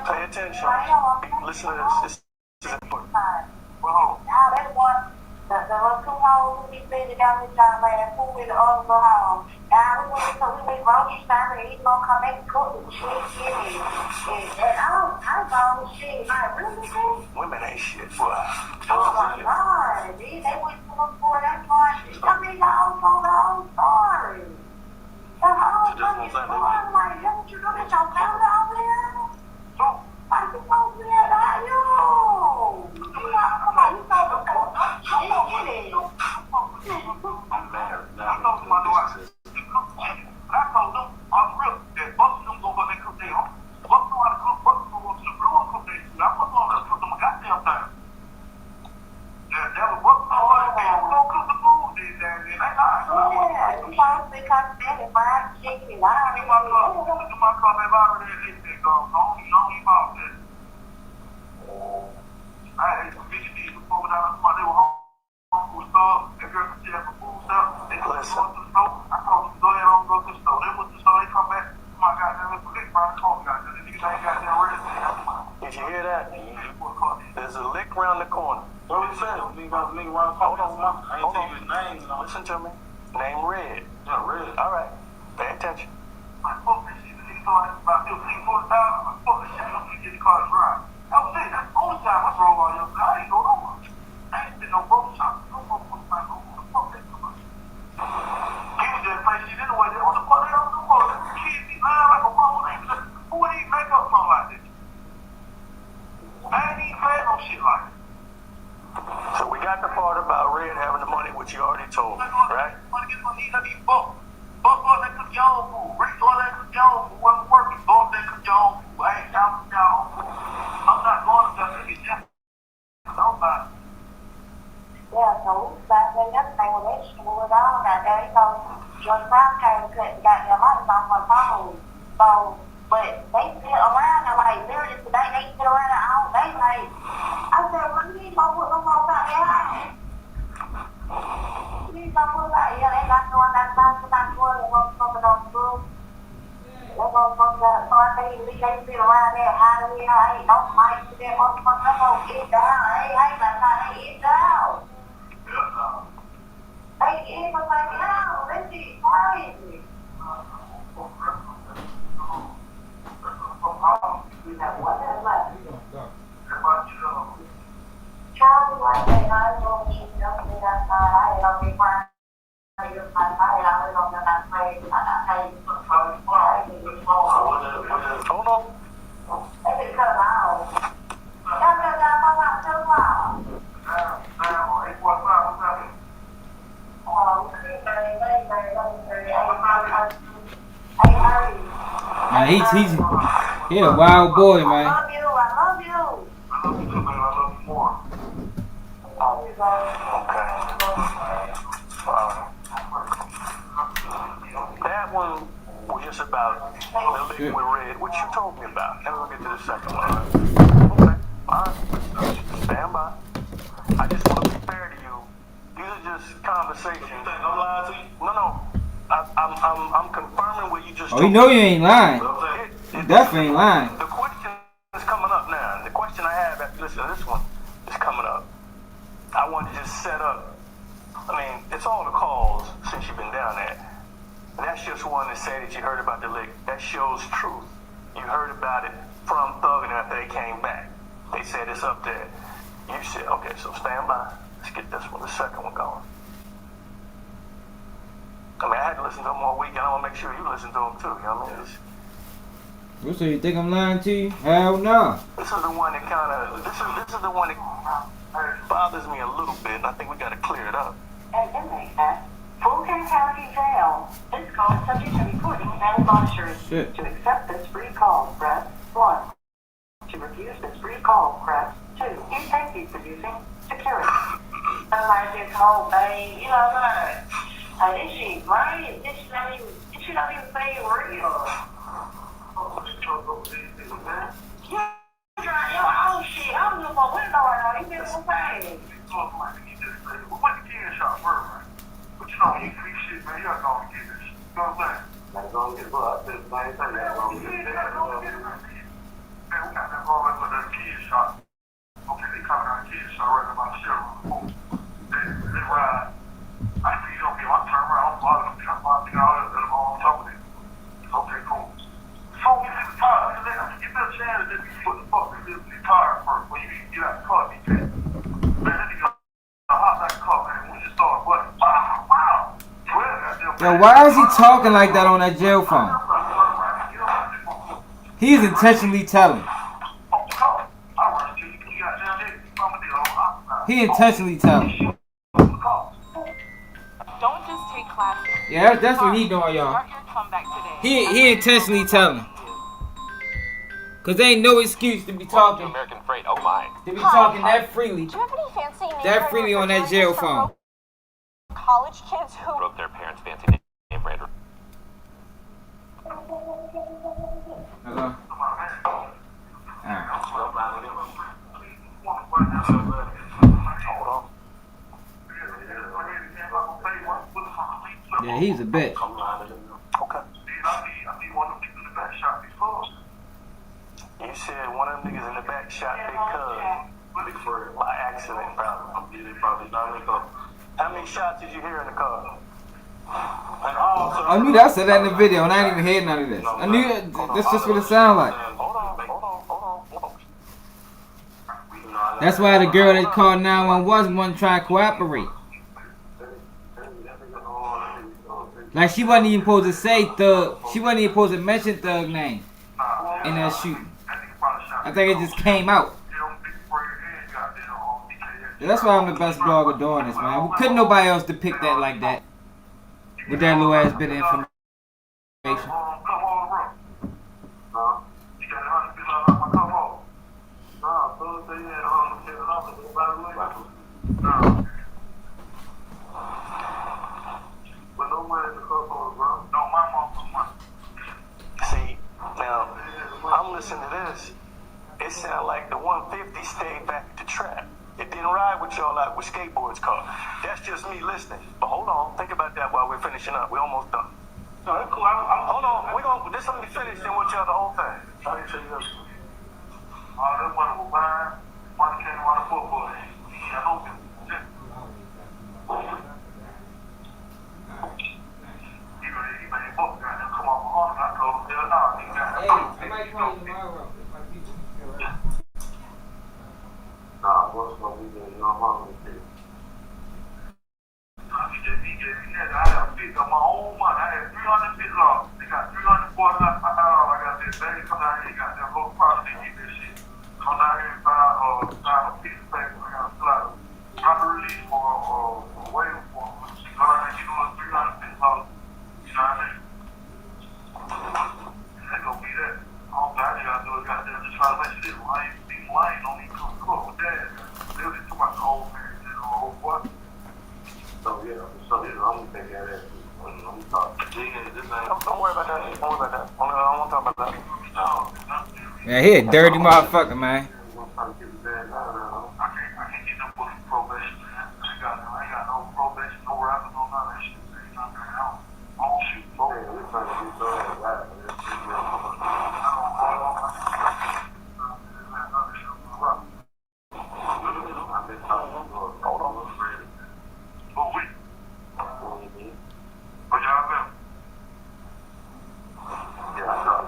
Pay attention. Listen to this. This is important. Now they want the little two hoes who be sitting down this time last fool with the other go home. Now we went to grocery store and he's gonna come back and cook and shit and I don't shit like really shit. Women ain't shit, boy. Oh my God, they went to look for that part. I mean the whole story. The whole fucking story, like don't you know that your family out there? Like you supposed to be at you. Come on, you know what shit it is. I'm married now. I told them, I'm real, that both of them go over there cook their own. Both know how to cook, both know how to brew and cook their food. I'm not going to cook them a goddamn thing. That was both know how to cook the food. They ain't lying. Yeah, you supposed to be cutting fried chicken. I don't in my car, they've already gone. Don't even out there. I had some bitches need to pull down somebody. They were home food store. If you're going to have a food stuff, they go to the store. I told them to go ahead and go to the store. They went to the store, they come back. My goddamn little lick by the coffee. Goddamn, the niggas ain't goddamn ready. Did you hear that? There's a lick around the corner. What you saying? Hold on. I ain't tell you his name. Listen to me. Name Red. Yeah, Red. All right. Pay attention. Like, fuck this shit. The nigga thought about $15,000, $40,000. Fuck this shit. I'm gonna get the car to drive. That was it. That's the only time I drove all your car. I ain't going nowhere. I ain't been no broke shop. No motherfucking time. No fuck that shit. He was just playing shit anyway. What the fuck they don't do for it? Kids be lying like a phone. Who would even make up something like this? I ain't even playing no shit like that. So we got the part about Red having the money, which you already told me, right? Want to get some heat, let me fuck. Fuck all that cook your own food. Rick all that cook your own food. Wasn't working. Go up there cook your own food. I ain't down with your own food. I'm not going to that nigga just nobody. Yeah, so we started doing everything with vegetables all that day. So your time came to cut the goddamn lights off my phone. So, but they sit around and like literally today they sit around all day like I said, well, you need to go put them folks out there. You need to go put them out there. They got doing that time to not doing it. What's coming on the roof? They motherfuckers out. So I think they sit around there hiding here. Ain't no mic to that motherfucker. They gonna get down. Hey, like how they get down. They get but like down. That shit crazy. You know what that's like. Charlie like that, I ain't gonna eat nothing outside. I ain't gonna be fine. I ain't gonna be that way. Hold on. They can cut them out. Y'all cut down my mouth too long. Man, he a wild boy, man. I love you. I love you too, man. I love you more. That one was just about the lick with Red, which you told me about. Then we'll get to the second one. Okay, all right. Stand by. I just want to be fair to you. These are just conversations. You think I'm lying to you? No. I'm confirming what you just told me. Oh, you know you ain't lying. You definitely ain't lying. The question is coming up now. The question I have after this one is coming up. I want to just set up. I mean, it's all the calls since you've been down there. And that's just one that said that you heard about the lick. That shows truth. You heard about it from Thug and after they came back. They said it's up there. You said, okay, so stand by. Let's get this one, the second one going. I mean, I had to listen to them all weekend. I'm gonna make sure you listen to them too. You know what I mean? So you think I'm lying to you? Hell no. This is the one that this is the one that bothers me a little bit, and I think we gotta clear it up. An inmate at Fulton County Jail. This call is subject to recording and monitoring. Shit. To accept this free call, press 1. To refuse this free call, press 2. You thank you for using security. I'm like this whole thing, you know what? This shit, right? This shit don't even say real. You try your own shit. I don't know what window right now. You get what I'm saying? What the kid shot first, man? But you know, when you free shit, man, you gotta go and get this shit. You know what I'm saying? Let's go and get it. I said the same thing. Let's go and get it. Man, we got that ball with that kid shot. Okay, they coming out of kid shot right about the sheriff on the phone. They ride. I see, okay, I turn around, I'm bothering them, trying to find out that I'm on top of it. Okay, cool. So we see the tire. I said, you better chance that you put the fuck in the tire first before you even get out the car, you can't. Man, then you go hop back the car, man, when you start button. Wow. Yo, why is he talking like that on that jail phone? He's intentionally telling. He intentionally telling. Don't just take classes. Yeah, that's what he doing, y'all. Start your comeback today. He intentionally telling. Cause there ain't no excuse to be talking. American Freight, oh my. To be talking that freely. Do you have any fancy names? That freely on that jail phone. College kids who Broke their parents' fancy name brand. Hello? Yeah, he's a bitch. Okay. You said one of them niggas in the back shot Big Cuz by accident, probably. How many shots did you hear in the car? I knew that. I said that in the video, and I ain't even heard none of this. I knew that's just what it sounded like. Hold on. That's why the girl that called 911 wasn't trying to cooperate. Like she wasn't even supposed to say Thug. She wasn't even supposed to mention Thug name in that shooting. I think it just came out. Yeah, that's why I'm the best blogger doing this, man. Couldn't nobody else depict that like that. With that little ass bit of information. See, now, I'm listening to this. It sounds like the 150 stayed back at the trap. It didn't ride with y'all out with skateboards car. That's just me listening. But hold on, think about that while we're finishing up. We're almost done. No, that's cool. Hold on, we're gonna just let me finish then with y'all the whole thing. That one was mine. One came on the football. I know him. He made book down there. Come on, I told him, hell no, he got it. Somebody call you tomorrow. Nah, what's what we did? You know what I'm saying? I had a bit of my own money. I had 300 bits off. They got 300 boys. I got this baby come down here. Got that whole product. They get this shit. Come down here and sign a piece of paper. I got a slide. Proper release for waiting for them. Go down there and get them 300 bits off. You know what I mean? They gonna be that. All I gotta do is just try to make shit. I ain't don't even come cook with that. They was just talking about the old man and the old boy. So yeah, I'm gonna take that as I'm talking. Don't worry about that. Don't worry about that. I don't want to talk about that. Yeah, he a dirty motherfucker, man. I can't get no fucking probation, man. I ain't got no probation, no rapping, no none of that shit. I don't shoot both. We're trying to get those right. Hold on. Oh, wait. What y'all been? Yeah, I know.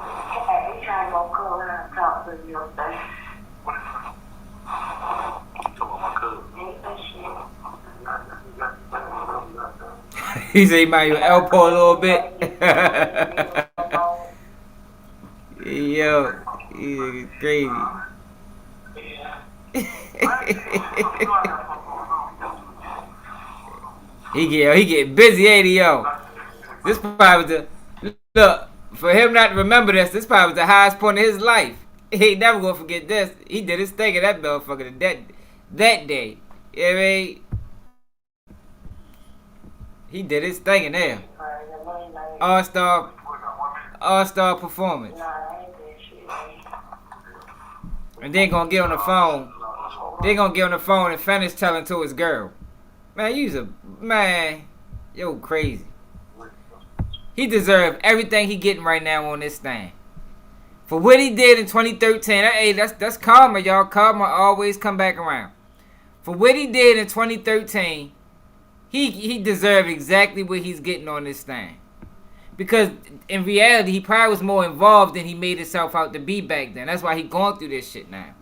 Hey, you trying to go cool and talk to your thing. What He said he might you elbow a little bit. Yo, he's crazy. he get busy, ain't he, yo? This probably was the look for him not to remember this. This probably was the highest point of his life. He ain't never gonna forget this. He did his thing in that motherfucker that day. You know what I mean? He did his thing in there. All-star performance. And then gonna get on the phone. They gonna get on the phone and finish telling to his girl. Man, yo crazy. He deserved everything he getting right now on this thing. For what he did in 2013, hey, that's karma, y'all. Karma always come back around. For what he did in 2013, he deserved exactly what he's getting on this thing. Because in reality, he probably was more involved than he made himself out to be back then. That's why he going through this shit now.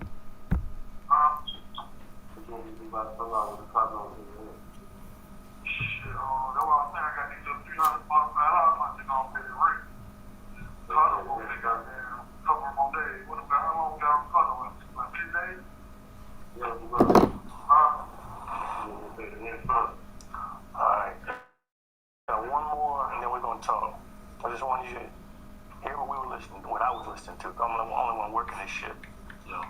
Alright. One more and then we're gonna talk. I just want you to hear what I was listening to. I'm the only one working this shit. Yeah.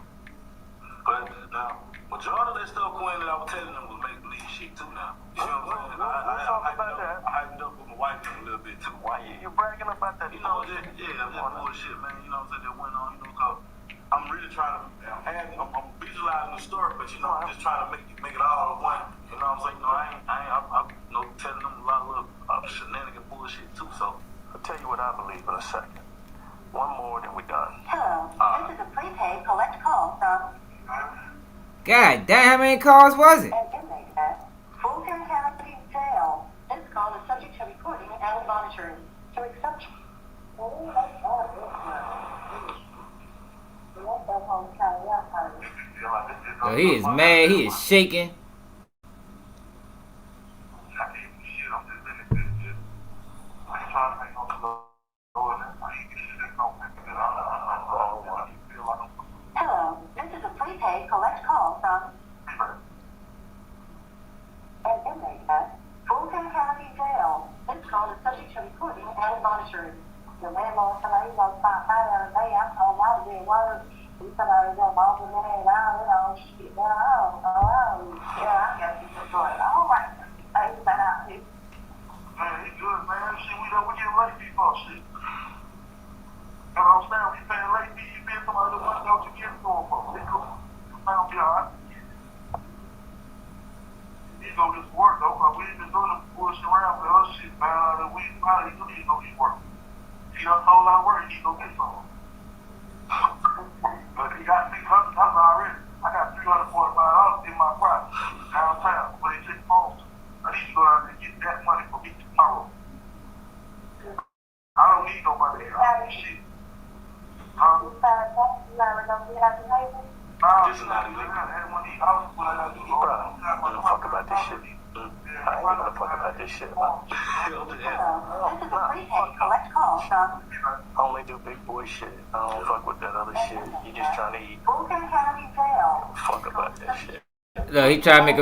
But now, majority of that stuff, Quinn, that I was telling them was make believe shit too now. You know what I'm saying? I hyped up with my wife a little bit too. Why you bragging about that? You know, that bullshit, man. You know what I'm saying? That went on, cause I'm really trying to, I'm visualizing the story, but I'm just trying to make it all one. You know what I'm saying? I'm telling them a lot of little shenanigan bullshit too, so I'll tell you what I believe in a second. One more, then we done. Hello, this is a prepaid collect call from... God damn, how many calls was it? An inmate at Fulton County Jail. This call is subject to recording and monitoring. To accept... Yo, he is mad, he is shaking. Hello, this is a prepaid collect call from an inmate at Fulton County Jail. This call is subject to recording and monitoring. The landlord said he was about 5 hours a day. I told him I was doing work. He said I was going to the man around, shit down. Yeah, I got this going. All right. Thanks for that. Man, he good, man. Shit, we get late people, shit. You know what I'm saying? We paying late fees. You paying somebody the money that you give to them for. They cool. Man, be alright. He go just work, though, because we ain't been doing this bullshit around with us shit, man. We probably do need to go get work. He done sold out of work, he go get some. But he got $600 already. I got $345 in my price downtown where they take phones. I need to go down there and get that money for me tomorrow. I don't need nobody here. I need shit. You never don't get out the table? This is not illegal. Bruh, I don't fuck about this shit. I ain't gonna fuck about this shit, man. This is a prepaid collect call from... I only do big boy shit. I don't fuck with that other shit. You just trying to eat. Fulton County Jail. Fuck about that shit. No, he trying to make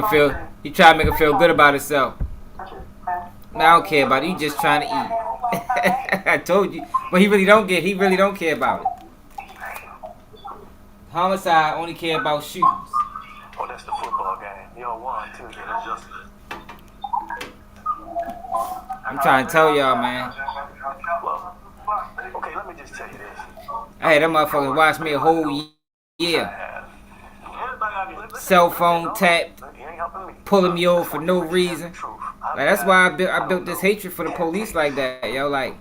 her feel good about herself. Now I don't care about it. You just trying to eat. I told you. But he really don't care about it. Homicide only care about shoots. Oh, that's the football game. Y'all won too. Yeah, that's just I'm trying to tell y'all, man. Well, okay, let me just tell you this. Hey, that motherfucker watched me a whole year. Cell phone tapped, pulling me over for no reason. Like, that's why I built this hatred for the police like that, yo. Like,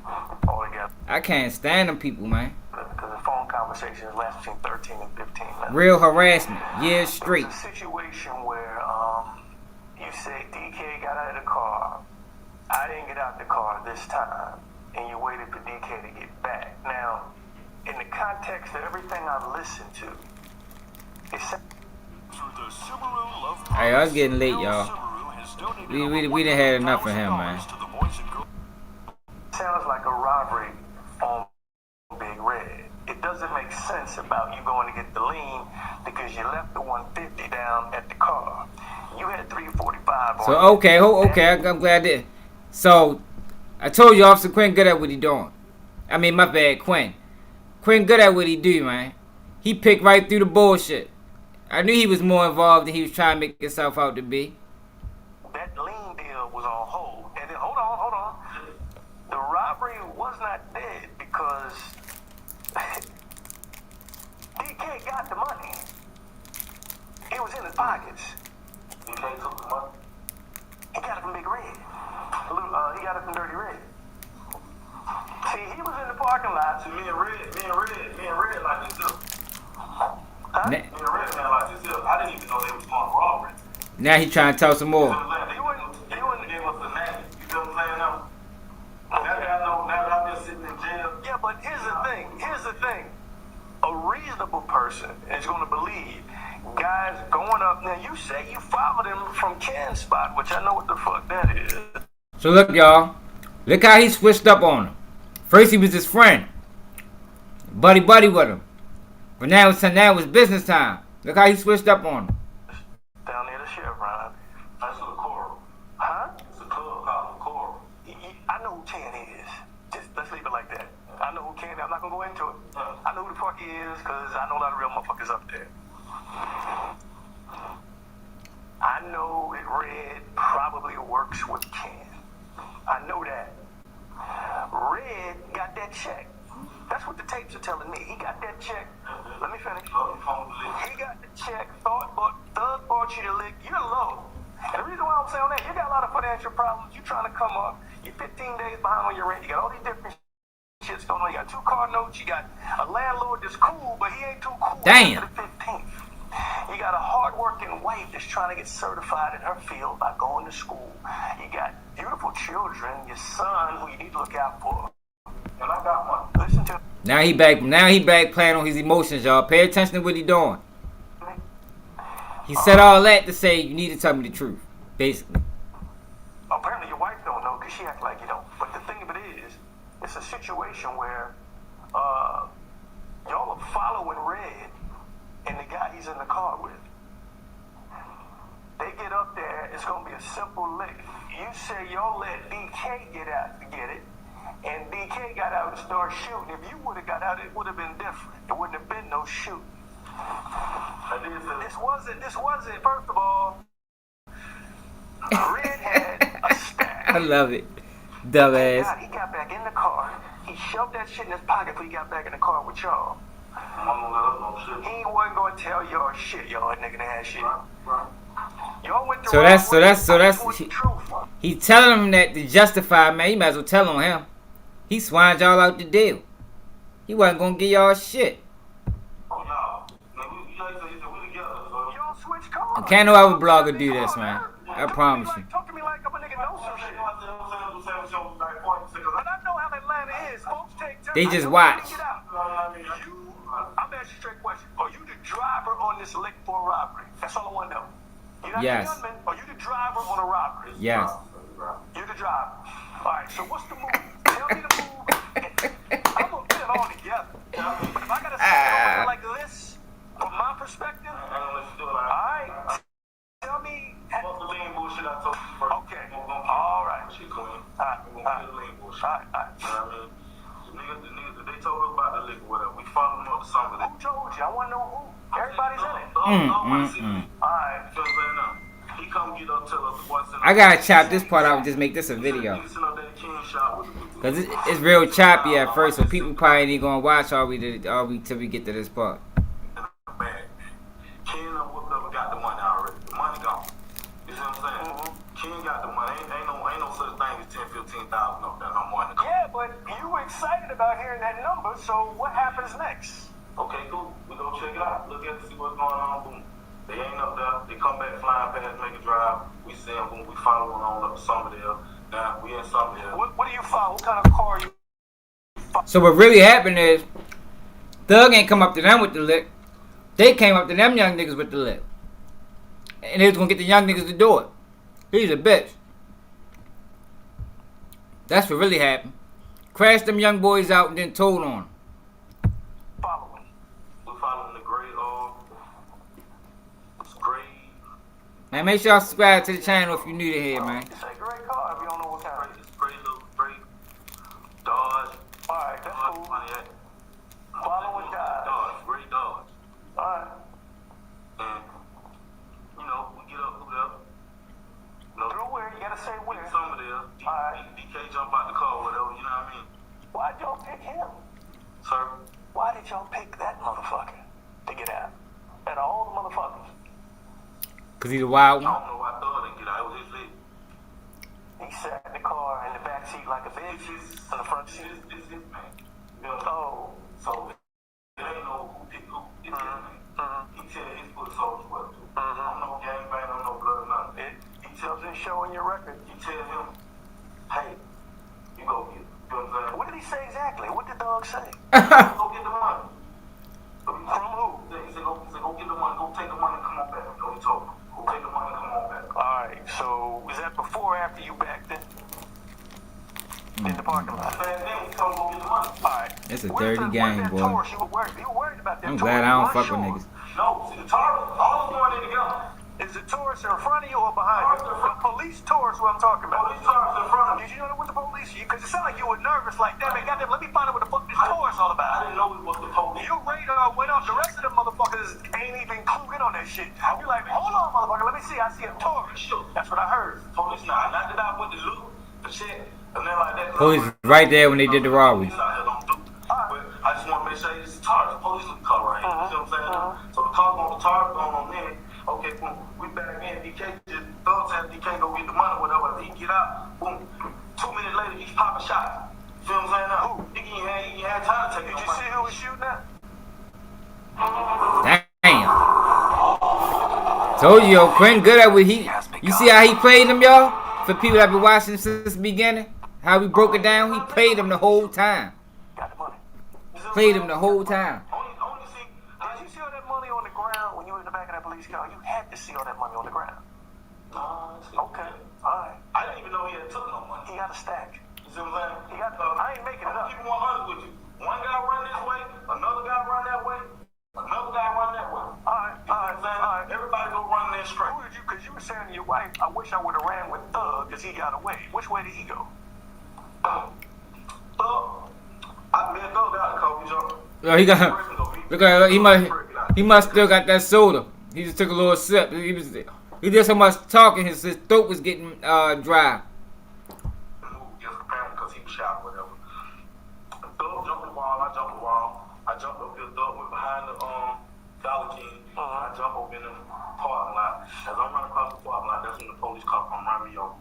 I can't stand them people, man. Because the phone conversations last between 13 and 15 minutes. Real harassment, years straight. It's a situation where you say DK got out of the car. I didn't get out the car this time, and you waited for DK to get back. Now, in the context of everything I've listened to, it's... Hey, I was getting late, y'all. We done had enough of him, man. sounds like a robbery on Big Red. It doesn't make sense about you going to get the lien because you left the 150 down at the car. You had 345 on. So okay, I'm glad that. So I told you, Officer Quinn good at what he doing. I mean, my bad, Quinn. Quinn good at what he do, man. He picked right through the bullshit. I knew he was more involved than he was trying to make himself out to be. That lien deal was on hold. And then, hold on. The robbery was not dead because DK got the money. It was in his pockets. DK took the money? He got it from Big Red. He got it from Dirty Red. See, he was in the parking lot. See, me and Red like this too. Huh? Me and Red man like this too. I didn't even know they was going to robbery. Now he trying to tell some more. He wouldn't give us the name. You feel what I'm saying now? Now that I've been sitting in jail. Yeah, but here's the thing. A reasonable person is going to believe guys going up. Now, you say you followed him from Ken's spot, which I know what the fuck that is. So look, y'all. Look how he switched up on him. First he was his friend. Buddy with him. But now it's business time. Look how he switched up on him. Down near the Chevron. That's a Coral. Huh? It's a club called Coral. I know who Ken is. Just let's leave it like that. I know who Ken is. I'm not going to go into it. I know who the fuck he is because I know a lot of real motherfuckers up there. I know that Red probably works with Ken. I know that. Red got that check. That's what the tapes are telling me. He got that check. Let me finish. He got the check. Thug bought you the lick. You're low. And the reason why I'm saying that, you got a lot of financial problems. You're trying to come up. You're 15 days behind on your rent. You got all these different shits going on. You got 2 car notes. You got a landlord that's cool, but he ain't too cool. Damn. After the 15th. You got a hard-working wife that's trying to get certified in her field by going to school. You got beautiful children, your son, who you need to look out for. And I got one. Listen to. Now he back playing on his emotions, y'all. Pay attention to what he doing. He said all that to say you need to tell me the truth, basically. Apparently your wife don't know because she act like you don't. But the thing of it is, it's a situation where y'all are following Red and the guy he's in the car with. They get up there, it's gonna be a simple lick. You say y'all let DK get out to get it, and DK got out and started shooting. If you would have got out, it would have been different. It wouldn't have been no shooting. This wasn't, first of all, Red had a stack. I love it. Dumbass. He got back in the car. He shoved that shit in his pocket before he got back in the car with y'all. He wasn't gonna tell y'all shit, y'all nigga ass shit. Y'all went So that's he telling him that to justify, man. You might as well tell on him. He swined y'all out the deal. He wasn't gonna give y'all shit. Can't no other blogger do this, man. I promise you. Talk to me like I'm a nigga know some shit. But I know how Atlanta is. Folks take time. They just watch. I'm asking you a straight question. Are you the driver on this lick for a robbery? That's all I want to know. You're not Yes. the gunman. Are you the driver on a robbery? Yes. You're the driver. All right, so what's the move? Tell me the move. I'm going to put it all together. But if I got to say it like this, from my perspective, all right, tell me. What's the lean bullshit I told you first? Okay. All right. Shit, Queen. All right. The niggas, they told us about the liquor, whatever. We followed them up to some of it. Who told you? I want to know who. Everybody's in it. Alright. He come get up, tell us what's in. I gotta chop this part out and just make this a video. Cause it's real choppy at first, so people probably ain't gonna watch all we till we get to this part. Ken whooped up and got the money already. The money gone. You see what I'm saying? Ken got the money. Ain't no such thing as 10, 15,000 up there no more. Yeah, but you were excited about hearing that number, so what happens next? Okay, cool. We go check it out. Look at it, see what's going on. Boom. They ain't up there. They come back flying past, make a drive. We see them. Boom. We follow them on up to Somerdale. Now we in Somerdale. What do you follow? What kind of car are you? So what really happened is, Thug ain't come up to them with the lick. They came up to them young niggas with the lick. And they was gonna get the young niggas to do it. He's a bitch. That's what really happened. crashed them young boys out and then told on them. Following. We're following the grade grade. Man, make sure y'all subscribe to the channel if you're new to here, man. It's a great car if you don't know what kind. It's great little Dodge. Alright, that's cool. Following Dodge. Great Dodge. Alright. And, you know, we get up, through where? You gotta say where. Some of there. Alright. DK jump out the car or whatever, you know what I mean? Why'd y'all pick him? Sir? Why did y'all pick that motherfucker to get out? Out of all the motherfuckers? Cause he's a wild one. I don't know why Thug didn't get out. It was his leg. He sat in the car in the back seat like a bitch. In the front seat. It's his man. Oh. So, it ain't no who picked who. It's his man. He tell his foot soldiers what to do. I'm no gangbang, I'm no blood, nothing. He tells his show in your record. You tell him, hey, you go get it. You know what I'm saying? What did he say exactly? What did Dog say? Go get the money. From who? He said, go get the money. Go take the money and come on back. No, he told him. Go take the money and come on back. Alright, so was that before or after you backed in? In the parking lot? Then he told him go get the money. Alright. It's a dirty game, boy. You were worried about that. I'm glad I don't fuck with niggas. No, see the Taurus, all is going in together. Is the Taurus in front of you or behind you? The police Taurus, what I'm talking about. Police Taurus in front of you. Did you know that was the police? Because it sounded like you were nervous, like, damn it, goddamn, let me find out what the fuck this Taurus all about. I didn't know it was the police. Your radar went off. The rest of them motherfuckers ain't even clued in on that shit. You're like, hold on, motherfucker, let me see. I see a Taurus. That's what I heard. Police, not that I went to loot the shit. And then like that. Police right there when they did the robbery. But I just want to make sure it's a Taurus. Police in the car right here. You see what I'm saying? So the car going to Taurus going on in. Okay, boom. We back in. DK just thugs had DK go get the money, whatever. He get out. Boom. 2 minutes later, he's popping shots. Feel what I'm saying? Now, who? He had time to take it. Did you see who was shooting at? Damn. Told you, yo, Quinn good at what he. You see how he played them, y'all? For people that been watching since the beginning, how we broke it down, he played them the whole time. Got the money. Played them the whole time. Did you see all that money on the ground when you were in the back of that police car? You had to see all that money on the ground. Okay. Alright. I didn't even know he had took no money. He got a stack. You see what I'm saying? He got I ain't making it up. Keep 100 with you. One guy run this way, another guy run that way, another guy run that way. Alright. Everybody go run there straight. Who did you, because you were saying to your wife, I wish I would have ran with Thug because he got away. Which way did he go? Thug. I mean, Thug got a couple jump. Yo, he got. Look at he must still got that soda. He just took a little sip. He did so much talking, his throat was getting dry. Because he was shot or whatever. Thug jumped the wall. I jumped the wall. I jumped up here. Thug went behind the Dollar King. I jumped over in the parking lot. As I'm running across the parking lot, that's when the police car come run me over.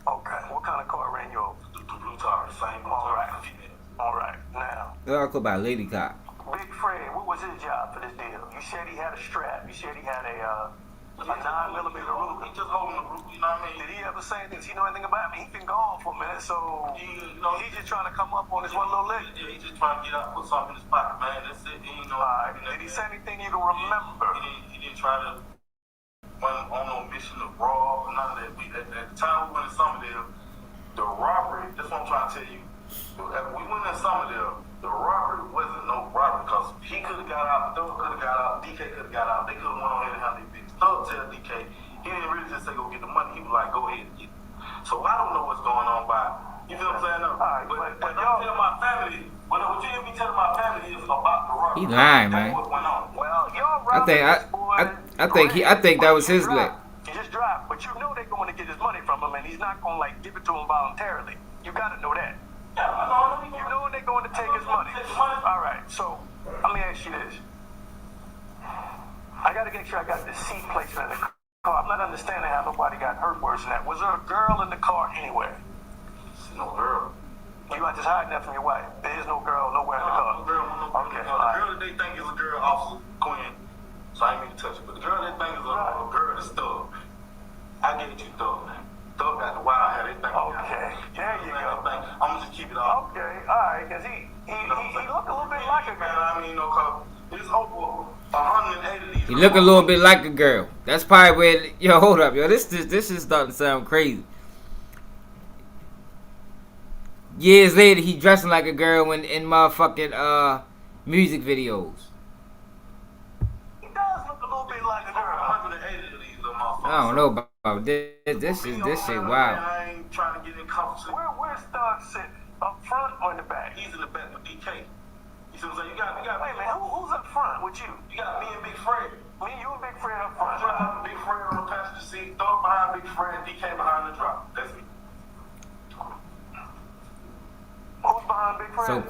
Okay. What kind of car ran you over? The blue car. The same blue car. Alright. Now. They're all about Lady Cop. Big Fred, what was his job for this deal? You said he had a strap. You said he had a 9mm Ruger. He just holding the Ruger, you know what I mean? Did he ever say anything? Does he know anything about me? He been gone for a minute, so he's just trying to come up on his one little leg. Yeah, he's just trying to get out, put something in his pocket, man. That's it. He ain't know. Did he say anything you can remember? He didn't try to went on no mission to rob or none of that. At the time we went in Summerdale, the robbery, that's what I'm trying to tell you. We went in Summerdale, the robbery wasn't no robbery because he could have got out, Thug could have got out, DK could have got out, they could have went on ahead and handled their business. Thug tell DK, he didn't really just say go get the money, he was like go ahead and get it. So I don't know what's going on by, you feel what I'm saying? No. But y'all tell my family, what you hear me telling my family is about the robbery. He lying, man. What went on. Well, y'all I think that was his leg. He just dropped, but you know they're going to get his money from him and he's not going to like give it to him voluntarily. You got to know that. Yeah, I know. You know they're going to take his money. All right, so let me ask you this. I got to make sure I got the seat placement in the car. I'm not understanding how nobody got hurt worse than that. Was there a girl in the car anywhere? No girl. You are just hiding that from your wife. There is no girl nowhere in the car. No girl. Okay. The girl that they think is a girl, Officer Quinn. So I ain't mean to touch it. But the girl they think is a girl is Thug. I gave it to Thug. Thug got the wild hair. They think. Okay. There you go. I'm gonna just keep it off. Okay. All right. Because he looked a little bit like a girl. I mean, cause it's over 180 of these. He look a little bit like a girl. That's probably where. Yo, hold up, yo. This is starting to sound crazy. years later he dressing like a girl in motherfucking music videos. He does look a little bit like a girl. 180 of these little motherfuckers. I don't know about this shit wild. I ain't trying to get in conversation. Where's Thug sitting? Up front or in the back? He's in the back with DK. You see what I'm saying? You got wait, man, who's up front with you? You got me and Big Fred. Me, you and Big Fred up front. Driving Big Fred on the passenger seat, Thug behind Big Fred, DK behind the drop. That's me. Who's behind Big Fred? So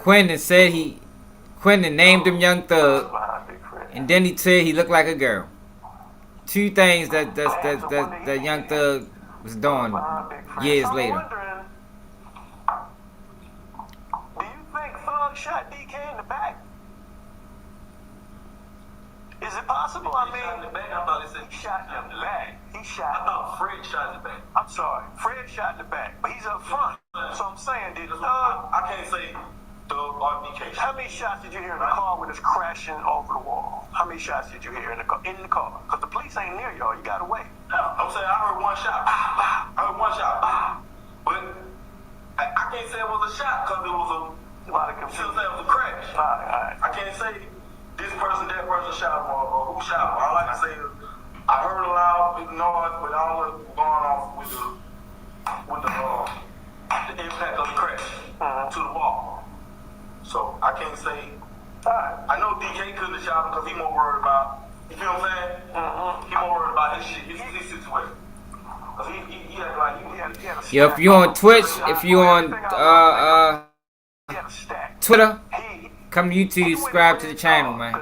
Quentin named him Young Thug, and then he said he looked like a girl. Two things that Young Thug was doing years later. Do you think Thug shot DK in the back? Is it possible? I mean, in the back. I thought he said he shot in the back. I thought Fred shot in the back. I'm sorry, Fred shot in the back, but he's up front. So I'm saying, did Thug? I can't say Thug or DK. How many shots did you hear in the car when it's crashing over the wall? How many shots did you hear in the car? Because the police ain't near y'all. You gotta wait. No, I'm saying I heard one shot. I heard one shot. But I can't say it was a shot because it was a lot of confusion. It was a crash. All right. I can't say this person, that person shot him or who shot him. All I can say is I heard a loud big noise, but I don't know what's going on with the impact of the crash to the wall. So I can't say. I know DK couldn't have shot him because he more worried about. You feel what I'm saying? He more worried about his shit, his situation. Cause he had like he had Yo, if you on Twitch, if you on Twitter, come to YouTube, subscribe to the channel, man.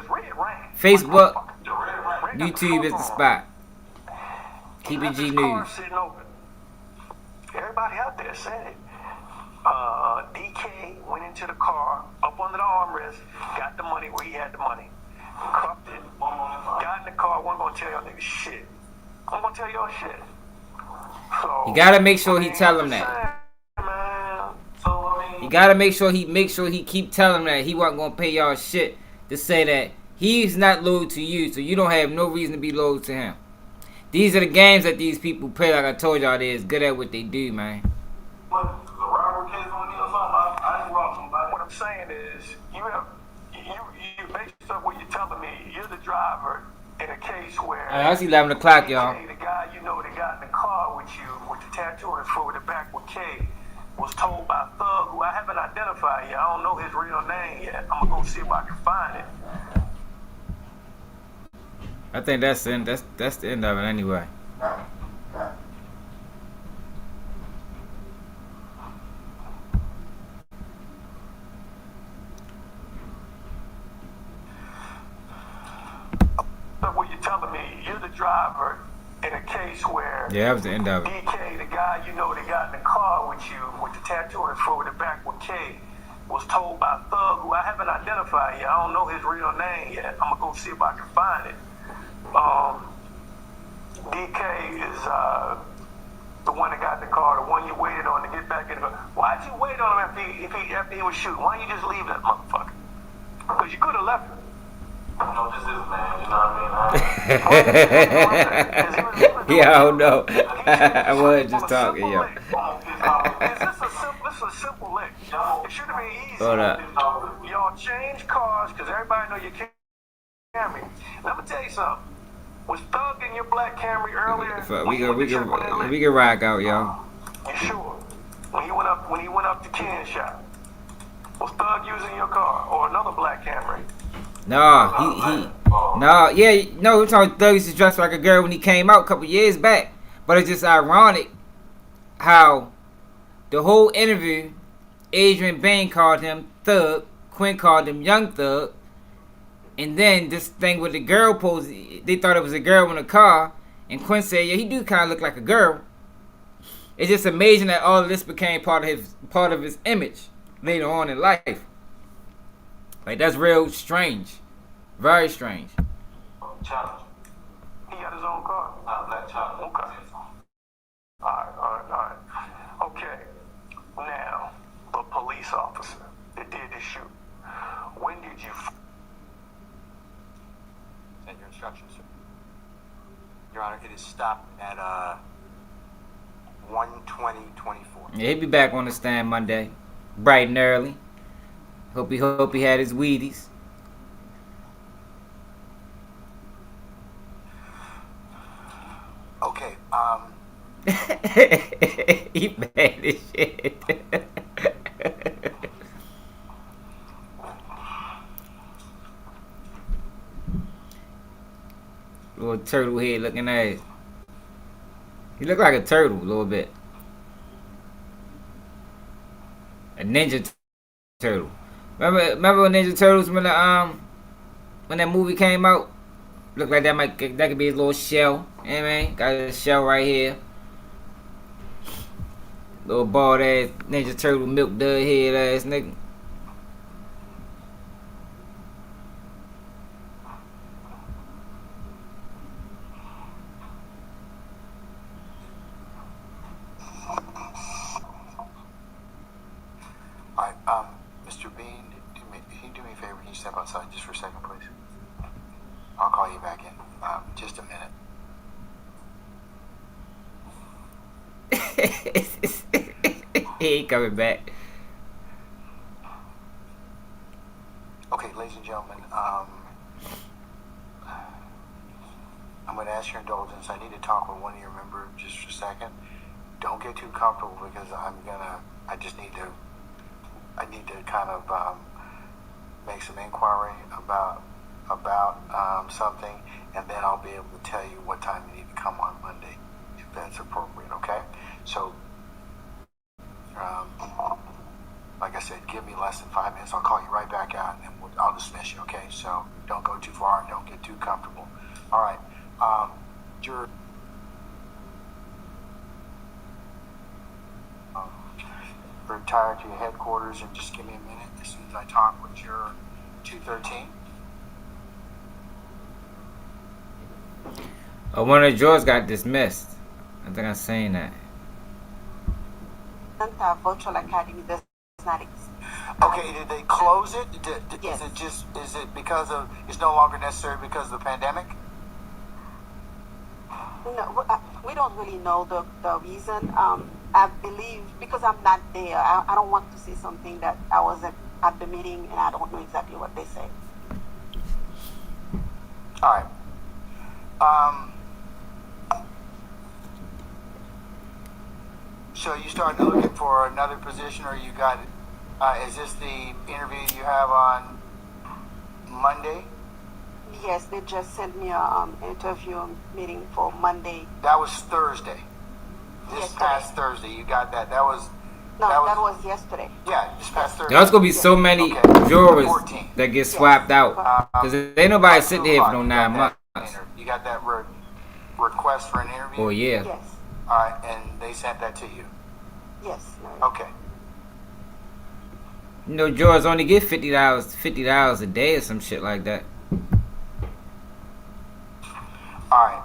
Facebook, YouTube is the spot. TBG News. Everybody out there said it. DK went into the car, up under the armrest, got the money where he had the money, cuffed it, got in the car, wasn't gonna tell y'all niggas shit. I'm gonna tell y'all shit. So, You gotta make sure he tell him that. You gotta make sure he keep telling him that he wasn't gonna pay y'all shit to say that he's not loyal to you, so you don't have no reason to be loyal to him. These are the games that these people play. Like I told y'all, they is good at what they do, man. What I'm saying is, you based on what you're telling me, you're the driver in a case where It's 11 o'clock, y'all. The guy you know that got in the car with you, with the tattoo on his foot, the back with K, was told by Thug, who I haven't identified yet. I don't know his real name yet. I'm gonna go see if I can find it. I think that's the end of it anyway. What you're telling me, you're the driver in a case where that was the end of it. DK, the guy you know that got in the car with you, with the tattoo on his foot, the back with K, was told by Thug, who I haven't identified yet. I don't know his real name yet. I'm gonna go see if I can find it. DK is the one that got in the car, the one you waited on to get back in the car. Why'd you wait on him after he was shooting? Why didn't you just leave that motherfucker? Because you could have left him. You know, this is man, you know what I mean? Yeah, I don't know. I wasn't just talking, yo. It's a simple lick. It should have been easy. Hold up. Y'all change cars because everybody know you can't Camry. Let me tell you something. Was Thug in your black Camry earlier? We can rock out, y'all. You sure? When he went up to Ken's shop, was Thug using your car or another black Camry? No, we're talking Thug used to dress like a girl when he came out a couple years back. But it's just ironic how the whole interview, Adrian Bain called him Thug, Quinn called him Young Thug, and then this thing with the girl pose, they thought it was a girl in a car, and Quinn said, yeah, he do kind of look like a girl. It's just amazing that all of this became part of his image later on in life. Like, that's real strange. Very strange. Challenge. He got his own car? Black challenge. Okay. Alright. Okay. Now, the police officer that did this shoot, when did you... Send your instructions, sir. Your Honor, it is stopped at 1:20:24. Yeah, he'll be back on the stand Monday. bright and early. Hope he had his Wheaties. Okay, he mad as shit. Little turtle head looking ass. He look like a turtle a little bit. A Ninja Turtle. Remember when Ninja Turtles when that movie came out? Looked like that could be a little shell. You know what I mean? Got a shell right here. Little bald ass Ninja Turtle milk dud head ass nigga. Alright, Mr. Bean, can you do me a favor? Can you step outside just for a second, please? I'll call you back in just a minute. He ain't coming back. Okay, ladies and gentlemen, I'm going to ask your indulgence. I need to talk with one of your members just for a second. Don't get too comfortable because I need to kind of make some inquiry about something, and then I'll be able to tell you what time you need to come on Monday, if that's appropriate, okay? So, like I said, give me less than 5 minutes. I'll call you right back out, and I'll dismiss you, okay? So, don't go too far and don't get too comfortable. All right. Retire to your headquarters and just give me a minute as soon as I talk with your 213. One of the drawers got dismissed. I think I'm saying that. Virtual Academy does not exist. Okay, did they close it? Yes. Is it because of, it's no longer necessary because of the pandemic? No, we don't really know the reason. I believe, because I'm not there, I don't want to say something that I wasn't at the meeting and I don't know exactly what they say. All right. So you started looking for another position, or you got it? Is this the interview you have on Monday? Yes, they just sent me an interview meeting for Monday. That was Thursday. This past Thursday, you got that. That was yesterday. Yeah, this past Thursday. There's gonna be so many drawers that get swapped out. Because ain't nobody sitting here for no 9 months. You got that request for an interview? Oh, yeah. Yes. All right, and they sent that to you? Yes. Okay. You know, drawers only get $50 a day or some shit like that. All right.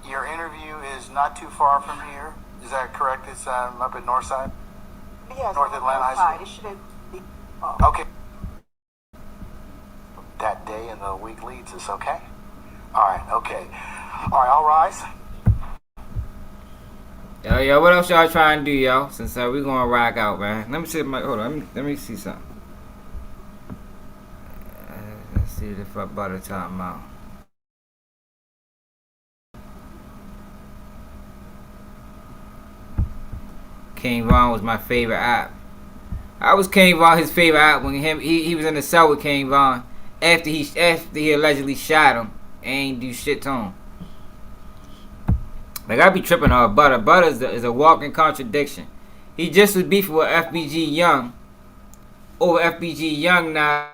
Your interview is not too far from here. Is that correct? It's up at Northside? Yes. North Atlanta High School? It shouldn't be. Okay. That day in the week leads us, okay? All right, okay. All right, I'll rise. Yo, what else y'all trying to do, y'all? Since we gonna rock out, man. Let me see hold on, let me see something. Let's see if I Butta talking about. King Von was my favorite app. I was King Von his favorite app when he was in the cell with King Von after he allegedly shot him and ain't do shit to him. Like, I be tripping on Butta. Butta is a walking contradiction. He just was beefing with Fbg Young over Fbg Young now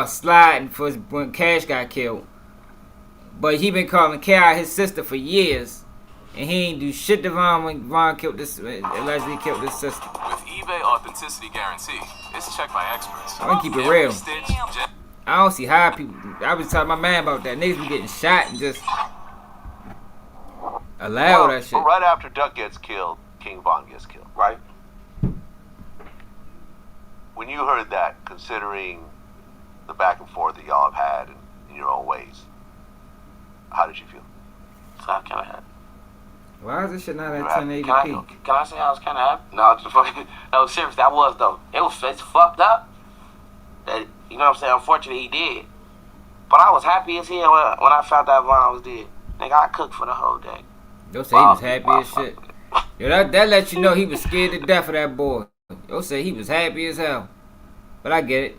sliding for when Cash got killed. But he been calling K.I. his sister for years. And he ain't do shit to Von when Von allegedly killed his sister. With eBay Authenticity Guarantee, it's checked by experts. I want to keep it real. I don't see how people... I was telling my man about that. Niggas be getting shot and just allow that shit. Well, right after Duck gets killed, King Von gets killed, right? When you heard that, considering the back and forth that y'all have had in your own ways. How did you feel? So I kind of happy. Why is this shit not at 1080p? Can I say I was kind of happy? No, just fucking. No, seriously, I was though. It's fucked up. That, you know what I'm saying? Unfortunately, he did. But I was happy as hell when I found out Vaughn was dead. Nigga, I cooked for the whole day. Yo say he was happy as shit. Yo, that lets you know he was scared to death of that boy. Yo say he was happy as hell. But I get it.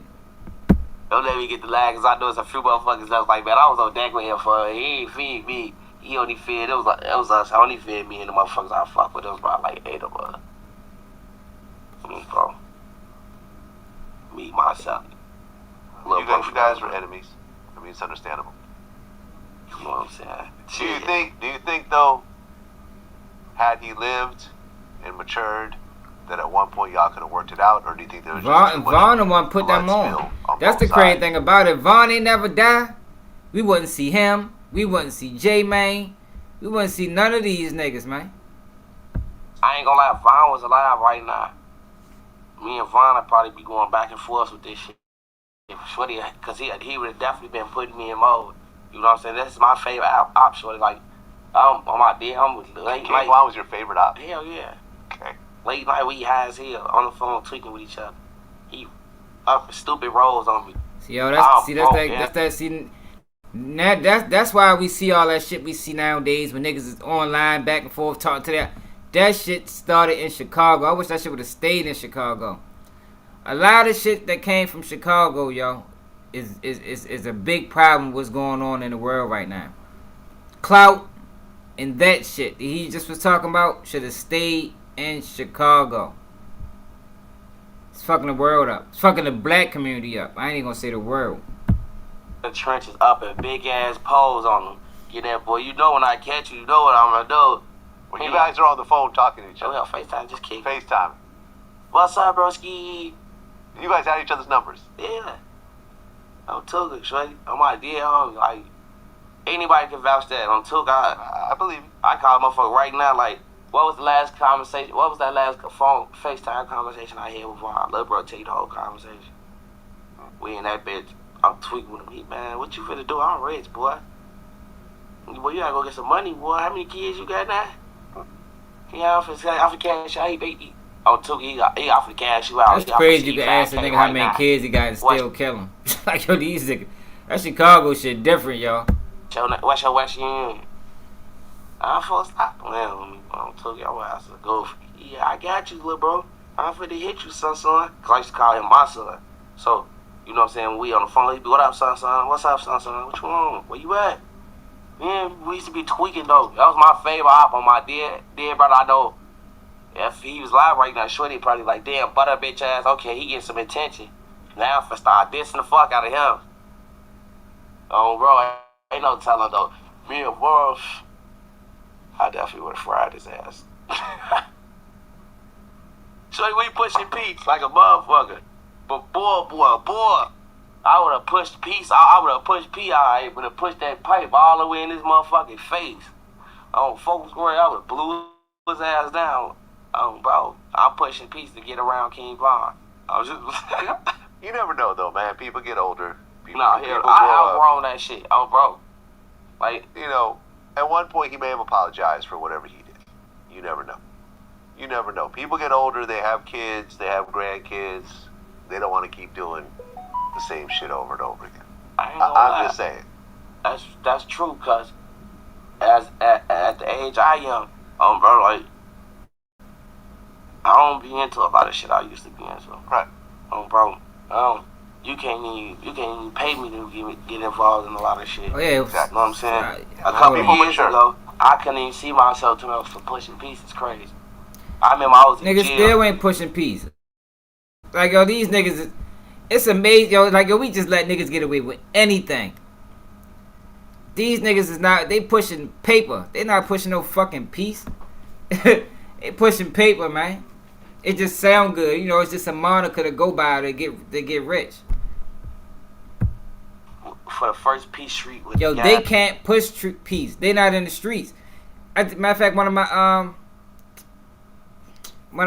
Don't let me get the lag, cause I know it's a few motherfuckers that was like, man, I was on deck with him for he ain't feed me. He only fed, it was us. I only fed me and the motherfuckers I fuck with. It was about like 8 of us. Bro. Me, myself. You guys were enemies. I mean, it's understandable. You know what I'm saying? Do you think though, had he lived and matured, that at one point y'all could have worked it out, or do you think there was Vaughn the one put them on? That's the crazy thing about it. Vaughn ain't never die. We wouldn't see him. We wouldn't see J-Man. We wouldn't see none of these niggas, man. I ain't gonna lie, Vaughn was alive right now. Me and Vaughn would probably be going back and forth with this shit. Shorty, cause he would have definitely been putting me in mode. You know what I'm saying? This is my favorite op, Shorty. Like, on my day, I'm late King night. Von was your favorite op? Hell yeah. Okay. Late night, we high as hell on the phone tweaking with each other. He up stupid rolls on me. That's why we see all that shit we see nowadays when niggas is online back and forth talking to that. That shit started in Chicago. I wish that shit would have stayed in Chicago. A lot of shit that came from Chicago, yo, is a big problem. What's going on in the world right now? Clout and that shit that he just was talking about should have stayed in Chicago. It's fucking the world up. It's fucking the black community up. I ain't even gonna say the world. The trenches up and big ass poles on them. Get that boy. You know when I catch you, you know what I'm gonna do. When you guys are on the phone talking to each other. Oh, yeah, FaceTime, just kidding. FaceTime. What's up, broski? You guys had each other's numbers. Yeah. I'm Tuga, shorty. I'm my dear homie. Like, anybody can vouch that. I'm Tuga. I believe you. I call a motherfucker right now, like, what was the last conversation? What was that last phone FaceTime conversation I had with Vaughn? Let bro tell you the whole conversation. We in that bitch. I'm tweaking with him. He, man, what you finna do? I'm rich, boy. Boy, you gotta go get some money, boy. How many kids you got now? He off his cash out. I'm Tuga. He off the cash you out. That's crazy. You can ask a nigga how many kids he got and still kill him. Like, yo, these niggas. That Chicago shit different, y'all. What's your in? I'm supposed to stop playing with me. I'm Tuga. Your ass is a goof. Yeah, I got you, little bro. I'm finna hit you, son. Cause I used to call him my son. So, you know what I'm saying? When we on the phone, he'd be, what up, son? What's up, son? What you want? Where you at? Man, we used to be tweaking, though. That was my favorite op on my dead brother. I know if he was live right now, Shorty probably like, damn, butter bitch ass. Okay, he getting some attention. Now I'm finna start dissing the fuck out of him. Oh, bro, ain't no telling, though. Me and bro, I definitely would have fried his ass. Shorty, we pushing Peach like a motherfucker. But boy, I would have pushed Peace. I would have pushed P. I would have pushed that pipe all the way in his motherfucking face. Focus where I would have blew his ass down. Bro, I'm pushing Peace to get around King Von. I was just. You never know though, man. People get older. I outgrown that shit. Oh, bro. Like, you know, at one point he may have apologized for whatever he did. You never know. You never know. People get older. They have kids. They have grandkids. They don't want to keep doing the same shit over and over again. I'm just saying. That's true, cause at the age I am, bro, like I don't be into a lot of shit I used to be into. Right. Bro, you can't even pay me to get involved in a lot of shit. Oh yeah, exactly. You know what I'm saying? A couple years ago, I couldn't even see myself too much for pushing Peace. It's crazy. I remember I was in niggas jail. Still ain't pushing Peace. Like, yo, these niggas, it's amazing, yo. Like, yo, we just let niggas get away with anything. These niggas is not, they pushing paper. They not pushing no fucking Peace. They pushing paper, man. It just sound good. You know, it's just a moniker to go by to get rich. For the first Peace Street with yo, they can't push Peace. They not in the streets. Matter of fact, one of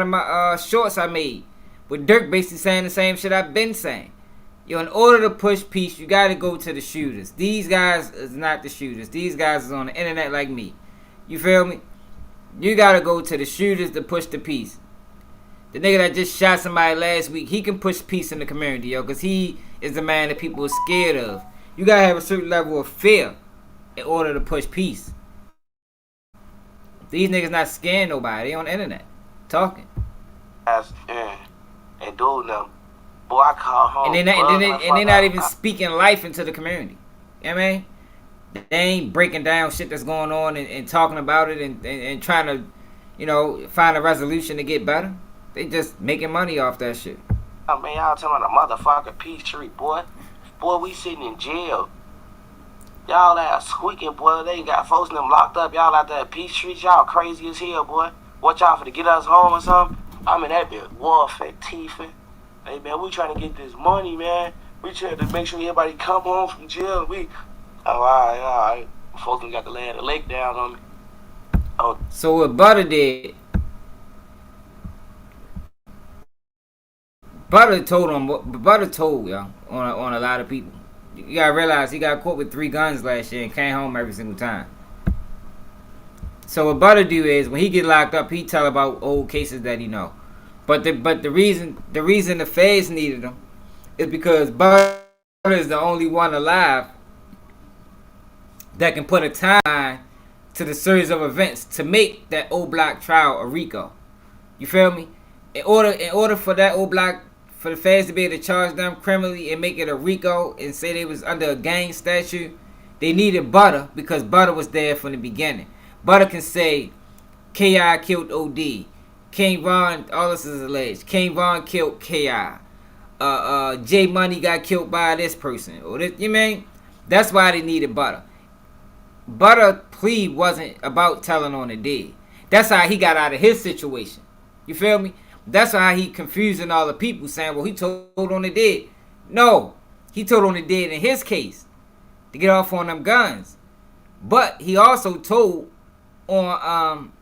my shorts I made with Dirk basically saying the same shit I've been saying. in order to push peace, you got to go to the shooters. These guys is not the shooters. These guys is on the internet like me. You feel me? You got to go to the shooters to push the peace. The nigga that just shot somebody last week, he can push peace in the community, yo, because he is the man that people are scared of. You got to have a certain level of fear in order to push peace. These niggas not scaring nobody. They on the internet talking. And dude, them. Boy, I call home. And they not even speaking life into the community. You know what I mean? They ain't breaking down shit that's going on and talking about it and trying to, you know, find a resolution to get better. They just making money off that shit. Oh, man, y'all talking about a motherfucking Peachtree, boy. Boy, we sitting in jail. Y'all out squeaking, boy. They ain't got folks in them locked up. Y'all out there at Peachtree. Y'all crazy as hell, boy. What y'all for to get us home or something? I'm in that bit warfare, teething. Hey, man, we trying to get this money, man. We trying to make sure everybody come home from jail. All right. Folks got to lay the lake down on me. Oh. So what Butter did, Butter told y'all on a lot of people. You gotta realize he got caught with 3 guns last year and came home every single time. So what Butter do is when he get locked up, he tell about old cases that he know. But the reason the feds needed him is because Butter is the only one alive that can put a timeline to the series of events to make that old block trial a RICO. You feel me? In order for that old block, for the feds to be able to charge them criminally and make it a RICO and say they was under a gang statute, they needed Butter because Butter was there from the beginning. Butter can say K.I. killed O.D. King Von, all this is alleged. King Von killed K.I. J Money got killed by this person. Or this, you mean? That's why they needed Butter. Butter plea wasn't about telling on the dead. That's how he got out of his situation. You feel me? That's how he confusing all the people saying, well, he told on the dead. No, he told on the dead in his case to get off on them guns. But he also told on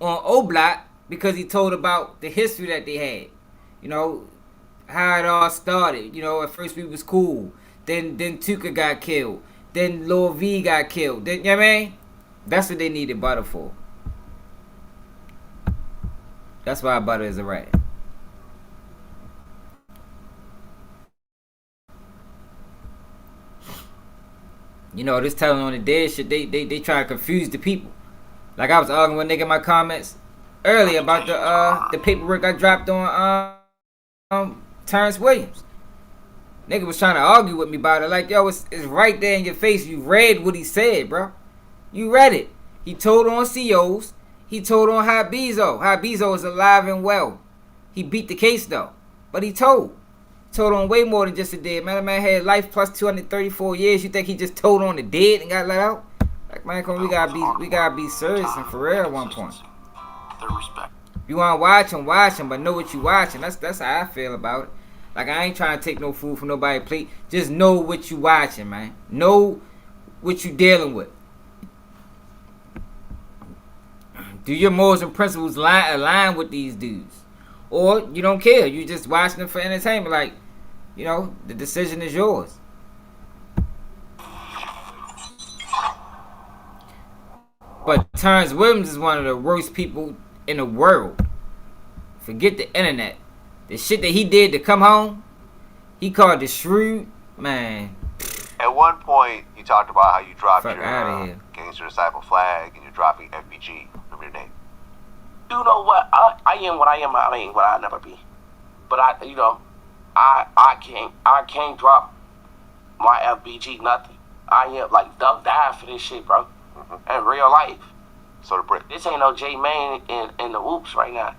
O-Block because he told about the history that they had. You know, how it all started. You know, at first we was cool. Then Tuka got killed. Then Lil V got killed. Then, you know what I mean? That's what they needed Butter for. That's why Butter is a rat. You know, this telling on the dead shit, they try to confuse the people. Like I was arguing with a nigga in my comments earlier about the paperwork I dropped on Terrence Williams. Nigga was trying to argue with me about it. Like, yo, it's right there in your face. You read what he said, bro. You read it. He told on COs. He told on Habizo. Habizo is alive and well. He beat the case, though. But he told on way more than just the dead. Man, the man had life plus 234 years. You think he just told on the dead and got let out? Like, man, we gotta be serious and for real at one point. You wanna watch him, but know what you watching. That's how I feel about it. Like, I ain't trying to take no food from nobody's plate. Just know what you watching, man. Know what you dealing with. Do your morals and principles align with these dudes? Or you don't care. You just watching them for entertainment. Like, you know, the decision is yours. But Terrence Williams is one of the worst people in the world. Forget the internet. The shit that he did to come home, he called the shrewd, man. At one point, you talked about how you dropped Fuck your Gangster Disciple flag and you're dropping FBG from your name. You know what? I am what I am. I mean, what I'll never be. But I can't drop my FBG nothing. I am like Doug died for this shit, bro. In real life. So the brick. This ain't no J Mane in the whoops right now.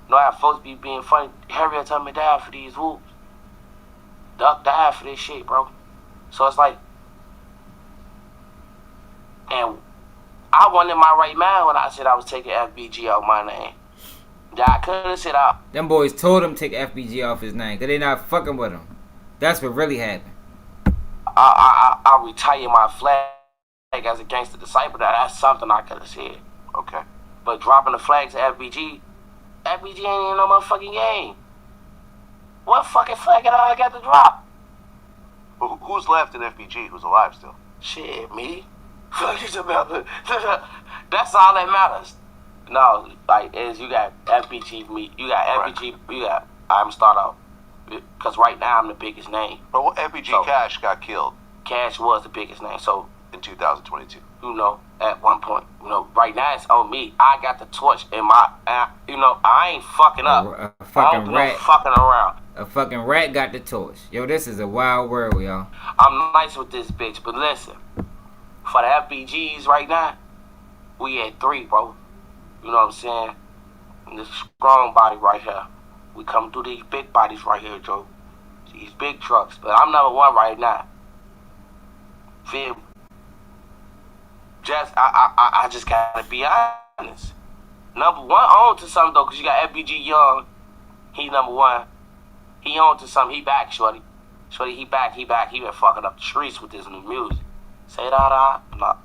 No, how folks be being funny. Harriet told me died for these whoops. Duck died for this shit, bro. So it's like, and I wasn't in my right mind when I said I was taking FBG off my name. That I could have said out. Them boys told him to take FBG off his name because they not fucking with him. That's what really happened. I retire my flag as a gangster disciple. That's something I could have said. Okay. But dropping the flags to FBG ain't in no motherfucking game. What fucking flag did I got to drop? Who's left in FBG? Who's alive still? Shit, me. That's all that matters. No, like, is you got FBG, me. You got FBG, you got, I'm start out. Because right now I'm the biggest name. But what FBG Cash got killed? Cash was the biggest name, so. In 2022. You know, at one point. You know, right now it's on me. I got the torch in my, you know, I ain't fucking up. A fucking rat. No fucking around. A fucking rat got the torch. Yo, this is a wild world, y'all. I'm nice with this bitch, but listen. For the FBGs right now, we at 3, bro. You know what I'm saying? And this strong body right here. We come through these big bodies right here, Joe. These big trucks. But I'm number 1 right now. Feel me? I just gotta be honest. Number 1 on to something though, cause you got FBG Young. He number 1. He on to something. He back, shorty. Shorty, he back. He been fucking up the streets with this new music. Say that, no.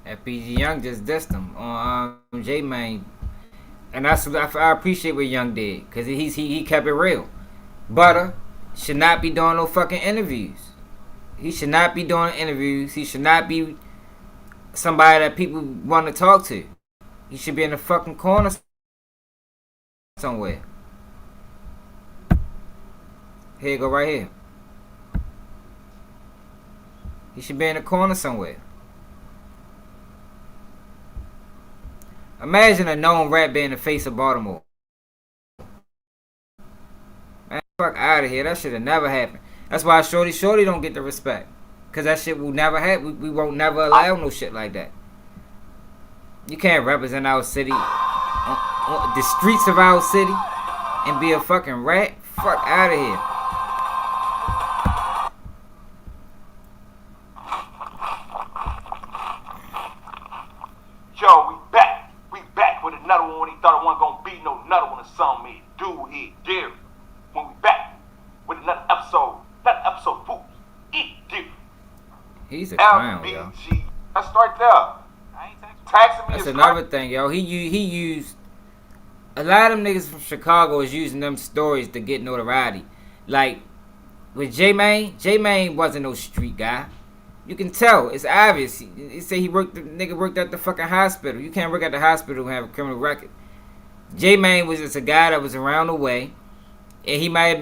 FBG Young just dissed him on J-Mane. And I appreciate what Young did, cause he kept it real. Butter should not be doing no fucking interviews. He should not be doing interviews. He should not be somebody that people want to talk to. He should be in the fucking corner somewhere. Here you go, right here. He should be in the corner somewhere. Imagine a known rat being the face of Baltimore. Man, fuck out of here. That should have never happened. That's why Shorty don't get the respect. Because that shit will never happen. We won't never allow no shit like that. You can't represent our city, the streets of our city, and be a fucking rat. Fuck out of here. Yo, we back. We back with another one when he thought it wasn't gonna be no another one or something. Me, dude, he did. When we back with another episode. Fools. Eat different. He's a clown, yo. Let's start there. Taxing me. That's another thing, yo. He used a lot of them niggas from Chicago is using them stories to get notoriety. Like with J-Mane wasn't no street guy. You can tell. It's obvious. He said the nigga worked at the fucking hospital. You can't work at the hospital and have a criminal record. J-Mane was just a guy that was around the way. And he may have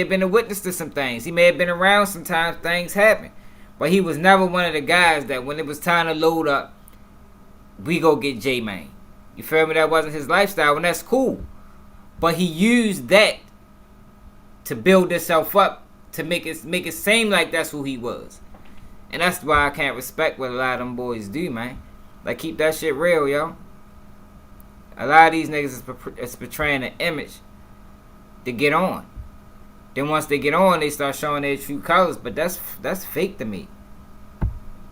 been a witness to some things. He may have been around sometimes things happen. But he was never one of the guys that when it was time to load up, we go get J-Mane. You feel me? That wasn't his lifestyle, and that's cool. But he used that to build himself up, to make it seem like that's who he was. And that's why I can't respect what a lot of them boys do, man. Like, keep that shit real, yo. A lot of these niggas is portraying an image to get on. Then once they get on, they start showing their true colors. But that's fake to me.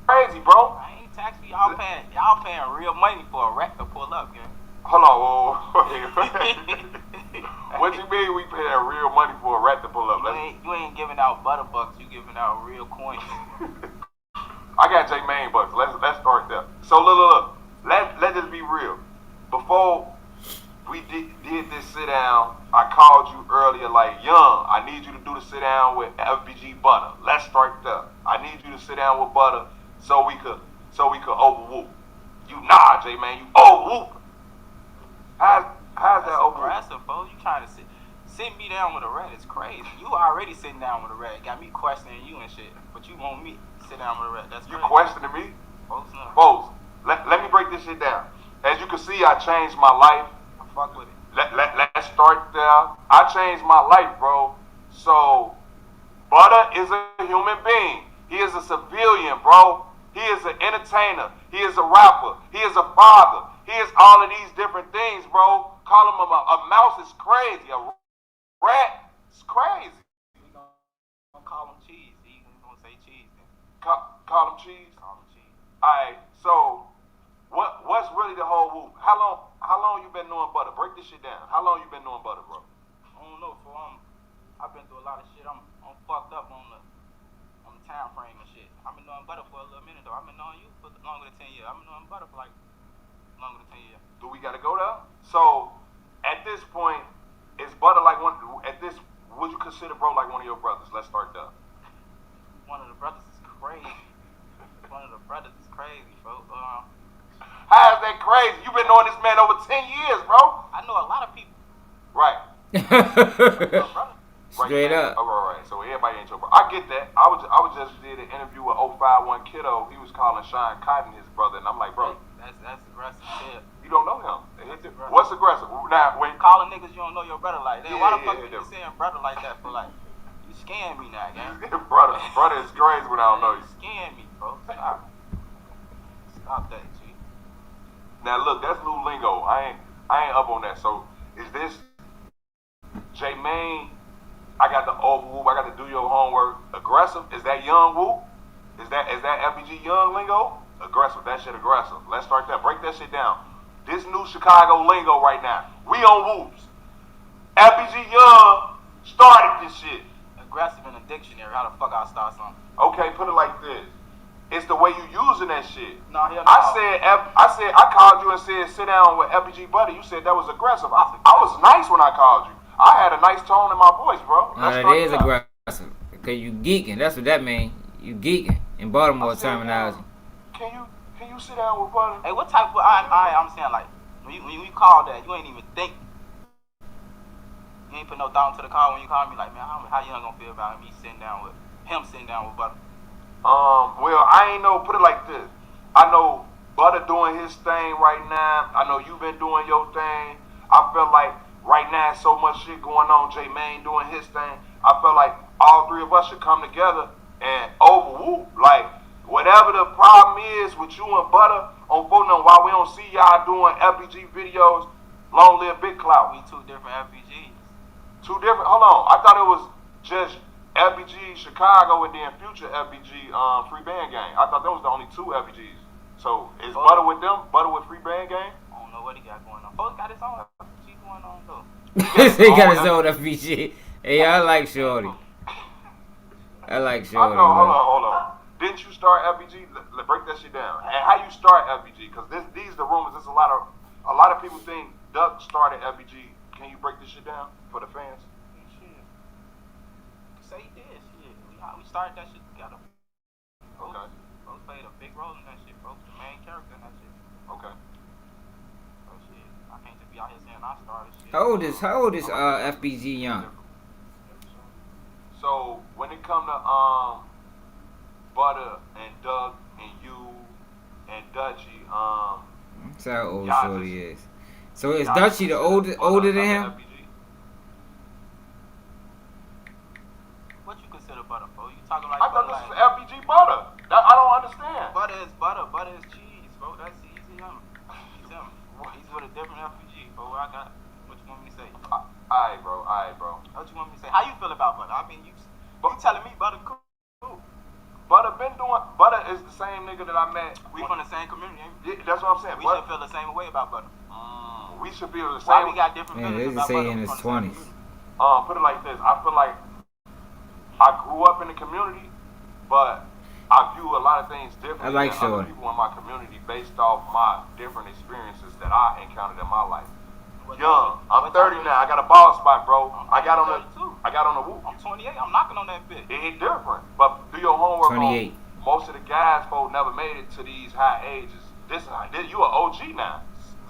Crazy, bro. I ain't taxing y'all paying real money for a rat to pull up, man. Hold on, what you mean we paying real money for a rat to pull up? You ain't giving out butter bucks, you giving out real coins. I got J-Mane bucks. Let's start there. So look. Let this be real. Before we did this sit down, I called you earlier like, Young, I need you to do the sit down with Fbg Butta. Let's start there. I need you to sit down with Butta so we could overwhoop. You nah, J-Mane, you overwhoop. How's that overwhoop? Aggressive, bro. You trying to sit me down with a rat is crazy. You already sitting down with a rat. Got me questioning you and shit. But you want me to sit down with a rat. That's crazy. You questioning me? Folks, let me break this shit down. As you can see, I changed my life. Fuck with it. Let's start there. I changed my life, bro. So, Butta is a human being. He is a civilian, bro. He is an entertainer. He is a rapper. He is a father. He is all of these different things, bro. Call him a mouse is crazy. A rat is crazy. We gonna call him cheese. He gonna say cheese. Call him cheese? Call him cheese. Alright, so what's really the whole whoop? How long you been knowing Butta? Break this shit down. How long you been knowing Butta, bro? I don't know, for I've been through a lot of shit. I'm fucked up on the time frame and shit. I've been knowing Butta for a little minute though. I've been knowing you for longer than 10 years. I've been knowing Butta for like longer than 10 years. Do we gotta go there? So at this point, is Butta like would you consider bro like one of your brothers? Let's start there. One of the brothers. crazy, bro. How is that crazy? You been knowing this man over 10 years, bro. I know a lot of people. Right. Straight up. All right. So everybody ain't your brother. I get that. I was just did an interview with 051 Kiddo. He was calling Sean Cotton his brother, and I'm like, bro, that's aggressive shit. You don't know him. What's aggressive? Now, when calling niggas you don't know your brother like that. Yeah, Why the fuck you saying brother like that for like? You scaring me now, gang. brother is crazy when I don't know you. You scaring me, bro. Stop that, G. Now look, that's new lingo. I ain't up on that. So is this J-Main? I got the overwhoop. I got to do your homework. Aggressive? Is that young whoop? Is that FBG young lingo? Aggressive. That shit aggressive. Let's start that. Break that shit down. This new Chicago lingo right now. We on whoops. FBG Young started this shit. Aggressive in a dictionary. How the fuck I start something? Okay, put it like this. It's the way you using that shit. No, hell no. I called you and said sit down with FBG Butta. You said that was aggressive. I was nice when I called you. I had a nice tone in my voice, bro. It is aggressive. Cause you geeking. That's what that means. You geeking in Baltimore terminology. Can you sit down with Butta? Hey, what type of I'm saying like when you call that, you ain't even think. You ain't put no thought into the call when you call me like, man, how you gonna feel about me sitting down with Butta? Well, I ain't know. Put it like this. I know Butta doing his thing right now. I know you been doing your thing. I feel like right now so much shit going on. J-Main doing his thing. I feel like all three of us should come together and overwhoop. Like whatever the problem is with you and Butta on phone them while we don't see y'all doing FBG videos. Long live Big Clout. We two different FBGs. Two different. Hold on. I thought it was just FBG Chicago and then future FBG Free Band Gang. I thought that was the only two FBGs. So is Butta with them? Butta with Free Band Gang? I don't know what he got going on. Both got his own FBG going on though. He got his own FBG. Hey, I like Shorty. I like Shorty. Hold on. Didn't you start FBG? Let's break that shit down. And how you start FBG? Because these the rumors. There's a lot of people think Duck started FBG. Can you break this shit down for the fans? Say he did, shit. We started that shit together. Okay. Bro played a big role in that shit, bro. The main character in that shit. Okay. So shit, I can't just be out here saying I started shit. How old is FBG Young? So when it come to Butta and Doug and you and Dutchy, that's how old Shorty is. So is Dutchy the older than him? What you consider Butta, bro? You talking like I thought this was FBG Butta. I don't understand. Butta is cheese, bro. That's easy. He's him. He's with a different FBG, bro. What you want me to say? Alright, bro. What you want me to say? How you feel about Butta? I mean, you telling me Butta cool. Butta is the same nigga that I met. We from the same community, ain't we? Yeah, that's what I'm saying. We should feel the same way about Butta. We should feel the same. Why we got different feelings about Butta? In his 20s. Put it like this. I feel like I grew up in the community, but I view a lot of things differently than other people in my community based off my different experiences that I encountered in my life. Young, I'm 30 now. I got a ball spot, bro. I got on the whoop. I'm 28. I'm knocking on that bitch. It different, but do your homework. 28. Most of the guys, folks, never made it to these high ages. You an OG now,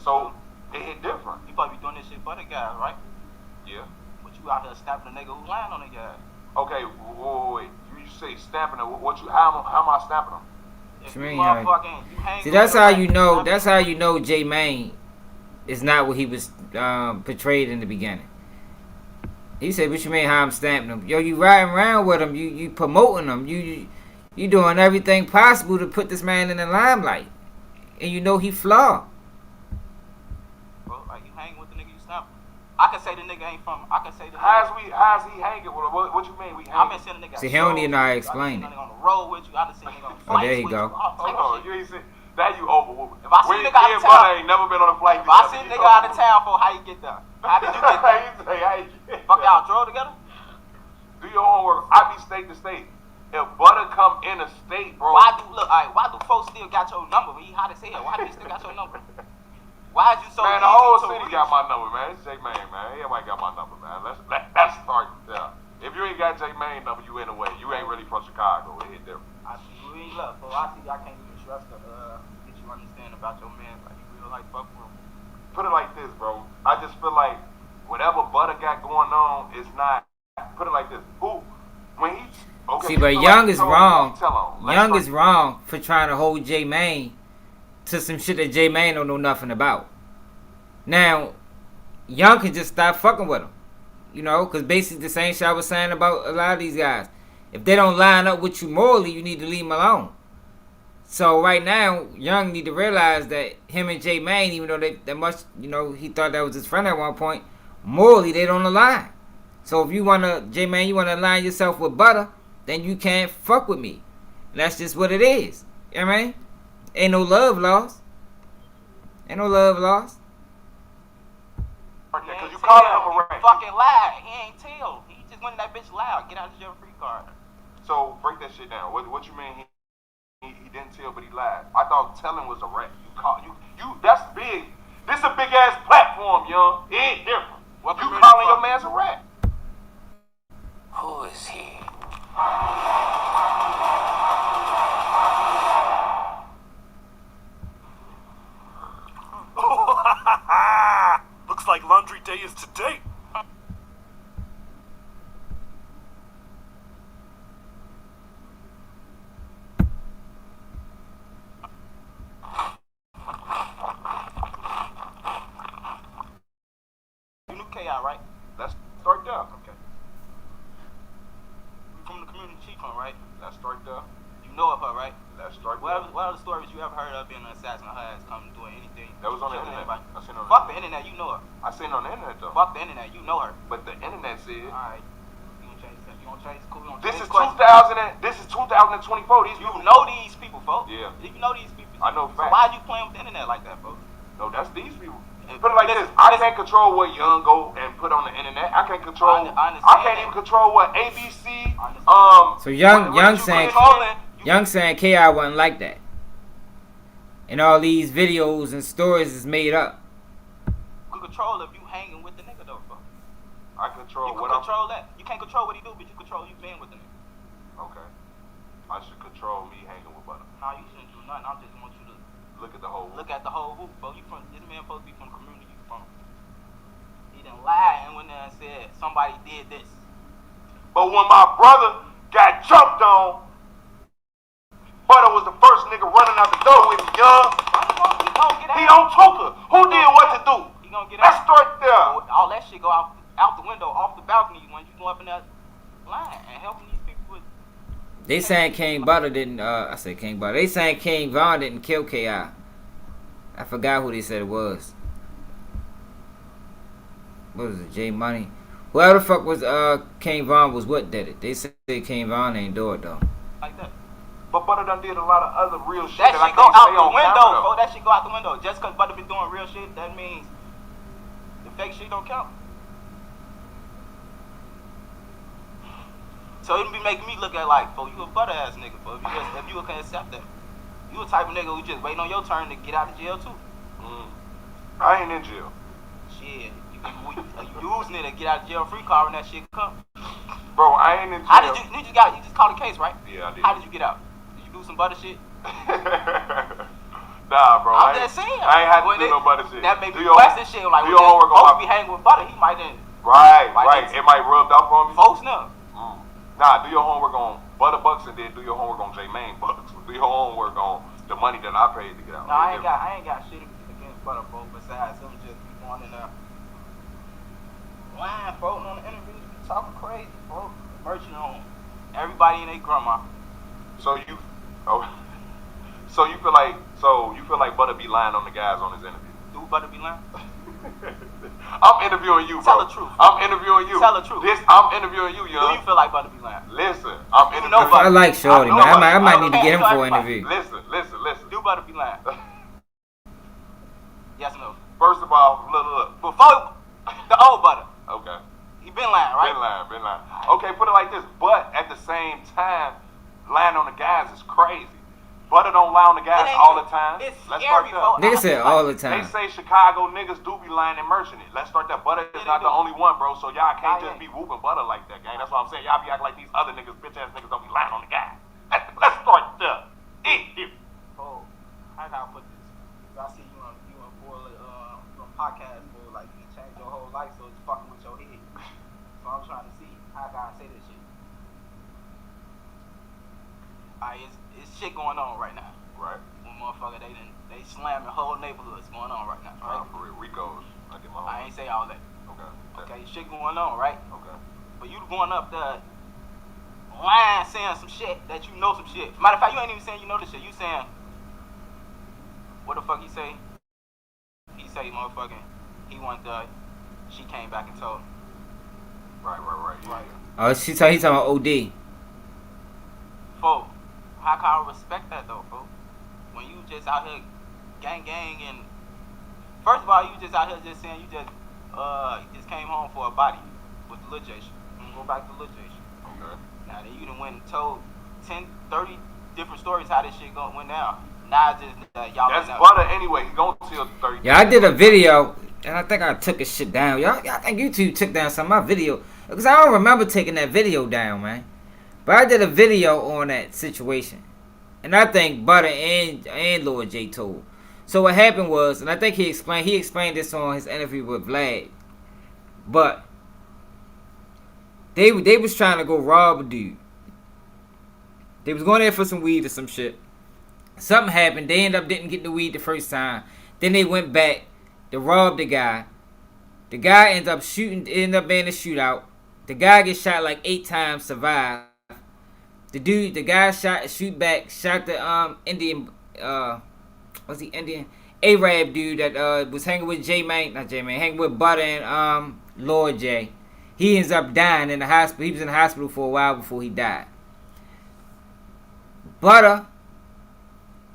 so it hit different. You probably be doing this shit for the guys, right? Yeah. But you out here snapping a nigga who lying on the guy. Okay, wait. You say snapping them. How am I snapping them? See, that's how you know. That's how you know J-Main is not what he was portrayed in the beginning. He said, "What you mean? How I'm snapping him? Yo, you riding around with him. You promoting him. You doing everything possible to put this man in the limelight, and you know he flawed." Bro, like you hang with the nigga you snap. I can say the nigga ain't from. I can say the. How's he hanging with him? What you mean we hanging? I been seeing the nigga. See, he don't even know how to explain it. On the road with you, I done seen nigga on the flight. Oh, there you go. Hold on, you ain't see. That you overwhooping. If I see a nigga out of town, ain't never been on a flight. If I see a nigga out of town, for how you get there? How did you get there? Fuck y'all drove together? Do your homework. I be state to state. If Butta come in a state, bro. Why do folks still got your number? When you hot as hell, why do you still got your number? Why is you so? Man, the whole city got my number, man. It's J-Main, man. Everybody got my number, man. Let's start there. If you ain't got J-Main number, you in the way. You ain't really from Chicago. It hit different. I see you ain't love, so I see I can't even just to get you understand about your man, like you real like fuck with him. Put it like this, bro. I just feel like whatever Butta got going on is not. Put it like this. Who, when he. Okay, see, but Young is wrong. Young is wrong for trying to hold J Mane to some shit that J Mane don't know nothing about. Now, Young can just stop fucking with him. You know, because basically the same shit I was saying about a lot of these guys. If they don't line up with you morally, you need to leave them alone. So right now, Young need to realize that him and J Mane, even though they much, you know, he thought that was his friend at one point, morally they don't align. So if you wanna, J Mane, you wanna align yourself with Butta, then you can't fuck with me. And that's just what it is. You know what I mean? Ain't no love lost. Ain't no love lost. Because you calling him a rat. Fucking lied. He ain't tell. He just went in that bitch loud. Get out of jail free card. So break that shit down. What you mean he didn't tell but he lied? I thought telling was a rat. You that's big. This a big ass platform, Young. It ain't different. You calling your man's a rat. Who is he? Looks like laundry day is today. You knew KI, right? Let's start there. Okay. You from the community chief one, right? Let's start there. You know of her, right? Let's start there. there. What other stories you ever heard of being an assassin or her ass come doing anything? That was on the internet. Anybody? I seen it on Fuck the internet, you know her. I seen it on the internet though. Fuck the internet, you know her. But the internet said. Alright. You gonna change that? You gonna change? Cool. This is 2000. This is 2024. These you know these people, folks. Yeah. You know these people. I know facts. So why are you playing with the internet like that, folks? No, that's these people. Put it like this: I can't control what Young go and put on the internet. I can't control. I can't even control what ABC. So Young saying KI wasn't like that, and all these videos and stories is made up. You can control if you hanging with the nigga though, bro. I control what I'm. You can control that. You can't control what he do, but you control you being with the nigga. Okay. I should control me hanging with Butta. Nah, you shouldn't do nothing. I just want you to look at the whole. Look at the whole hoop, bro. You from this man supposed to be from the community you from. He done lied and went there and said somebody did this. But when my brother got jumped on, Butta was the first nigga running out the door with me, Young. He on Tuka. Who did what to do? He gonna get Let's start there. All that shit go out the window, off the balcony when you go up in that line and helping these people with. They saying King Butta didn't. I said King Butta. They saying King Von didn't kill KI. I forgot who they said it was. What was it? J Money. Whoever the fuck was King Von was what did it. They said King Von ain't do it though. Like that. But Butta done did a lot of other real shit that I shit go can't out say the on window, camera, bro. That shit go out the window. Just cause Butta been doing real shit, that means the fake shit don't count. So it be making me look at like, bro, you a butter ass nigga, bro. If you can accept that, you a type of nigga who just waiting on your turn to get out of jail too. I ain't in jail. Shit, you using it to get out of jail free card when that shit come. Bro, I ain't in jail. How did you just called the case, right? Yeah, I did. How did you get out? Did you do some butter shit? Nah, bro. I'm just saying. I ain't had to do no butter shit. That made me question shit. Like, do your homework folks be hanging with Butter, he might then. Right. It might rubbed off on me. Folks know. Nah, do your homework on Butta Bucks and then do your homework on J Mane Bucks. Do your homework on the money that I paid to get out. No, I ain't got shit against Butter, bro. Besides him just be going in there lying, bro, on the interviews, talking crazy, bro. Merchant on everybody and their grandma. So you feel like Butta be lying on the guys on his interview? Do Butter be lying? I'm interviewing you, bro. Tell the truth. I'm interviewing you. Tell the truth. I'm interviewing you, Young. Do you feel like Butter be lying? Listen, I'm interviewing. I like Shorty, man. I might need to get him for an interview. Listen. Do Butter be lying? Yes or no? First of all, look. Before the old Butter. Okay. He been lying, right? Been lying. Okay, put it like this. But at the same time, lying on the guys is crazy. Butta don't lie on the guys all the time. It's Let's scary, start there. Niggas say all the time. They say Chicago niggas do be lying and merching it. Let's start that. Butta is not the only one, bro. So y'all can't just be whooping Butta like that, gang. That's what I'm saying. Y'all be acting like these other niggas, bitch ass niggas don't be lying on the guys. Let's start there. Oh. how can I put this? I see you on podcast, bro. Like you change your whole life, so it's fucking with your head. So I'm trying to see how can I say this shit. Alright, it's shit going on right now. Right. One motherfucker, they slamming whole neighborhoods going on right now. Right? For real, Ricos. I ain't say all that. Okay, shit going on, right? Okay. But you going up there lying, saying some shit that you know some shit. Matter of fact, you ain't even saying you know this shit. You saying, what the fuck he say? He say, motherfucking, he went there, she came back and told him. Right. Right. Oh, he talking about OD. Folks, how can I respect that though, folks? When you just out here gang and first of all, you just out here just saying you just came home for a body with the Lil J shit. I'm gonna go back to Lil J shit. Okay. Now then you done went and told 10, 30 different stories how this shit went down. Now it's just y'all. That's Butta anyway. He gonna tell 30. Yeah, I did a video and I think I took his shit down. Y'all think YouTube took down some of my video because I don't remember taking that video down, man. But I did a video on that situation, and I think Butta and Lord J told. So what happened was, and I think he explained this on his interview with Vlad, but they was trying to go rob a dude. They was going there for some weed or some shit. Something happened. They ended up didn't get the weed the first time. Then they went back to rob the guy. The guy ended up being a shootout. The guy gets shot like 8 times, survived. The guy shot the Indian, was he Indian? Arab dude that was hanging with hanging with Butta and Lord J. He ends up dying in the hospital. He was in the hospital for a while before he died. Butta,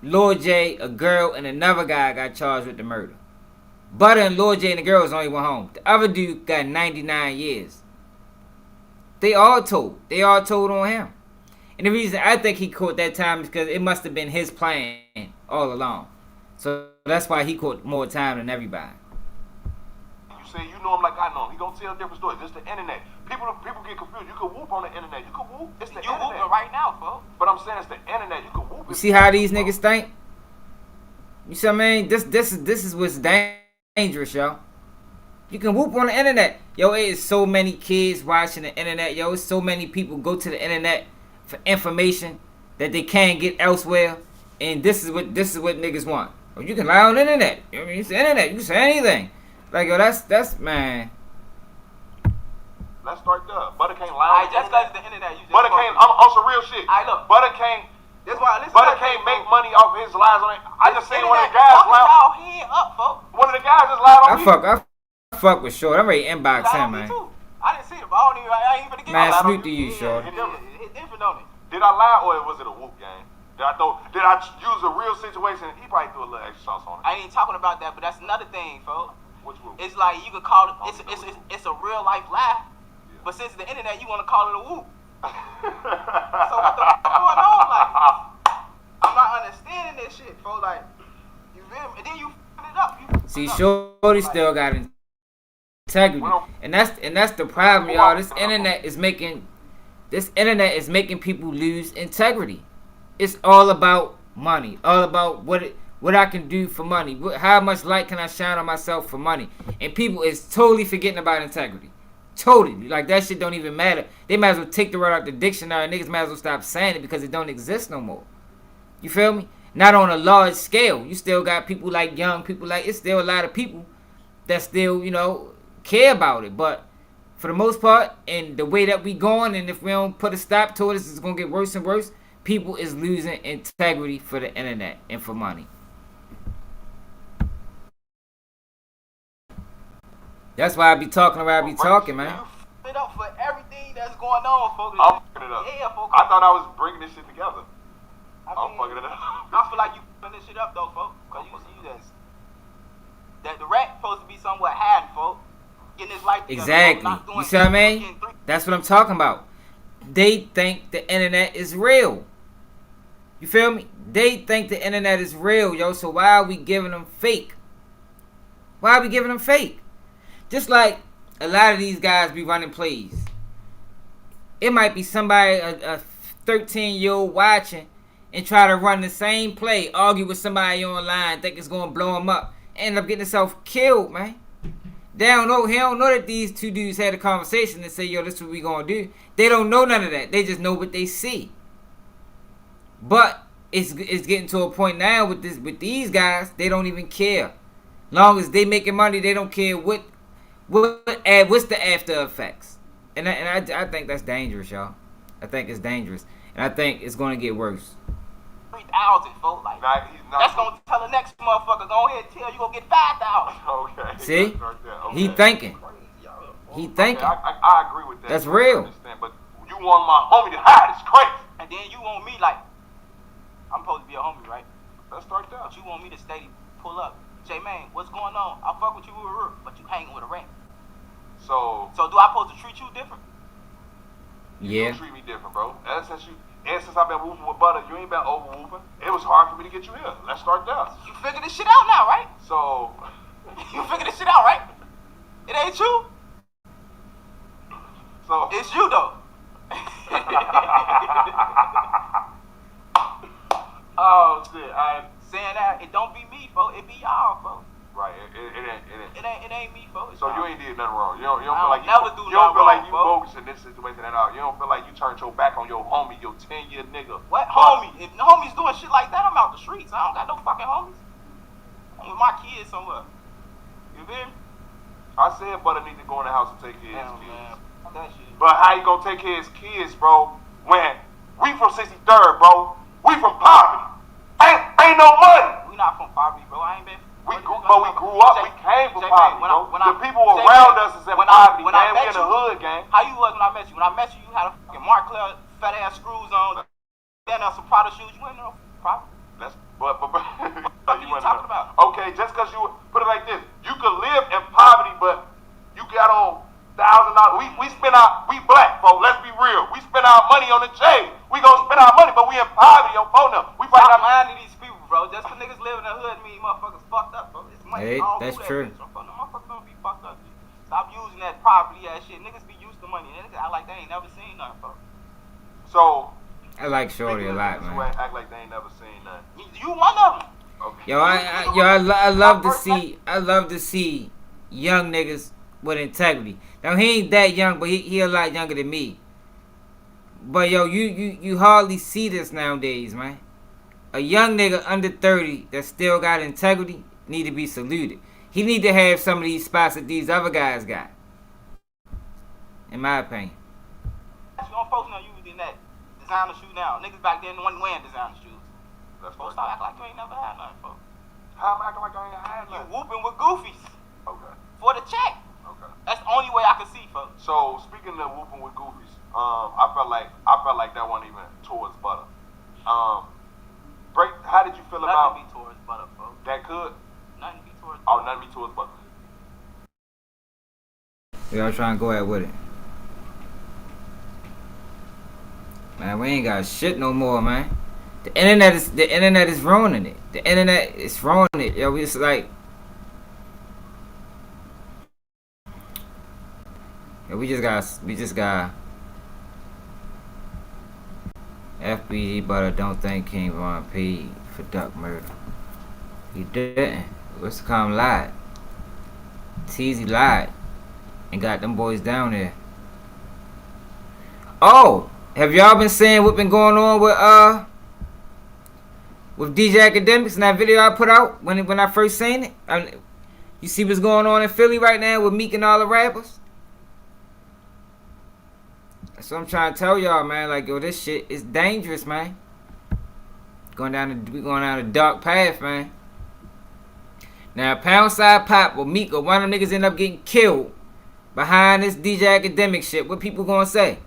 Lord J, a girl, and another guy got charged with the murder. Butta and Lord J and the girls only went home. The other dude got 99 years. They all told on him. And the reason I think he caught that time is because it must have been his plan all along. So that's why he caught more time than everybody. You say you know him like I know him. He gonna tell different stories. It's the internet. People get confused. You can whoop on the internet. You can whoop. It's the internet. You whooping right now, folks. But I'm saying it's the internet. You can whoop. You see how these niggas think? You see what I mean? This is what's dangerous, yo. You can whoop on the internet. Yo, it is so many kids watching the internet. Yo, it's so many people go to the internet for information that they can't get elsewhere. And this is what niggas want. Oh, you can lie on the internet. You know what I mean? It's the internet. You can say anything. Like, yo, that's man. Let's start there. Butta can't lie on the just internet. because the internet, you just Butta can't. I'm on some real shit. Look. Butta can't. That's why. Butta can't make money off his lies on it. I just seen one of the guys lied. One of the guys just lied on me. I fuck with Short. I'm ready to inbox him, man. I didn't see it, but I ain't even get man, salute to you, Short. It's different on it. Did I lie or was it a whoop game? Did I use a real situation? He probably threw a little extra sauce on it. I ain't talking about that, but that's another thing, folks. Which whoop? It's like you could call it. It's a real life lie, but since the internet, you want to call it a whoop. So what the fuck going on? Like, I'm not understanding this shit, folks. Like, you feel me? And then you f***ing it up. See, Shorty still got integrity, and that's the problem, y'all. This internet is making people lose integrity. It's all about money, all about what I can do for money, how much light can I shine on myself for money, and people is totally forgetting about integrity. Totally, like that shit don't even matter. They might as well take the word out the dictionary. Niggas might as well stop saying it because it don't exist no more. You feel me? Not on a large scale. You still got people like young people, like it's still a lot of people that still, care about it. But for the most part, and the way that we going, and if we don't put a stop to it, it's gonna get worse and worse. People is losing integrity for the internet and for money. That's why I be talking about man. You fit up for everything that's going on, folks. I'm fucking it up. Yeah, folks. I thought I was bringing this shit together. I'm fucking it up. I feel like you putting this shit up though, folks. Cause you just that the rat supposed to be somewhere hiding, folks. Getting his life together. Exactly. You see what I mean? That's what I'm talking about. They think the internet is real. You feel me? They think the internet is real, yo. So why are we giving them fake? Why are we giving them fake? Just like a lot of these guys be running plays. It might be somebody, a 13-year-old watching, and try to run the same play, argue with somebody online, think it's gonna blow him up, end up getting himself killed, man. They don't know. He don't know that these two dudes had a conversation and say, "Yo, this is what we gonna do." They don't know none of that. They just know what they see. But it's getting to a point now with these guys. They don't even care. Long as they making money, they don't care what's the after effects. And I think that's dangerous, y'all. I think it's dangerous, and I think it's gonna get worse. 3,000, folks. Like, that's gonna tell the next motherfucker, go ahead and tell you gonna get 5,000. Okay. See? He thinking. He thinking. Okay, I agree with that. That's real. But you want my homie to hide, it's crazy. And then you want me, like, I'm supposed to be a homie, right? Let's start there. But you want me to steady pull up. J-Man, what's going on? I fuck with you, but you hanging with a rat. So do I supposed to treat you different? You treat me different, bro. Ever since I've been whooping with Butter, you ain't been over whooping. It was hard for me to get you here. Let's start there. You figure this shit out now, right? So you figure this shit out, right? It ain't you. So it's you though. Oh shit! I'm saying that it don't be me, folks. It be y'all, folks. Right. It ain't me, folks. So you ain't did nothing wrong. You don't feel like you don't feel like you bogus in this situation at all. You don't feel like you turned your back on your homie, your 10-year nigga. What homie? If the homie's doing shit like that, I'm out the streets. I don't got no fucking homies. I'm with my kids somewhere. You feel me? I said Butter need to go in the house and take care of his kids. That shit. But how you gonna take care of his kids, bro? When we from 63rd, bro. We from poverty. Ain't no money. We not from poverty, bro. I ain't been. We grew up. We came from poverty, bro. The people around us is in poverty, man. We in the hood, gang. How you was when I met you? When I met you, you had a fucking Mark Claire fat ass screws on. Then some Prada shoes. You ain't no problem. But what are you talking about? Okay, just cause you put it like this, you could live in poverty, but you got on $1,000. We spend we black, folks. Let's be real. We spend our money on the J. We gonna spend our money, but we in poverty on phone now. We fight out lying to these people, bro. Just for niggas live in the hood, mean motherfuckers fucked up, bro. It's money. Hey, that's true. Motherfuckers don't be fucked up. Stop using that poverty ass shit. Niggas be used to money. Niggas act like they ain't never seen nothing, bro. So I like Shorty a lot, man. Act like they ain't never seen nothing. You one of them. Okay. Yo, I love to see young niggas with integrity. Now he ain't that young, but he a lot younger than me. But yo, you hardly see this nowadays, man. A young nigga under 30 that still got integrity need to be saluted. He need to have some of these spots that these other guys got. In my opinion. You don't folks know you in that designer shoe now. Niggas back then wasn't wearing designer shoes. That's folks stop acting like you ain't never had nothing, folks. How am I acting like I ain't had nothing? You whooping with goofies. Okay. For the check. Okay. That's the only way I can see, folks. So speaking of whooping with goofies, I felt like that wasn't even towards Butter. How did you feel about nothing be towards Butter, folks? That could? Nothing be towards Butter. Oh, nothing be towards Butter. Y'all trying to go at with it. Man, we ain't got shit no more, man. The internet is ruining it. The internet is ruining it. Yo, it's like, yo, we just got Fbg Butta don't think King Von paid for duck murder. He didn't. Wiscom lied. Teasy lied and got them boys down there. Oh, have y'all been seeing what been going on with DJ Academics and that video I put out when I first seen it? You see what's going on in Philly right now with Meek and all the rappers? That's what I'm trying to tell y'all, man. Like, yo, this shit is dangerous, man. We going down a dark path, man. Now, Pound Side Pop or Meek or one of them niggas end up getting killed behind this DJ Academic shit. What people gonna say?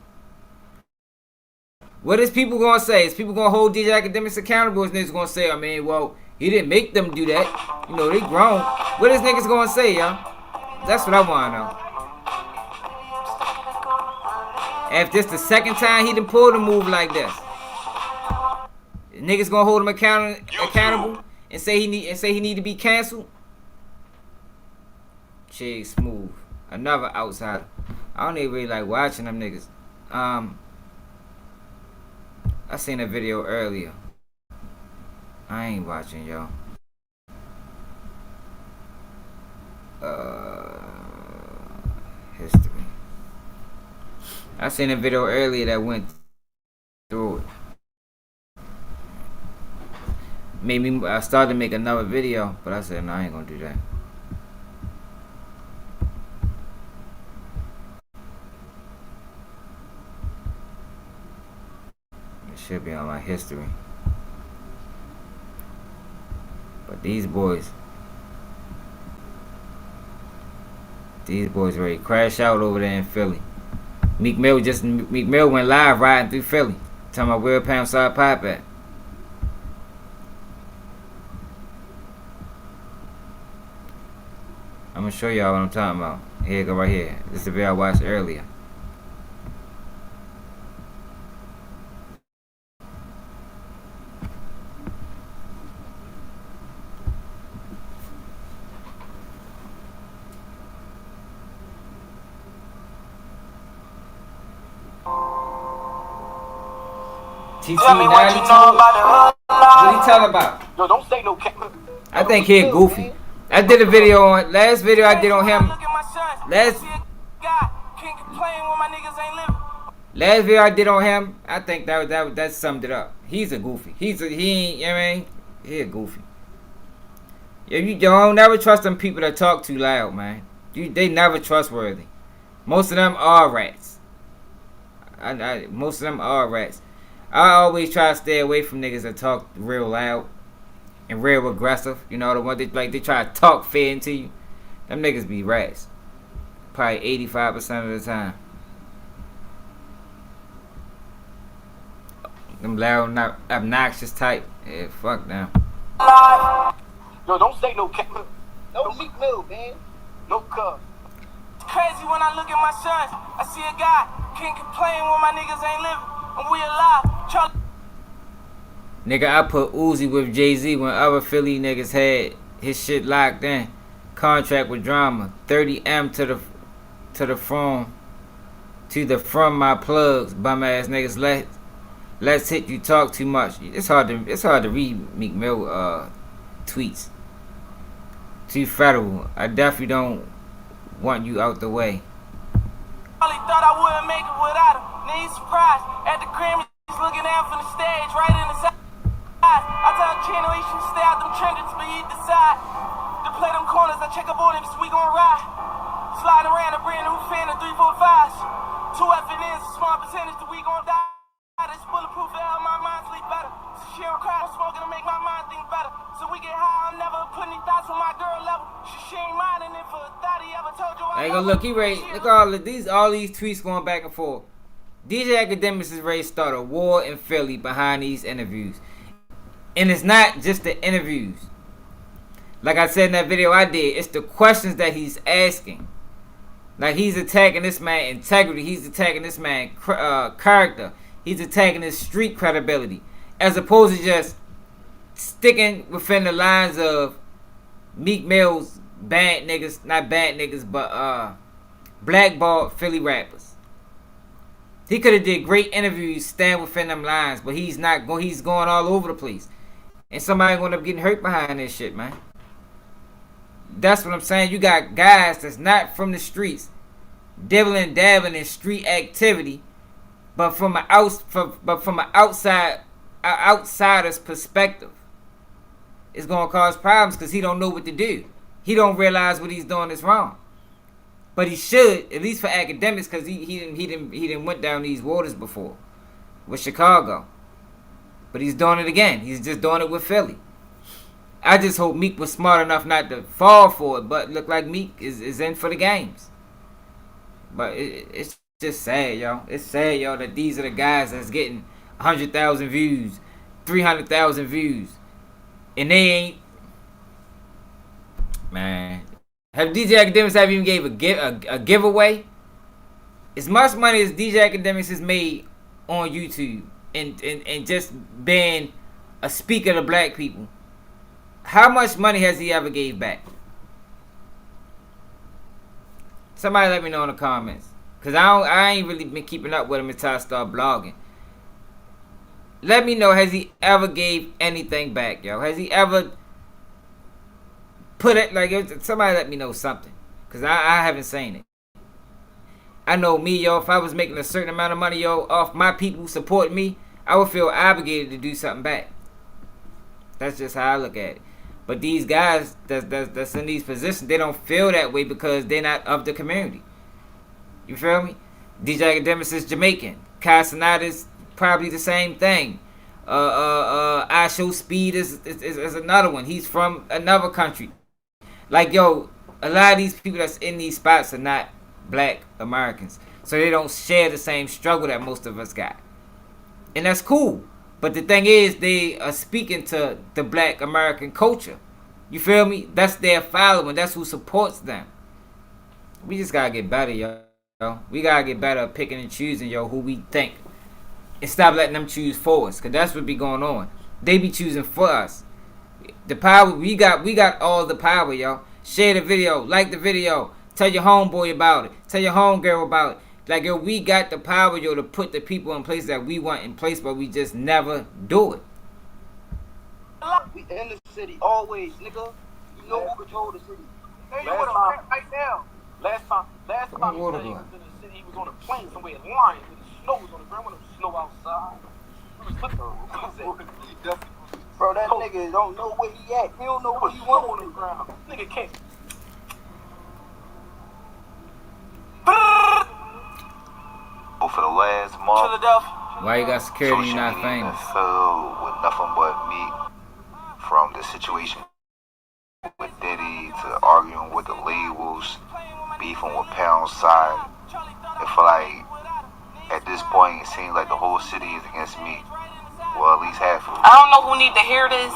What is people gonna say? Is people gonna hold DJ Academics accountable? Is niggas gonna say, I mean, well, he didn't make them do that. You know, they grown. What is niggas gonna say, y'all? That's what I wanna know. If this the second time he done pulled a move like this, niggas gonna hold him accountable and say he need to be canceled. Shit, Smooth, another outsider. I don't even really like watching them niggas. I seen a video earlier I ain't watching, yo. History. I seen a video earlier that went through it. Made me. I started to make another video, but I said, no, I ain't gonna do that. It should be on my history. But these boys ready to crash out over there in Philly. Meek Mill went live riding through Philly, talking about where Pound Side Pop at. I'm gonna show y'all what I'm talking about. Here you go, right here. This is the video I watched earlier. TT, Tell me what you know about the hood life. What he talking about? Yo, don't say no. I think he goofy. I did a video on last video I did on him. Last video I did on him. I think that summed it up. He's a goofy. He ain't. You know what I mean? He a goofy. Yeah, you don't never trust them people that talk too loud, man. They never trustworthy. Most of them are rats. Most of them are rats. I always try to stay away from niggas that talk real loud and real aggressive. You know, the one that they try to talk fair into you. Them niggas be rats. Probably 85% of the time. Them loud, not obnoxious type. Yeah, fuck them. Yo, don't say no. No Meek Mill, man. No cuz. It's crazy when I look at my sons. I see a guy can't complain when my niggas ain't living. And we alive. Nigga, I put Uzi with Jay-Z when other Philly niggas had his shit locked in. Contract with Drama. 30M to the from my plugs. Bum ass niggas. Let's hit you talk too much. It's hard to read Meek Mill tweets. Too federal. I definitely don't want you out the way. Probably thought I wouldn't make it without him. Then he's surprised at the Grammys. He's looking down from the stage, right in his eyes. I tell Chino he should stay out them trenches, but he decide to play them corners. I check up on him, so we gon' ride. Sliding around a brand new fan of 345s. 2 FNNs, a small percentage that we gon' die. This bulletproof to help my mind sleep better. So she don't cry, I'm smoking to make my mind think better. So we get high, I'm never putting any thoughts on my girl level. She ain't minding if a thought he ever told you I go look, he ready. Look at all these tweets going back and forth. DJ Academics is ready to start a war in Philly behind these interviews. And it's not just the interviews. Like I said in that video I did, it's the questions that he's asking. Like he's attacking this man integrity. He's attacking this man character. He's attacking his street credibility. As opposed to just sticking within the lines of Meek Mill's bad niggas, not bad niggas, but blackballed Philly rappers. He could have did great interviews, stand within them lines, but he's not. He's going all over the place, and somebody gonna end up getting hurt behind this shit, man. That's what I'm saying. You got guys that's not from the streets, dibbling, dabbling in street activity, but from an outsider's perspective, it's gonna cause problems because he don't know what to do. He don't realize what he's doing is wrong. But he should, at least for academics, because he didn't went down these waters before with Chicago. But he's doing it again. He's just doing it with Philly. I just hope Meek was smart enough not to fall for it, but look like Meek is in for the games. But it's just sad, yo. It's sad, yo, that these are the guys that's getting 100,000 views, 300,000 views, and they ain't. Man. Have DJ Academics even gave a giveaway? As much money as DJ Academics has made on YouTube and just being a speaker to black people, how much money has he ever gave back? Somebody let me know in the comments. Because I ain't really been keeping up with him until I start blogging. Let me know, has he ever gave anything back, yo? Has he ever put it, like, somebody let me know something. Because I haven't seen it. I know me, yo, if I was making a certain amount of money, yo, off my people who support me, I would feel obligated to do something back. That's just how I look at it. But these guys that's in these positions, they don't feel that way because they're not of the community. You feel me? DJ Academics is Jamaican. Kai Sonata's probably the same thing. I Show Speed is another one. He's from another country. Like, yo, a lot of these people that's in these spots are not black Americans. So they don't share the same struggle that most of us got. And that's cool. But the thing is, they are speaking to the black American culture. You feel me? That's their following. That's who supports them. We just gotta get better, yo. We gotta get better at picking and choosing, yo, who we think. And stop letting them choose for us. Because that's what be going on. They be choosing for us. The power, we got all the power, yo. Share the video. Like the video. Tell your homeboy about it. Tell your homegirl about it. Like, yo, we got the power, yo, to put the people in place that we want in place, but we just never do it. We in the city always, nigga. You know who control the city. Hey, you with him right now. Last time he said he was in the city, he was on a plane somewhere in Lions, and the snow was on the ground. When there was snow outside. Bro, that nigga don't know where he at. He don't know where he want on the ground. Nigga can't. For the last month, why you got security and not famous? Filled with nothing but meat, from the situation with Diddy to arguing with the labels, beefing with Pound Side. I feel like at this point it seems like the whole city is against me. Well, at least half of it. I don't know who need to hear this,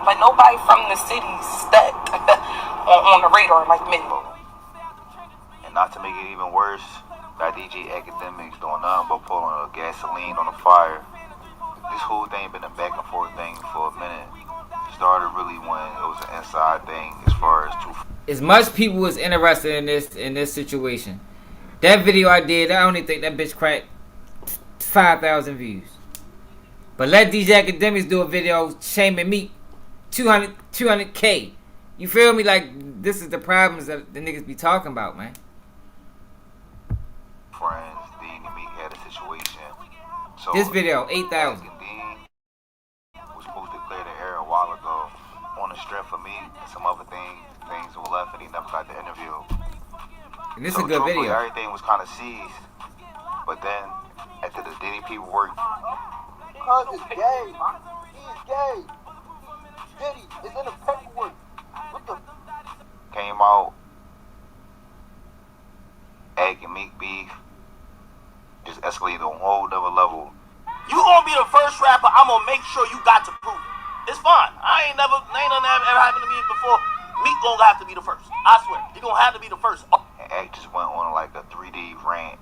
but nobody from the city stuck on the radar like me. And not to make it even worse, got DJ Academics doing nothing but pulling a gasoline on the fire. This whole thing been a back and forth thing for a minute. Started really when it was an inside thing as far as two. As much people was interested in this situation, that video I did, I only think that bitch cracked 5,000 views. But let DJ Academics do a video shaming me, 200K. You feel me? Like, this is the problems that the niggas be talking about, man. Friends, Dean and me had a situation. So this video, 8,000. Dean was supposed to clear the air a while ago on the strength of me and some other things were left, and he never got the interview. And this is a good video. Everything was kind of seized, but then after the Diddy people worked. Cuz it's gay, man. He's gay. Diddy is in the paperwork. What the? Came out, Egg and Meek beef just escalated on a whole other level. You gonna be the first rapper, I'm gonna make sure you got to prove it. It's fine. Ain't nothing ever happened to me before. Meek gonna have to be the first. I swear. He gonna have to be the first. And Egg just went on like a 3D rant.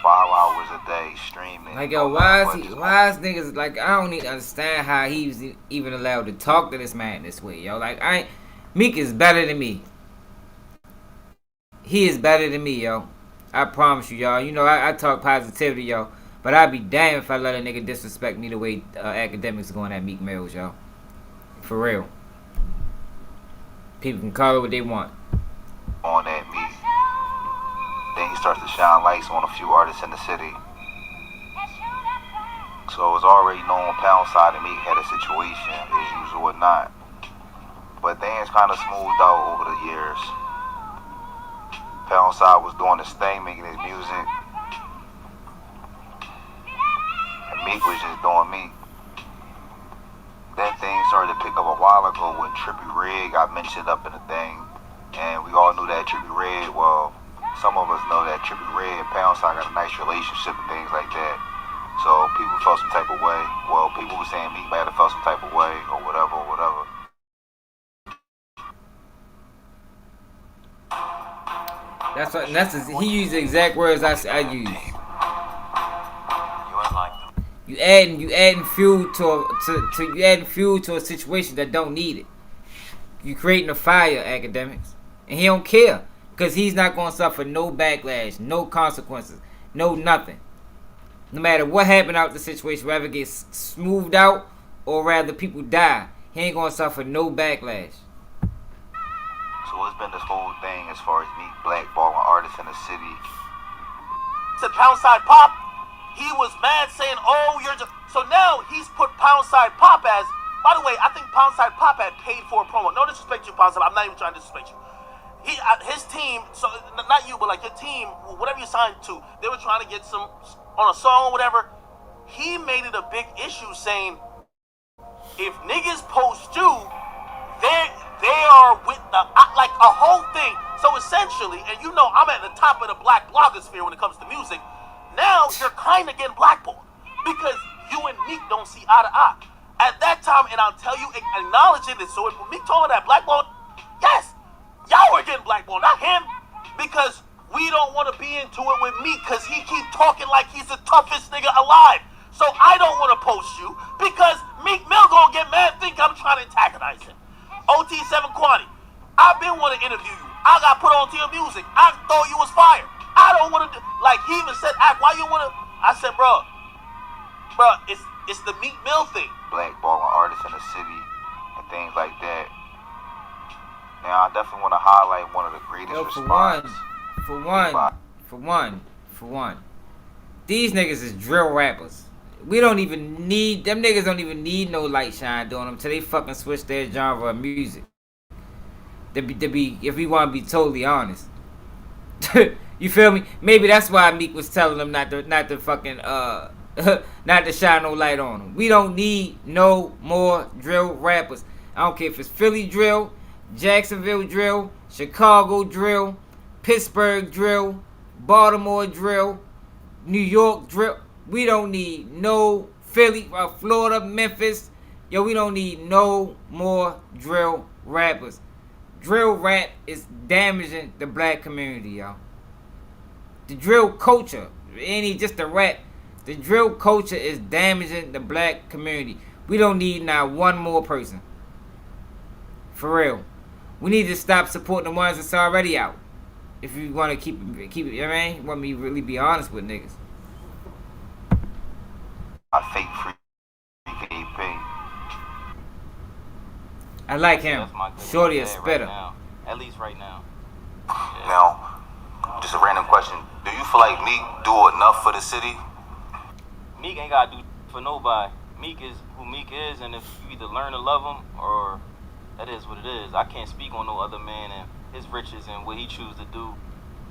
5 hours a day streaming. Like, yo, why is niggas, like, I don't even understand how he was even allowed to talk to this man this way, yo. Like, Meek is better than me. He is better than me, yo. I promise you, y'all. You know, I talk positivity, yo. But I'd be damned if I let a nigga disrespect me the way Academics going at Meek Mills, yo. For real. People can call it what they want. On that Meek. Then he starts to shine lights on a few artists in the city. So it was already known Pound Side and Meek had a situation, as usual or not. But things kind of smoothed out over the years. Pound Side was doing his thing, making his music. And Meek was just doing Meek. Then things started to pick up a while ago when Trippie Redd got mentioned up in the thing. And we all knew that Trippie Redd, well, some of us know that Trippie Redd and Pound Side got a nice relationship and things like that. So people felt some type of way. Well, people were saying Meek might have felt some type of way or whatever. He used the exact words I use. You adding fuel to a situation that don't need it. You creating a fire, Academics, and he don't care. Because he's not going to suffer no backlash, no consequences, no nothing. No matter what happened out the situation, whether it gets smoothed out or rather people die, he ain't gonna suffer no backlash. So what's been this whole thing as far as Meek blackballing artists in the city? Said Poundside Pop, he was mad saying, "Oh, you're just." So now he's put Poundside Pop as. By the way, I think Poundside Pop had paid for a promo. No disrespect to you, Poundside. I'm not even trying to disrespect you. His team, so not you, but like your team, whatever you signed to, they were trying to get some on a song or whatever. He made it a big issue saying, if niggas post you, they are with the like a whole thing. So essentially, and you know I'm at the top of the black blogosphere when it comes to music. Now you're kind of getting blackballed because you and Meek don't see eye to eye. At that time, and I'll tell you, acknowledging it. So when Meek told that blackball, yes. Y'all were getting blackballed, not him, because we don't want to be into it with Meek because he keep talking like he's the toughest nigga alive. So I don't want to post you because Meek Mill gonna get mad, think I'm trying to antagonize him. OT7 Quantity, I've been want to interview you. I got put on to your music. I thought you was fire. I don't want to like he even said, "Act, why you want to?" I said, bro, it's the Meek Mill thing. Blackballing artists in the city and things like that. Now, I definitely want to highlight one of the greatest responses. For one. These niggas is drill rappers. We don't even need, them niggas don't even need no light shine doing them till they fucking switch their genre of music. To be, if we want to be totally honest. You feel me? Maybe that's why Meek was telling them not to fucking, not to shine no light on them. We don't need no more drill rappers. I don't care if it's Philly drill, Jacksonville drill, Chicago drill, Pittsburgh drill, Baltimore drill, New York drill. We don't need no Philly, Florida, Memphis. Yo, we don't need no more drill rappers. Drill rap is damaging the black community, y'all. The drill culture, it ain't even just the rap. The drill culture is damaging the black community. We don't need now one more person. For real. We need to stop supporting the ones that's already out. If you want to keep it, you know what I mean? Want me to really be honest with niggas. I fake free KP. I like him. Shorty a spitter. Right at least right now. Yeah. Now, just a random question. Do you feel like Meek do enough for the city? Meek ain't gotta do for nobody. Meek is who Meek is, and if you either learn to love him or that is what it is. I can't speak on no other man and his riches and what he choose to do.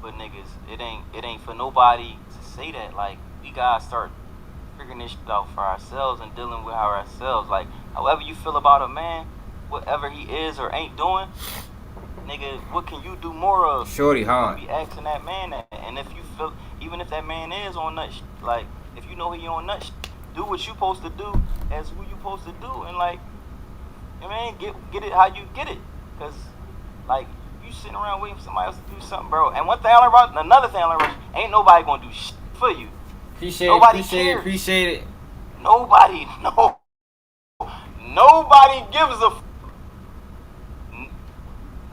But niggas, it ain't for nobody to say that. Like, we gotta start figuring this shit out for ourselves and dealing with ourselves. Like, however you feel about a man, whatever he is or ain't doing, nigga, what can you do more of? Shorty hard. You be asking that man that. And if you feel, even if that man is on nut shit, like, if you know he on nut shit, do what you supposed to do as who you supposed to do. And like, I mean, get it how you get it. Cause like, you sitting around waiting for somebody else to do something, bro. And another thing I learned, ain't nobody gonna do shit for you. Appreciate it. Nobody gives a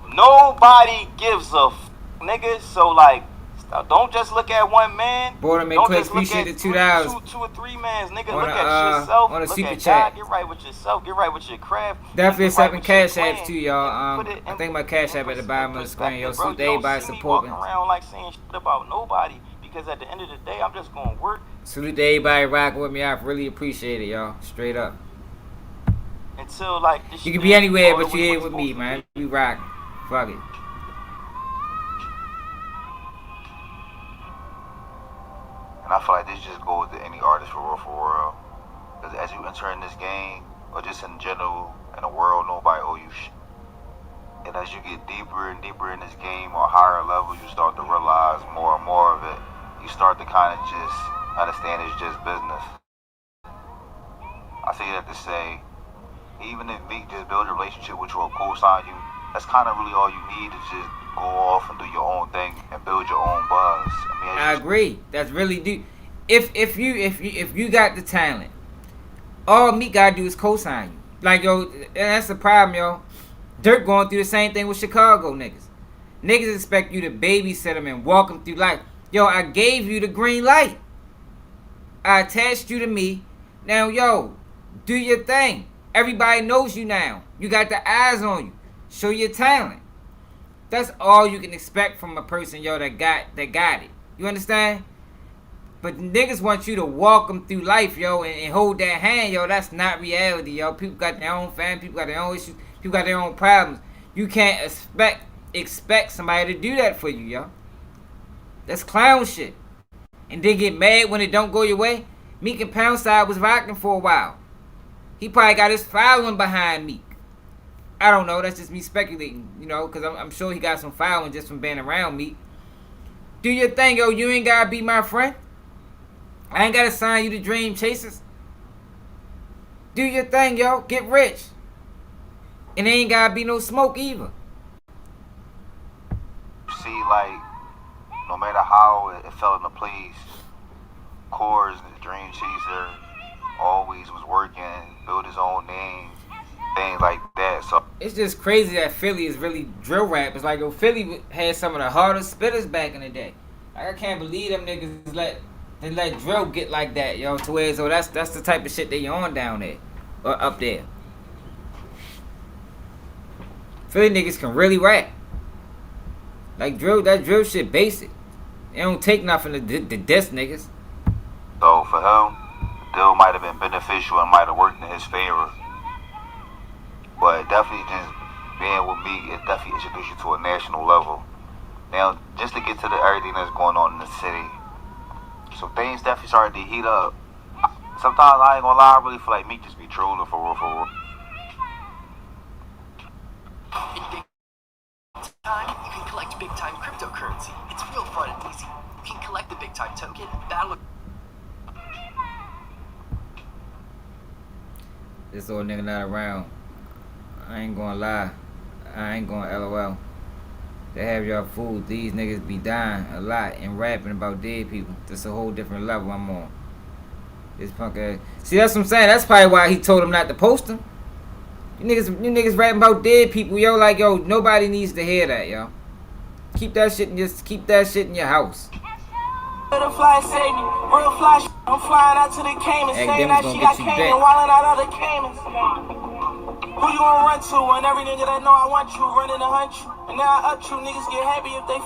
nobody gives a nigga. So like, don't just look at one man. Border man Quick, appreciate the $2. Two or three mans, nigga. Look at yourself. On a look super at chat. God. Get right with yourself. Get right with your craft. Definitely accepting cash apps too, y'all. I think my cash app at the bottom of the screen. Yo, salute to everybody supporting. Walking around like saying shit about nobody because at the end of the day, I'm just gonna work. Salute to everybody rocking with me. I really appreciate it, y'all. Straight up. Until like this you can be anywhere, but you here with me, man. We rocking. Fuck it. And I feel like this just goes to any artist for real. Because as you enter in this game, or just in general, in the world, nobody owe you shit. And as you get deeper and deeper in this game, or higher level, you start to realize more and more of it. You start to kind of just understand it's just business. I say that to say, even if Meek just build a relationship with you or co-sign you, that's kind of really all you need to just go off and do your own thing and build your own buzz. I agree. That's really deep. If you got the talent, all Meek gotta do is co-sign you. Like, yo, and that's the problem, yo. Dirk going through the same thing with Chicago niggas. Niggas expect you to babysit them and walk them through life. Yo, I gave you the green light. I attached you to me. Now, yo, do your thing. Everybody knows you now. You got the eyes on you. Show your talent. That's all you can expect from a person, yo, that got it. You understand? But niggas want you to walk them through life, yo, and hold that hand, yo. That's not reality, yo. People got their own family. People got their own issues. People got their own problems. You can't expect somebody to do that for you, yo. That's clown shit. And then get mad when it don't go your way. Meek and Poundside was rocking for a while. He probably got his following behind Meek. I don't know. That's just me speculating, you know, because I'm sure he got some following just from being around Meek. Do your thing, yo. You ain't got to be my friend. I ain't got to sign you to Dream Chasers. Do your thing, yo. Get rich. And there ain't got to be no smoke either. See, like, no matter how it fell into place, Coors, the Dream Chaser, always was working, built his own name, things like that. So it's just crazy that Philly is really drill rap. It's like, yo, Philly had some of the hardest spitters back in the day. Like, I can't believe them niggas let drill get like that, yo. To where so that's the type of shit they on down there or up there. Philly niggas can really rap. Like that drill shit basic. It don't take nothing to diss niggas. So for him, the deal might have been beneficial and might have worked in his favor. But definitely just being with me, it definitely introduced you to a national level. Now, just to get to everything that's going on in the city, so things definitely started to heat up. Sometimes I ain't gonna lie, I really feel like Meek just be trolling for real. You can collect big-time cryptocurrency. It's real fun and easy. You can collect the big-time token, battle. This old nigga not around. I ain't gonna lie. I ain't gonna LOL. They have y'all fooled. These niggas be dying a lot and rapping about dead people. That's a whole different level I'm on. This punk ass. See, that's what I'm saying. That's probably why he told him not to post them. You niggas rapping about dead people, yo. Like, yo, nobody needs to hear that, yo. Keep that shit in your house. Butterfly save me, real fly. I'm flying out to the Caymans, saying that she got Cayman, wildin' out of the Caymans. Who you gonna run to? And every nigga that know I want you, running to hunt you. And now I up you, niggas get happy if they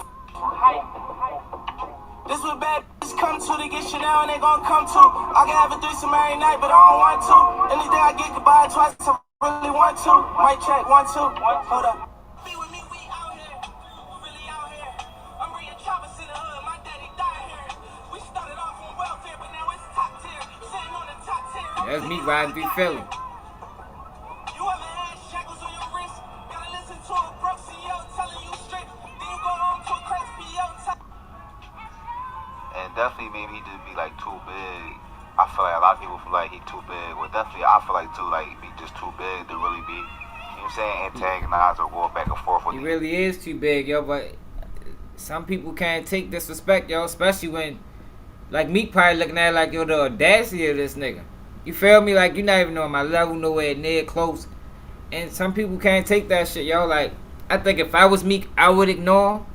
This what bad bitches come to, they get Chanel and they gon' come to. I can have a threesome every night, but I don't want to. Anything I get, goodbye twice, I really want to. Mic check, 1, 2, hold up. Be with me, we out here, really out here. I'm bringing Travis in the hood, my daddy died here. We started off on welfare, but now it's top tier. Sitting on the top tier. That's me riding through Philly. You ever had shackles on your wrist? Gotta listen to a broke CEO telling you straight. Then you go home to a crazy PO. And definitely maybe he just be like too big. I feel like a lot of people feel like he too big. Well, definitely I feel like too, like he just too big to really be, you know what I'm saying, antagonized or go back and forth with He really is too big, yo, but some people can't take disrespect, yo, especially when, like, Meek probably looking at it like, yo, the audacity of this nigga. You feel me? Like, you not even on my level, nowhere near close. And some people can't take that shit, yo. Like, I think if I was Meek, I would ignore him.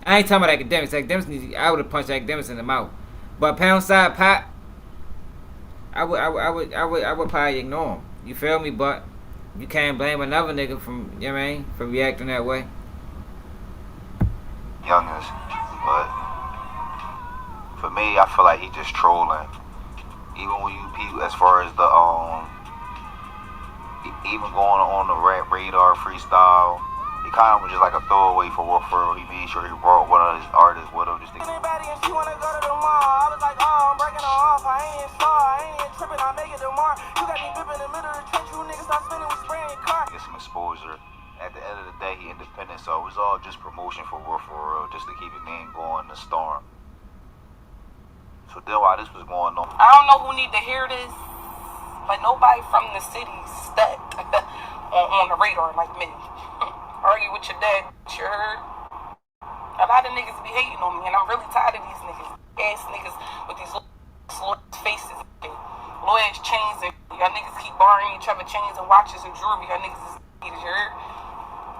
I ain't talking about academics. I would have punched academics in the mouth. But Poundside Pop, I would probably ignore him. You feel me? But you can't blame another nigga from, you know what I mean, for reacting that way. Youngest, but for me, I feel like he just trolling. Even when you people, as far as the even going on the rap radar freestyle, it kind of was just like a throwaway for real. He made sure he brought one of his artists with him. Just to anybody and she wanna go to the mall. I was like, oh, I'm breaking her off. I ain't in star, I ain't in tripping. I make it tomorrow. You got me bipping in the middle of the trench. You niggas stop spinning with spraying your car. Get some exposure. At the end of the day, he independent, so it was all just promotion for real, just to keep his name going in the storm. So then while this was going on, I don't know who need to hear this, but nobody from the city stepped on the radar like me. Argue with your dad, you heard? A lot of niggas be hating on me, and I'm really tired of these niggas. Ass niggas with these little faces, little ass chains, and y'all niggas keep borrowing each other chains and watches and jewelry. Y'all niggas is you heard?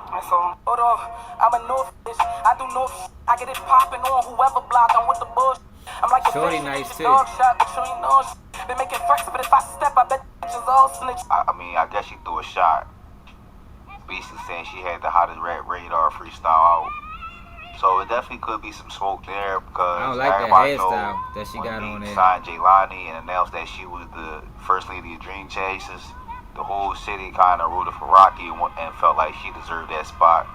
That's all. Hold on, I'm a north bitch. I do north. I get it popping on whoever block. I'm with the bush. I'm like a Shorty fish, nice too. dog shot, but you ain't know shit. Been making threats, but if I step, I bet bitches all snitch. I mean, I guess she threw a shot. Basically saying she had the hottest radar freestyle out. So it definitely could be some smoke there because I don't like that everybody hairstyle knows that she when got Meek on there. signed Jaylani and announced that she was the first lady of Dream Chasers, the whole city kind of rooted for Rocky and felt like she deserved that spot.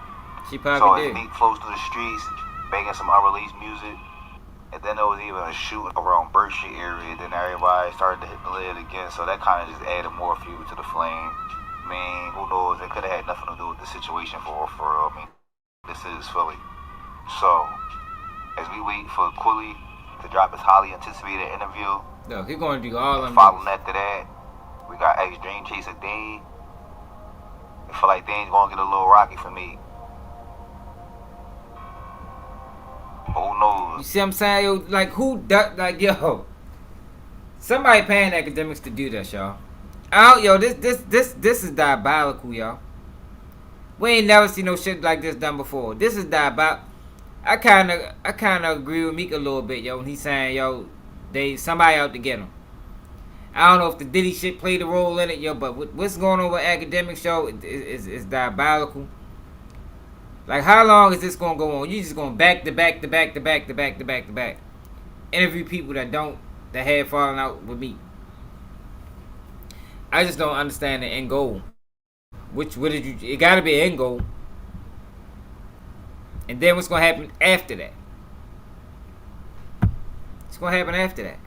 She So probably as did. Meek flows through the streets, banging some unreleased music, and then there was even a shooting around Berkshire area. Then everybody started to hit the lid again, so that kind of just added more fuel to the flame. I mean, who knows? It could have had nothing to do with the situation for real. I mean, this is Philly. So, as we wait for Quilly to drop his highly anticipated interview, No, he's gonna do all of them. following after that, we got ex-Dream Chaser Dane. I feel like Dane's gonna get a little rocky for me. Who knows? You see what I'm saying? Yo, like who like yo. Somebody paying academics to do this, y'all. This is diabolical, y'all. We ain't never seen no shit like this done before. This is diabolical. I kinda agree with Meek a little bit, yo, when he's saying, yo, somebody out to get him. I don't know if the Diddy shit played a role in it, yo, but what's going on with academics, yo, is diabolical. Like, how long is this gonna go on? You just gonna back to back interview people that had fallen out with me. I just don't understand the end goal. It gotta be an end goal. And then what's gonna happen after that? What's gonna happen after that?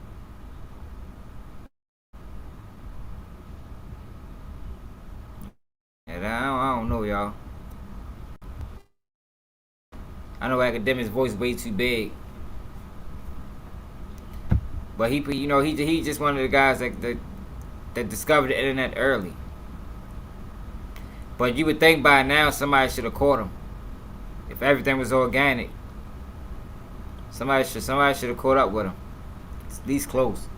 And I don't know, y'all. I know academics' voice way too big, but he just one of the guys that discovered the internet early. But you would think by now somebody should have caught him. If everything was organic, somebody should have caught up with him. It's at least close.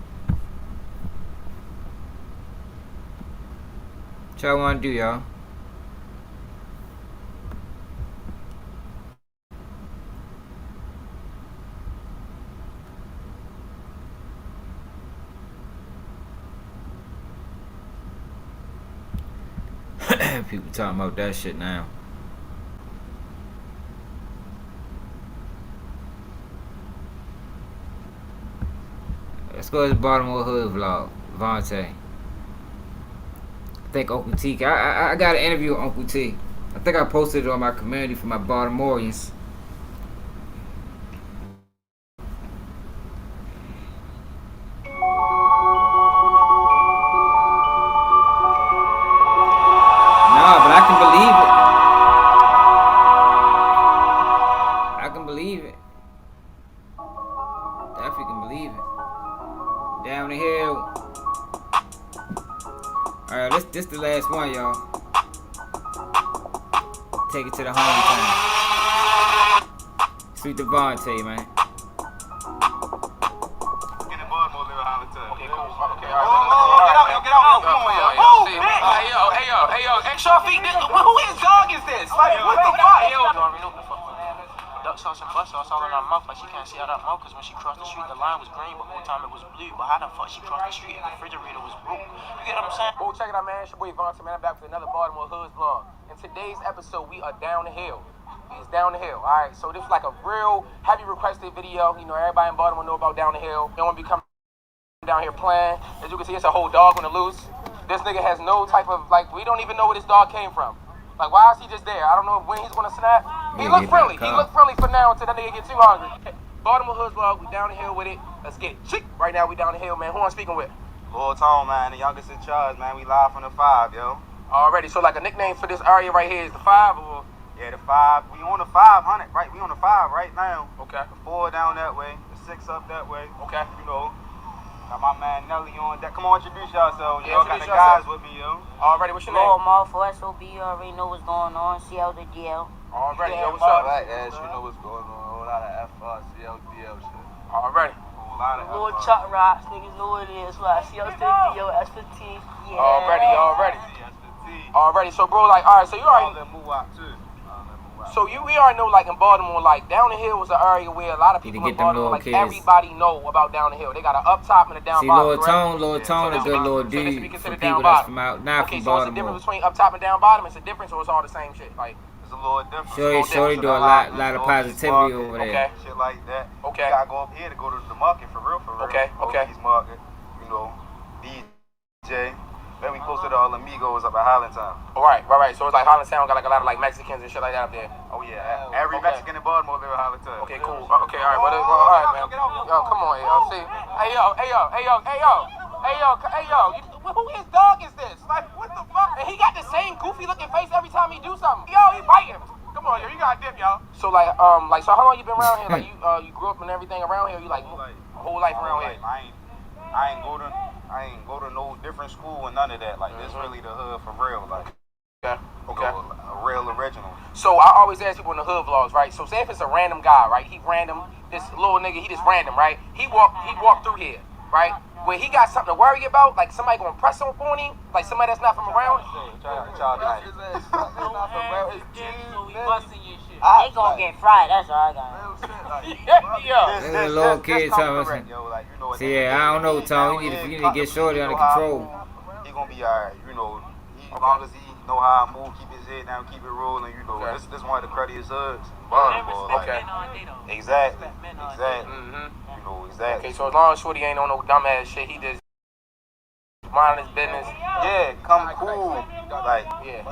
What y'all want to do, y'all? People talking about that shit now. Let's go to the Baltimore Hood vlog. Vontae. I think Uncle T. I got an interview with Uncle T. I think I posted it on my community for my Baltimoreans. This the last one, y'all. Take it to the hometown. Sweet Devontae, man. Get in Baltimore, live out of town. Okay, cool. Okay, all right. Get out. Come on, y'all. Move, Hey, yo. Extra feet. Who is dog is this? Like, what the fuck? You already know what the fuck. Duck sauce and butt sauce all in her mouth, like she can't see out that mouth, cause when she crossed the street, the line was green, but whole time it was blue. But how the fuck she crossed the street and the refrigerator was broke? You get what I'm saying? Oh, check it out, man. It's your boy Vontae, man. I'm back with another Baltimore Hoods vlog. In today's episode, we are down the hill. It's down the hill, all right? So this is like a real heavy requested video. You know, everybody in Baltimore know about down the hill. They don't want to be coming down here playing. As you can see, it's a whole dog on the loose. This nigga has no type of, like, we don't even know where this dog came from. Like, why is he just there? I don't know when he's going to snap. He look friendly. He look friendly for now until that nigga get too hungry. Baltimore Hoods vlog, we down the hill with it. Let's get it. Right now, we down the hill, man. Who I'm speaking with? Lil Tone, man, the youngest in charge, man. We live from the 5, yo. Already. So, like, a nickname for this area right here is the 5, or? Yeah, the 5. We on the 500, right? We on the 5 right now. Okay. The 4 down that way. The 6 up that way. Okay. You know. Got my man Nelly on that. Come on, introduce yourselves. Yeah, y'all got the guys with me, yo. Already, what's your name? Marvel SOB, you already know what's going on. CLDL. Already, yeah, yo, what's up? Right, Ash, you know what's going on. A whole lot of FR, CLDL shit. Already. A lot of Little Chuck Rocks, niggas know what it is. Like CLDL, S15. Yeah. Already. So, bro, like, all right, so you already. So we already know, like in Baltimore, like down the hill was an area where a lot of people in Baltimore, like everybody know about down the hill. They got an up top and a down bottom. Lil Tone, a good little dude for people that's from out, not from Baltimore. Okay, so it's a difference between up top and down bottom. It's a difference, or it's all the same shit. Like it's a little different. Shorty do a lot of positivity over there. Okay. Shit like that. Okay. You gotta go up here to go to the market for real. Okay. Overseas market. You know, DJ. Then we posted all the Amigos up at Highlandtown. Right. So it's like Highlandtown got like a lot of like Mexicans and shit like that up there. Oh yeah, every Mexican in Baltimore live in Highlandtown. Okay, cool. Okay, all right, all right, man. Yo, come on, yo. See, hey yo. Who his dog is this? Like, what the fuck? And he got the same goofy looking face every time he do something. Yo, he biting. Come on, yo, you gotta dip, y'all. So so how long you been around here? Like you grew up and everything around here? You like whole life around here? I ain't go to no different school and none of that. Like, this really the hood for real. Like, okay. A real original. So I always ask people in the hood vlogs, right? So say if it's a random guy, right? He random, this little nigga, he just random, right? He walked through here, right? Where he got something to worry about, like somebody gonna press on him, like somebody that's not from around. They gonna get fried, that's all I got. Yeah. Little kid talking. See, I don't know, Tom. You need to get Shorty under control. He gonna be alright, you know. As long as he know how to move, keep his head down, keep it rolling, you know. This one of the cruddiest hoods. Okay. Exactly. You know, exactly. Okay, so as long as Shorty ain't on no dumbass shit, he just mind his business. Yeah, come cool. Like,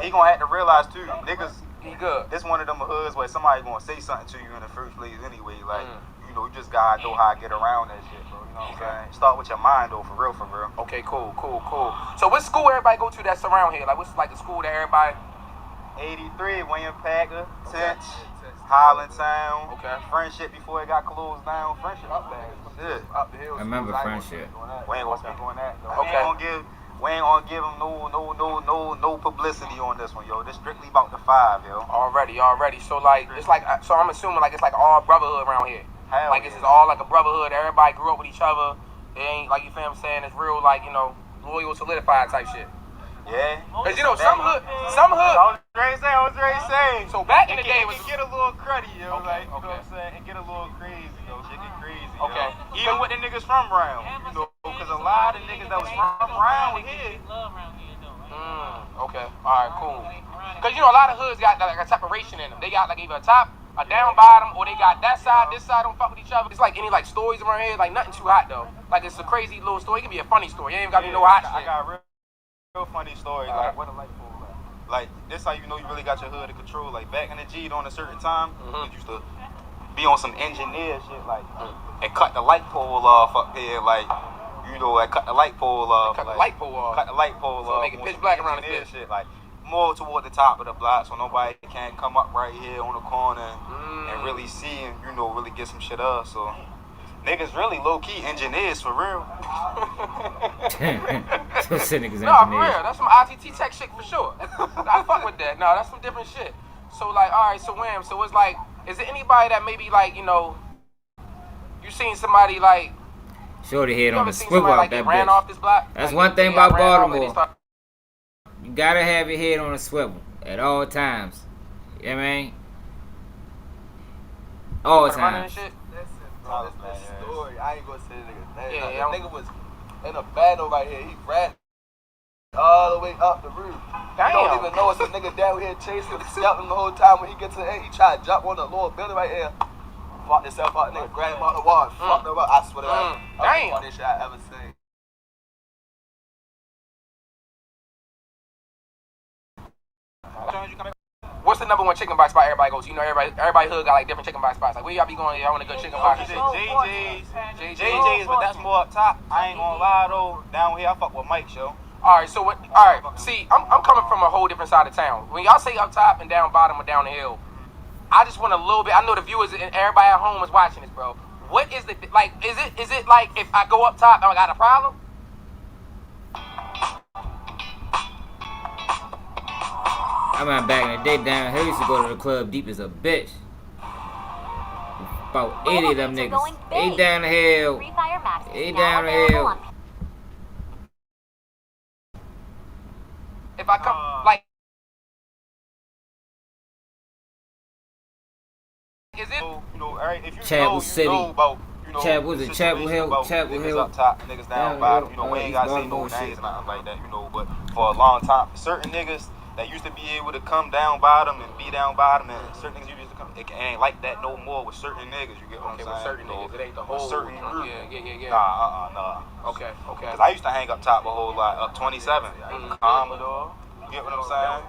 he gonna have to realize too, niggas. He good. This one of them hoods where somebody gonna say something to you in the first place anyway. Like, you know, you just gotta know how to get around that shit, bro. You know what I'm saying? Start with your mind though, for real. Okay, cool. So what school everybody go to that's around here? Like, what's like the school that everybody? 83, William Packer, Tench, Highlandtown. Okay. Friendship before it got closed down. Friendship up there. Shit. Up the hill. I remember Friendship. We ain't gonna speak on that though. Okay. We ain't gonna give him no publicity on this one, yo. This strictly about the 5, yo. Already. So like, it's like, so I'm assuming like it's like all brotherhood around here. Like this is all like a brotherhood. Everybody grew up with each other. It ain't like, you feel what I'm saying? It's real, like, you know, loyal, solidified type shit. Yeah. Cause you know some hood. I was ready to say. So back in the day, it can get a little cruddy, yo. Like, you know what I'm saying? It get a little crazy, yo. Shit get crazy. Okay. Yo. Even with the niggas from around, you know, because a lot of niggas that was from around here. Okay. All right. Cool. Cause you know a lot of hoods got like a separation in them. They got like either a top, a down bottom, or they got that side, this side don't fuck with each other. It's like any like stories around here, like nothing too hot though. Like it's a crazy little story. It can be a funny story. You ain't gotta be no hot shit. I got real funny story. Like what a light pole. Like this how you know you really got your hood in control. Like back in the G on a certain time, we used to be on some engineer shit, like and cut the light pole off up here, like. You know, I cut the light pole off. Cut the light pole off. So make it pitch black around this shit. Like more toward the top of the block, so nobody can come up right here on the corner and really see and really get some shit up. So niggas really low key engineers for real. So niggas engineers. No, for real. That's some ITT tech shit for sure. I fuck with that. No, that's some different shit. So like, all right. So Wham. So it's like, is there anybody that maybe like you seen somebody like? Shorty head on the swivel out that ran off this block? That's one thing about Baltimore. You gotta have your head on a swivel at all times. You know what I mean? All times. That's a story. I ain't gonna say the nigga. Yeah, the nigga was in a battle right here. He ran all the way up the roof. Damn. You don't even know it's a nigga down here chasing him, scouting the whole time. When he gets to the end, he try to jump on the lower building right here. Fucked himself out, nigga, grabbed him out the wall, fucked him up. I swear to God. That's the funniest shit I ever seen. What's the number one chicken box spot everybody goes to? You know, everybody hood got like different chicken box spots. Like, where y'all be going? Y'all want a good chicken box? JJ's, but that's more up top. I ain't gonna lie though. Down here, I fuck with Mike, show. Alright, so what? Alright, see, I'm coming from a whole different side of town. When y'all say up top and down bottom or down the hill, I just want a little bit. I know the viewers and everybody at home is watching this, bro. What is the like? Is it like if I go up top, I got a problem? I remember back in the day down here, we used to go to the club deep as a bitch. About 80 of them niggas. 8 down the hill. 8 down the hill. If I come like. is it? You know, if you Chapel know, you City. know about, you know, Chapel, was it Chapel Hill? Chapel niggas Hill. up top, niggas down bottom. You know, we ain't gotta say no names and nothing like that. You know, but for a long time, certain niggas that used to be able to come down bottom and be down bottom, and certain niggas used to come. It ain't like that no more with certain niggas. You get what I'm saying? With certain niggas, it ain't the whole certain group. Yeah. Nah. Okay. Cause I used to hang up top a whole lot, up 27. Commodore. You get what I'm saying?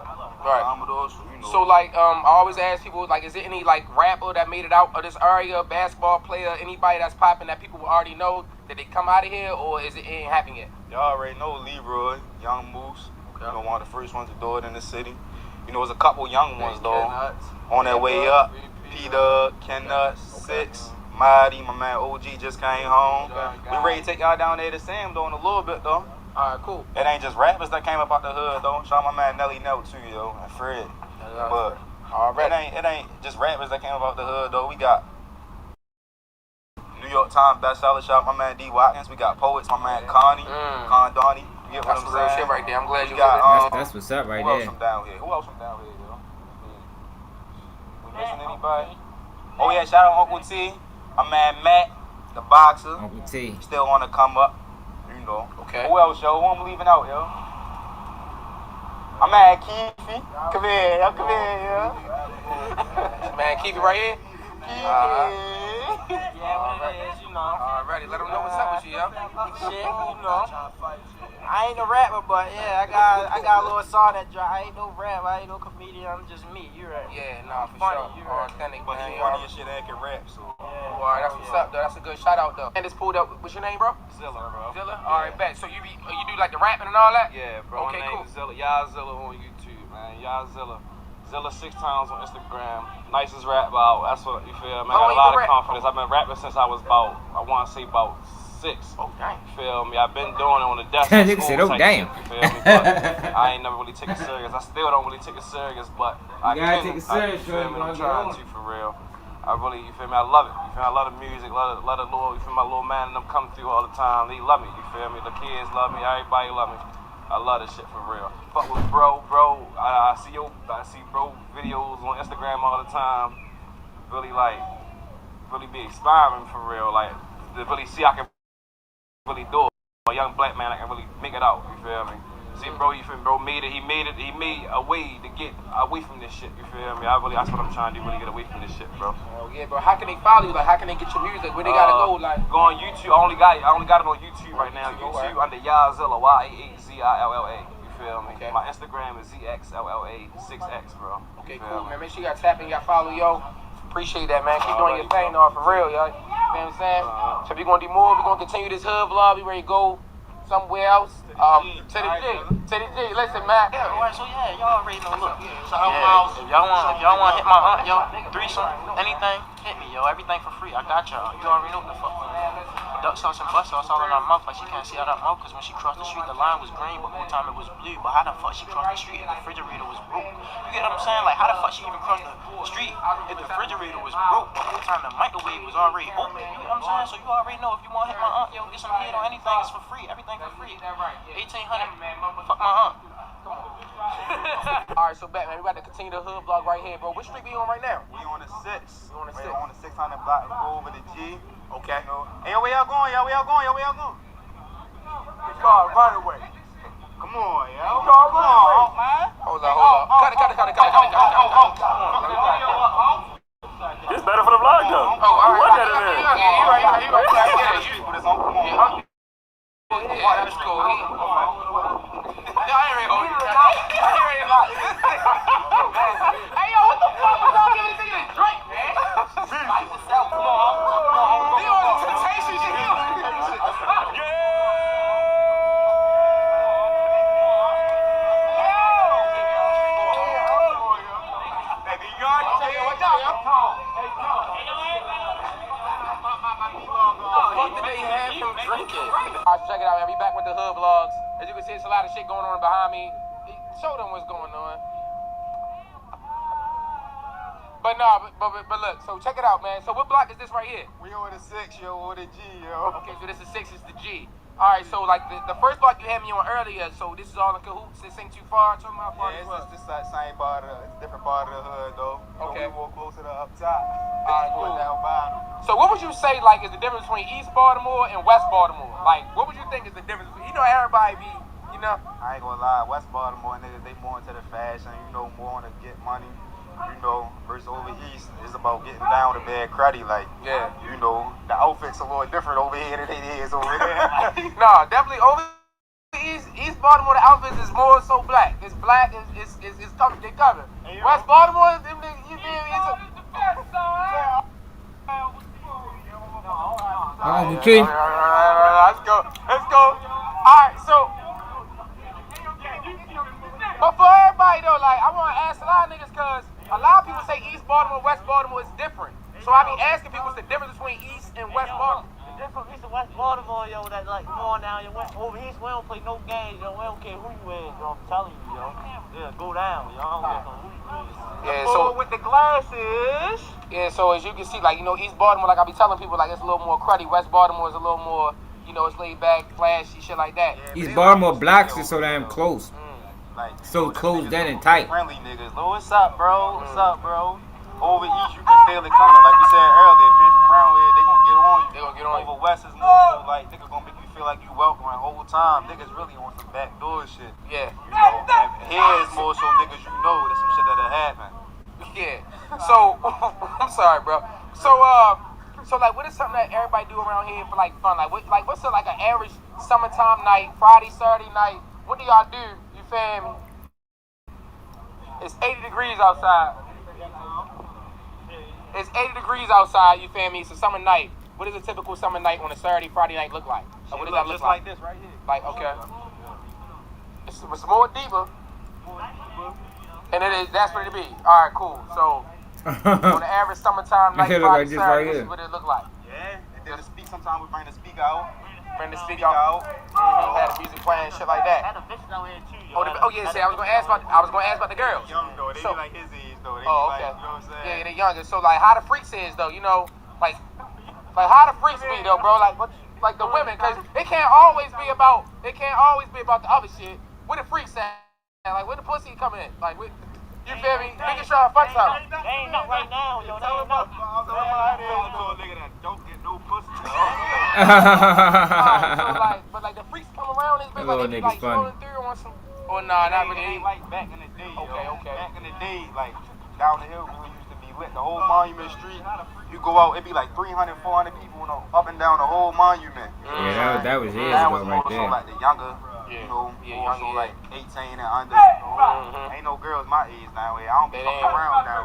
Right. Commodore, you know. So like, I always ask people like, is there any like rapper that made it out of this area, basketball player, anybody that's popping that people already know that they come out of here, or is it ain't happening yet? Y'all already know Leroy, Young Moose. You know, one of the first ones to do it in the city. You know, there's a couple young ones though on their way up. P-Dub, Ken Nuts, Six, Mighty, my man OG just came home. We ready to take y'all down there to Sam though in a little bit though. Alright, cool. It ain't just rappers that came up out the hood though. Shout out my man Nelly Nell too, yo, and Fred. But it ain't just rappers that came up out the hood though. We got New York Times bestseller. Shout out my man D Watkins. We got poets, my man Connie, Con Donnie. You get what I'm saying? Shit right there. I'm glad you got. That's what's up right who there. Who else from down here, yo? We missing anybody? Oh yeah, shout out Uncle T, my man Matt, the boxer. Uncle T. Still want to come up. You know. Okay. Who else, yo? Who I'm leaving out, yo? My man Keefy. Come here, yo. Man, keep it right here. You know. Alrighty, let them know what's up with you, yo. Shit, you know. I ain't a rapper, but yeah, I got a little song that drop. I ain't no rap, I ain't no comedian, I'm just me. You right? Yeah, no, for funny, sure. you right. Authentic, But he funny as shit and can rap, so. Alright, that's what's up, though. That's a good shout out, though. And it's pulled up. What's your name, bro? Zilla, bro. Zilla? Alright, bet. So you do like the rapping and all that? Yeah, bro. Okay, my name cool. is Zilla. Y'all Zilla on YouTube, man. Y'all Zilla. Zilla 6 times on Instagram. Nicest rap out. That's what you feel me. I got a lot of confidence. I've been rapping since I was about 6. Oh, dang. You feel me? I've been doing it on the desk. Nigga said, oh, damn. Shit, you feel me? But I ain't never really take it serious. I still don't really take it serious, but I gotta can. take it serious, you feel me? I'm trying to, for real. I really, you feel me? I love it. You feel me? I love the music, love the little, you feel my little man and them come through all the time. They love me, you feel me? The kids love me, everybody love me. I love this shit for real. Fuck with bro. I see bro videos on Instagram all the time. Really be inspiring for real. Like to really see I can really do it. A young black man, I can really make it out. You feel me? See, bro, you feel me? Bro made it. He made a way to get away from this shit. You feel me? That's what I'm trying to do. Really get away from this shit, bro. Oh yeah, bro. How can they follow you? Like, how can they get your music? Where they gotta go? Like, go on YouTube. I only got it on YouTube right now. YouTube under Yazilla, YAAZILLA. You feel me? Okay. My Instagram is ZXLLA6X, bro. Okay, cool, man. Make sure you got tap and you got follow, yo. Appreciate that, man. Keep doing your thing, though, for real, yo. You know what I'm saying? So we gonna do more. We gonna continue this hood vlog. We ready to go somewhere else. To the G. Listen, man. Yeah, alright, so yeah, y'all already know. Look, if y'all want to hit my aunt, yo, threesome, anything, hit me, yo. Everything for free. I got y'all. You already know what the fuck. Duck sauce and butt sauce all in her mouth, like she can't see out her mouth, because when she crossed the street, the line was green, but one time it was blue. But how the fuck she crossed the street if the refrigerator was broke? You get what I'm saying? Like, how the fuck she even crossed the street if the refrigerator was broke, but one time the microwave was already open? You get what I'm saying? So you already know if you want to hit my aunt, yo, get some head on anything, it's for free. Everything for free. 1800, fuck my aunt. Alright, so back, man. We about to continue the hood vlog right here, bro. Which street we on right now? We on the 6. We on the 6. We're on the 600 block and go over the G. Okay. You know. Hey, where y'all going? Where y'all going? The car run away. Come on, yo. Car run away. Man. Hold on. Cut it. It's better for the vlog, though. Oh, all right. What that is? Yeah, you right. Yeah, that's cool. I ain't ready to hold you. Hey, yo, what the fuck was y'all giving this nigga this drink, man? Fight yourself. Come on. They on the temptation shit. What did they have him drinking? Alright, check it out, man. We back with the hood vlogs. As you can see, it's a lot of shit going on behind me. Show them what's going on. But look, so check it out, man. So what block is this right here? We on the 6, yo, or the G, yo. Okay, so this is 6, is the G. All right, so like the first block you had me on earlier, so this is all in cahoots. This ain't too far. Talking about part Yeah, of the hood. it's just that same part of it's a different part of the hood though. Okay. So we walk closer to up top. Alright, cool. Down bottom. So what would you say like is the difference between East Baltimore and West Baltimore? Like, what would you think is the difference? You know, everybody be, you know. I ain't gonna lie, West Baltimore niggas, they more into the fashion, you know, more on to get money, you know, versus over East, it's about getting down to bad cruddy, like, yeah, you know, the outfits a little different over here than it is over there. Nah, definitely over East Baltimore, the outfits is more so black. It's black, it's covered, they covered. West Baltimore, them niggas, you feel me? It's a... Okay. Let's go. Alright, so but for everybody though, like I wanna ask a lot of niggas cause a lot of people say East Baltimore, West Baltimore is different. So I be asking people what's the difference between East and West Baltimore. The difference East and West Baltimore, yo, that like come on now, yo, over East we don't play no games, yo, we don't care who you is, yo, I'm telling you, yo. Yeah, go down, yo. I don't care who you is. Yeah, so with the glasses. Yeah, so as you can see, like, you know, East Baltimore, like I be telling people, like it's a little more cruddy. West Baltimore is a little more, you know, it's laid back, flashy, shit like that. East Baltimore blocks is so damn close. Like, So close down and tight. Friendly niggas, Lou, what's up, bro? What's up, bro? Over East, you can feel it coming. Like we said earlier, if you're from around here, they gonna get on you. They gonna get on you. Over West is more so like niggas gonna make you feel like you welcome the whole time. Niggas really on some backdoor shit. Yeah. You know, and here is more so niggas you know there's some shit that'll happen. Yeah. So I'm sorry, bro. So like what is something that everybody do around here for like fun? Like what's like an average summertime night, Friday, Saturday night? What do y'all do? You feel me? It's 80 degrees outside. It's 80 degrees outside, you feel me? It's a summer night. What does a typical summer night on a Saturday, Friday night look like? Like, what does that look just like? Like this right here. Like, okay. It's more deeper. And that's what it be. Alright, cool. So on the average summertime night, Friday, like Saturday, this this is what it look like. Yeah, and then the speak, sometimes we bring the speaker out. Bring the speaker out. Had the music playing, shit like that. Had a bitch out here too, yo. Oh yeah, see, I was gonna ask about the girls. Young though, they be like his age though. They Oh, be okay. like, you know what I'm saying? Yeah, they younger. So like, how the freaks is though, you know, like how the freaks be though, bro? Like the women, cause it can't always be about the other shit. Where the freaks at? Like where the pussy come in? Like you feel me? Niggas trying to fuck something. They ain't up right now, yo. They ain't up. Nigga that don't get no pussy. But like the freaks come around this bitch, like they be like scrolling through on some. Oh nah, not really. Like back in the day. Okay. Back in the day, like down the hill, we used to be lit. The whole Monument Street. You go out, it be like 300, 400 people up and down the whole monument. Yeah, that was years that ago was right more there. so like the younger, you know, more so like 18 and under. Ain't no girls my age now. I don't be fucking around now.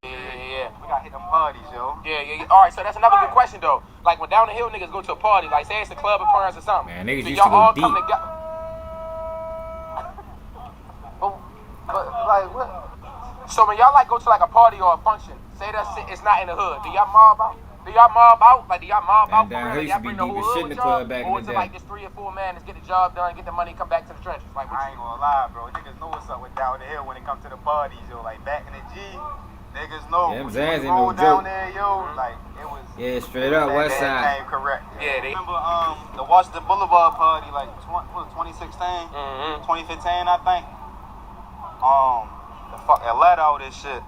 Yeah. We gotta hit them parties, yo. Yeah. All right, so that's another good question though. Like when down the hill niggas go to a party, like say it's a club appearance or something. Man, niggas so used to y'all all go come deep. together. But like what? So when y'all like go to like a party or a function, say it's not in the hood. Do y'all mob out? Like do y'all mob out? down For here real? used to be Y'all bring the deep as whole shit in hood the with club y'all? back in Or the is it day. like just 3 or 4 men to get the job done, get the money, come back to the trenches? Like I ain't gonna lie, bro. Niggas know what's up with down the hill when it comes to the parties, yo. Like back in the G, niggas know. Yeah, them when Zans you ain't no roll down joke. there, yo, like it was. Yeah, straight up West Side. Correct. Yeah, they remember the Washington Boulevard party, like 2016, 2015, I think. The fuck Atlanta, all this shit.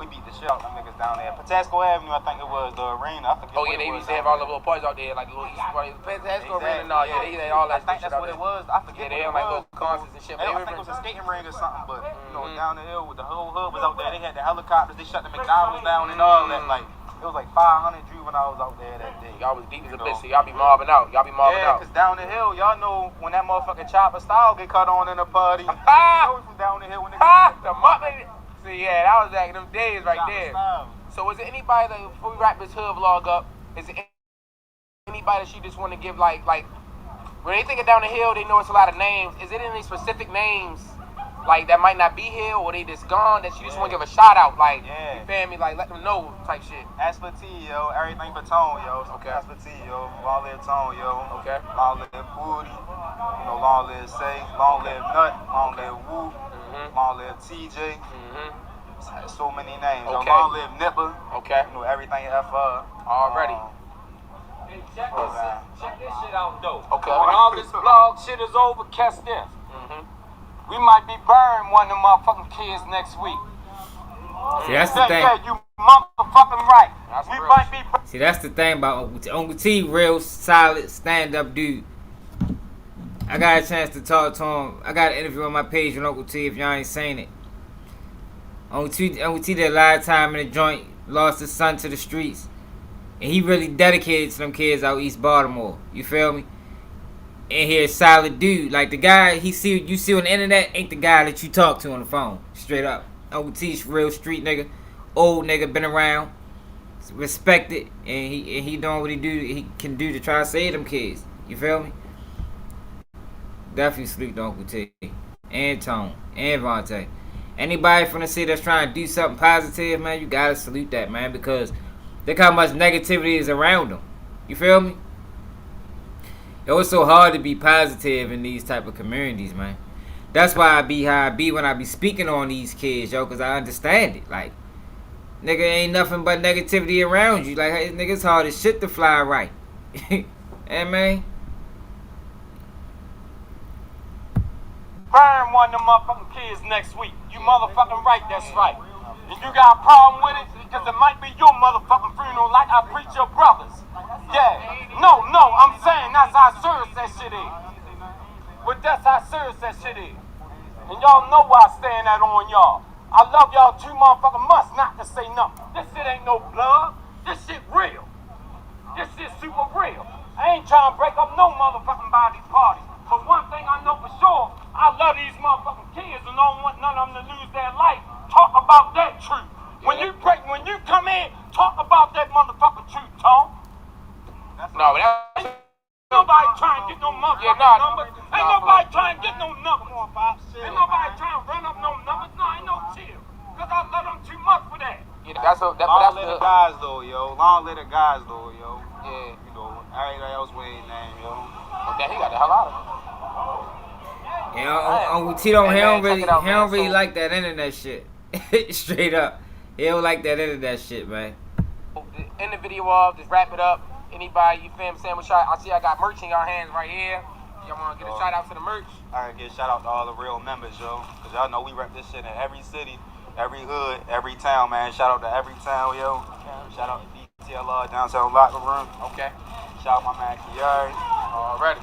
We beat the shit out of them niggas down there. Patasco Avenue, I think it was the arena. I forget Oh yeah, they used to have all the little parties out there, like little East parties. Patasco Arena, no, yeah, they had all that. I think that's what it was. I forget. Yeah, they had like little concerts and shit. I think it was a skating ring or something, but you know, down the hill with the whole hood was out there. They had the helicopters. They shut the McDonald's down and all that. Like it was like 500 juveniles out there that day. Y'all was deep as a bitch, so y'all be mobbing out. Yeah, cause down the hill, y'all know when that motherfucking chopper style get cut on in the party. You know from down the hill when the muppet. See, yeah, that was like them days right there. So is there anybody that, before we wrap this hood vlog up, is there anybody that you just want to give like when they think of down the hill, they know it's a lot of names. Is it any specific names like that might not be here or they just gone that you just want to give a shout out? Like, you feel me? Like let them know type shit. As for T, yo, everything but tone, yo. Okay. As for T, yo, long live tone, yo. Okay. Long live Booty, you know, long live Say, long live Nut, long live Woo, long live TJ. So many names. Okay. Yo, long live Nipper. Okay. You know, everything FR. Already. Hey, check this shit out though. Okay. When all this blog shit is over, catch this. We might be burying one of them motherfucking kids next week. See, that's the thing. Yeah, you motherfucking right. We might be. See, that's the thing about Uncle T. Uncle T, real solid stand-up dude. I got a chance to talk to him. I got an interview on my page with Uncle T if y'all ain't seen it. Uncle T did a lot of time in the joint, lost his son to the streets. And he really dedicated to them kids out East Baltimore. You feel me? And he a solid dude. Like the guy you see on the internet ain't the guy that you talk to on the phone. Straight up. Uncle T's real street nigga. Old nigga, been around. Respected. And he doing what he can do to try to save them kids. You feel me? Definitely salute to Uncle T. And Tone. And Vontae. Anybody from the city that's trying to do something positive, man, you gotta salute that, man. Because look how much negativity is around them. You feel me? It was so hard to be positive in these type of communities, man. That's why I be how I be when I be speaking on these kids, yo, because I understand it. Like, nigga, ain't nothing but negativity around you. Like, hey, nigga, it's hard as shit to fly right. Hey, man. Burying one of them motherfucking kids next week. You motherfucking right, that's right. And you got a problem with it? Because it might be your motherfucking funeral like I preach your brothers. Yeah. No, I'm saying that's how serious that shit is. But that's how serious that shit is. And y'all know why I stand that on y'all. I love y'all too motherfucking much not to say nothing. This shit ain't no blood. This shit real. This shit super real. I ain't trying to break up no motherfucking body party. But one thing I know for sure, I love these motherfucking kids and don't want none of them to lose their life. Talk about that truth. When you come in, talk about that motherfucking truth, Tom. No, that. Nobody trying to get no motherfucking numbers. Ain't nobody trying to get no numbers. Ain't nobody trying to run up no numbers. No, ain't no chill. Because I love them too much for that. Yeah, that's Long the live the guys though, yo. Long live the guys though, yo. Yeah. You know, everybody else with his name, yo. Okay, he got the hell out of it. Yeah, Uncle T don't really like that internet shit. Straight up. He don't like that internet shit, man. End the video off, just wrap it up. Anybody, you feel me, saying what I see I got merch in your hands right here. Y'all want to get a shout out to the merch? Alright, give a shout out to all the real members, yo. Because y'all know we rep this shit in every city, every hood, every town, man. Shout out to every town, yo. Shout out to DTLR, Downtown Locker Room. Okay. Shout out my man Kiari. Already.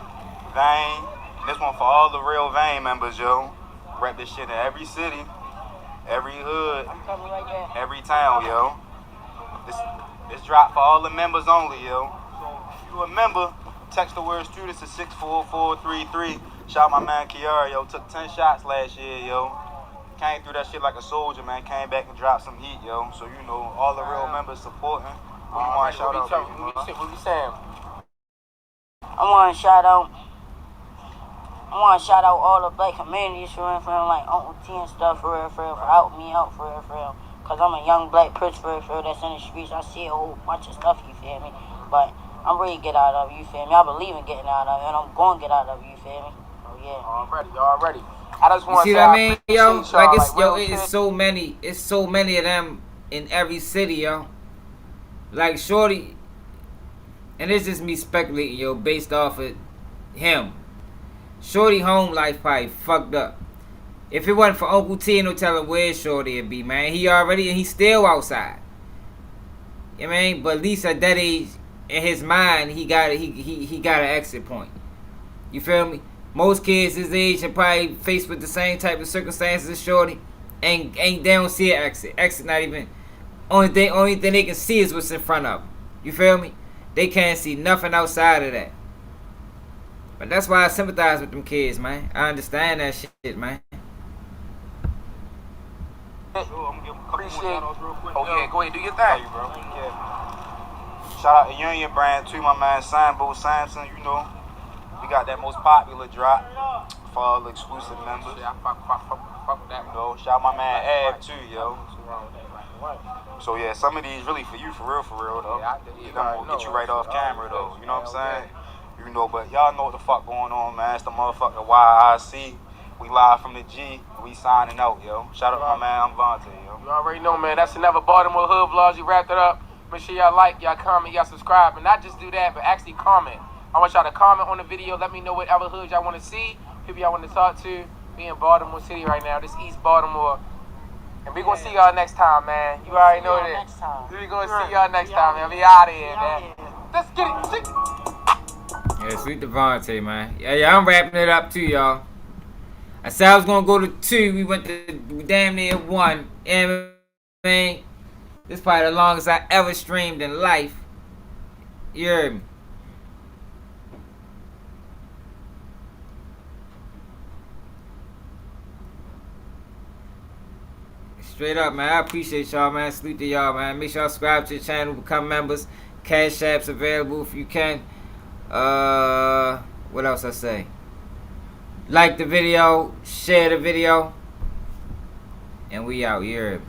Vane. This one for all the real Vane members, yo. Rep this shit in every city, every hood, every town, yo. This drop for all the members only, yo. If you a member, text the word students to 64433. Shout out my man Kiara, yo. Took 10 shots last year, yo. Came through that shit like a soldier, man. Came back and dropped some heat, yo. So, you know, all the real members supporting. Who you want to shout out? What we saying? I want to shout out all the black communities for real, like Uncle T and stuff for real, for helping me out for real. Cause I'm a young black prince for real that's in the streets. I see a whole bunch of stuff, you feel me? But I'm ready to get out of it, you feel me? I believe in getting out of it, and I'm going to get out of it, you feel me? Oh yeah. Already. I just want to see say what I mean, yo? Like it's it's so many of them in every city, yo. Like Shorty, and it's just me speculating, yo, based off of him. Shorty home life probably fucked up. If it wasn't for Uncle T, no telling where Shorty would be, man. He's still outside. You know what I mean? But at least at that age, in his mind, he got an exit point. You feel me? Most kids his age are probably faced with the same type of circumstances as Shorty. They don't see an exit. Exit not even. Only thing they can see is what's in front of them. You feel me? They can't see nothing outside of that. But that's why I sympathize with them kids, man. I understand that shit, man. Appreciate. Oh yeah, go ahead, do your thing, bro. Yeah. Shout out to Union Brand too, my man Sambo Samson. You know, we got that most popular drop for all the exclusive members. Yeah, fuck that. You know, shout out my man Ab too, yo. So yeah, some of these really for you, for real though. They're gonna get you right off camera though. You know what I'm saying? You know, but y'all know what the fuck going on, man. It's the motherfucking YIC. We live from the G. We signing out, yo. Shout out to my man, I'm Vontae, yo. You already know, man. That's another Baltimore Hood Vlogs. You wrapped it up. Make sure y'all like, y'all comment, y'all subscribe. And not just do that, but actually comment. I want y'all to comment on the video. Let me know whatever hood y'all want to see, people y'all want to talk to. We in Baltimore City right now. This East Baltimore. And we gonna see y'all next time, man. You already know that. We gonna see y'all next time, man. We out of here, man. Let's get it. Yeah, sweet Devontae, man. Yeah, I'm wrapping it up too, y'all. I said I was gonna go to 2. We went to damn near 1. You know what I mean? This is probably the longest I ever streamed in life. You heard me? Straight up, man. I appreciate y'all, man. Salute to y'all, man. Make sure y'all subscribe to the channel, become members. Cash apps available if you can. What else I say? Like the video, share the video, and we out here.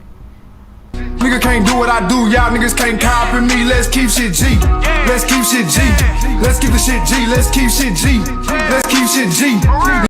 Nigga can't do what I do, y'all niggas can't copy me. Let's keep shit G. Let's keep shit G. Let's keep the shit G. Let's keep shit G. Let's keep shit G.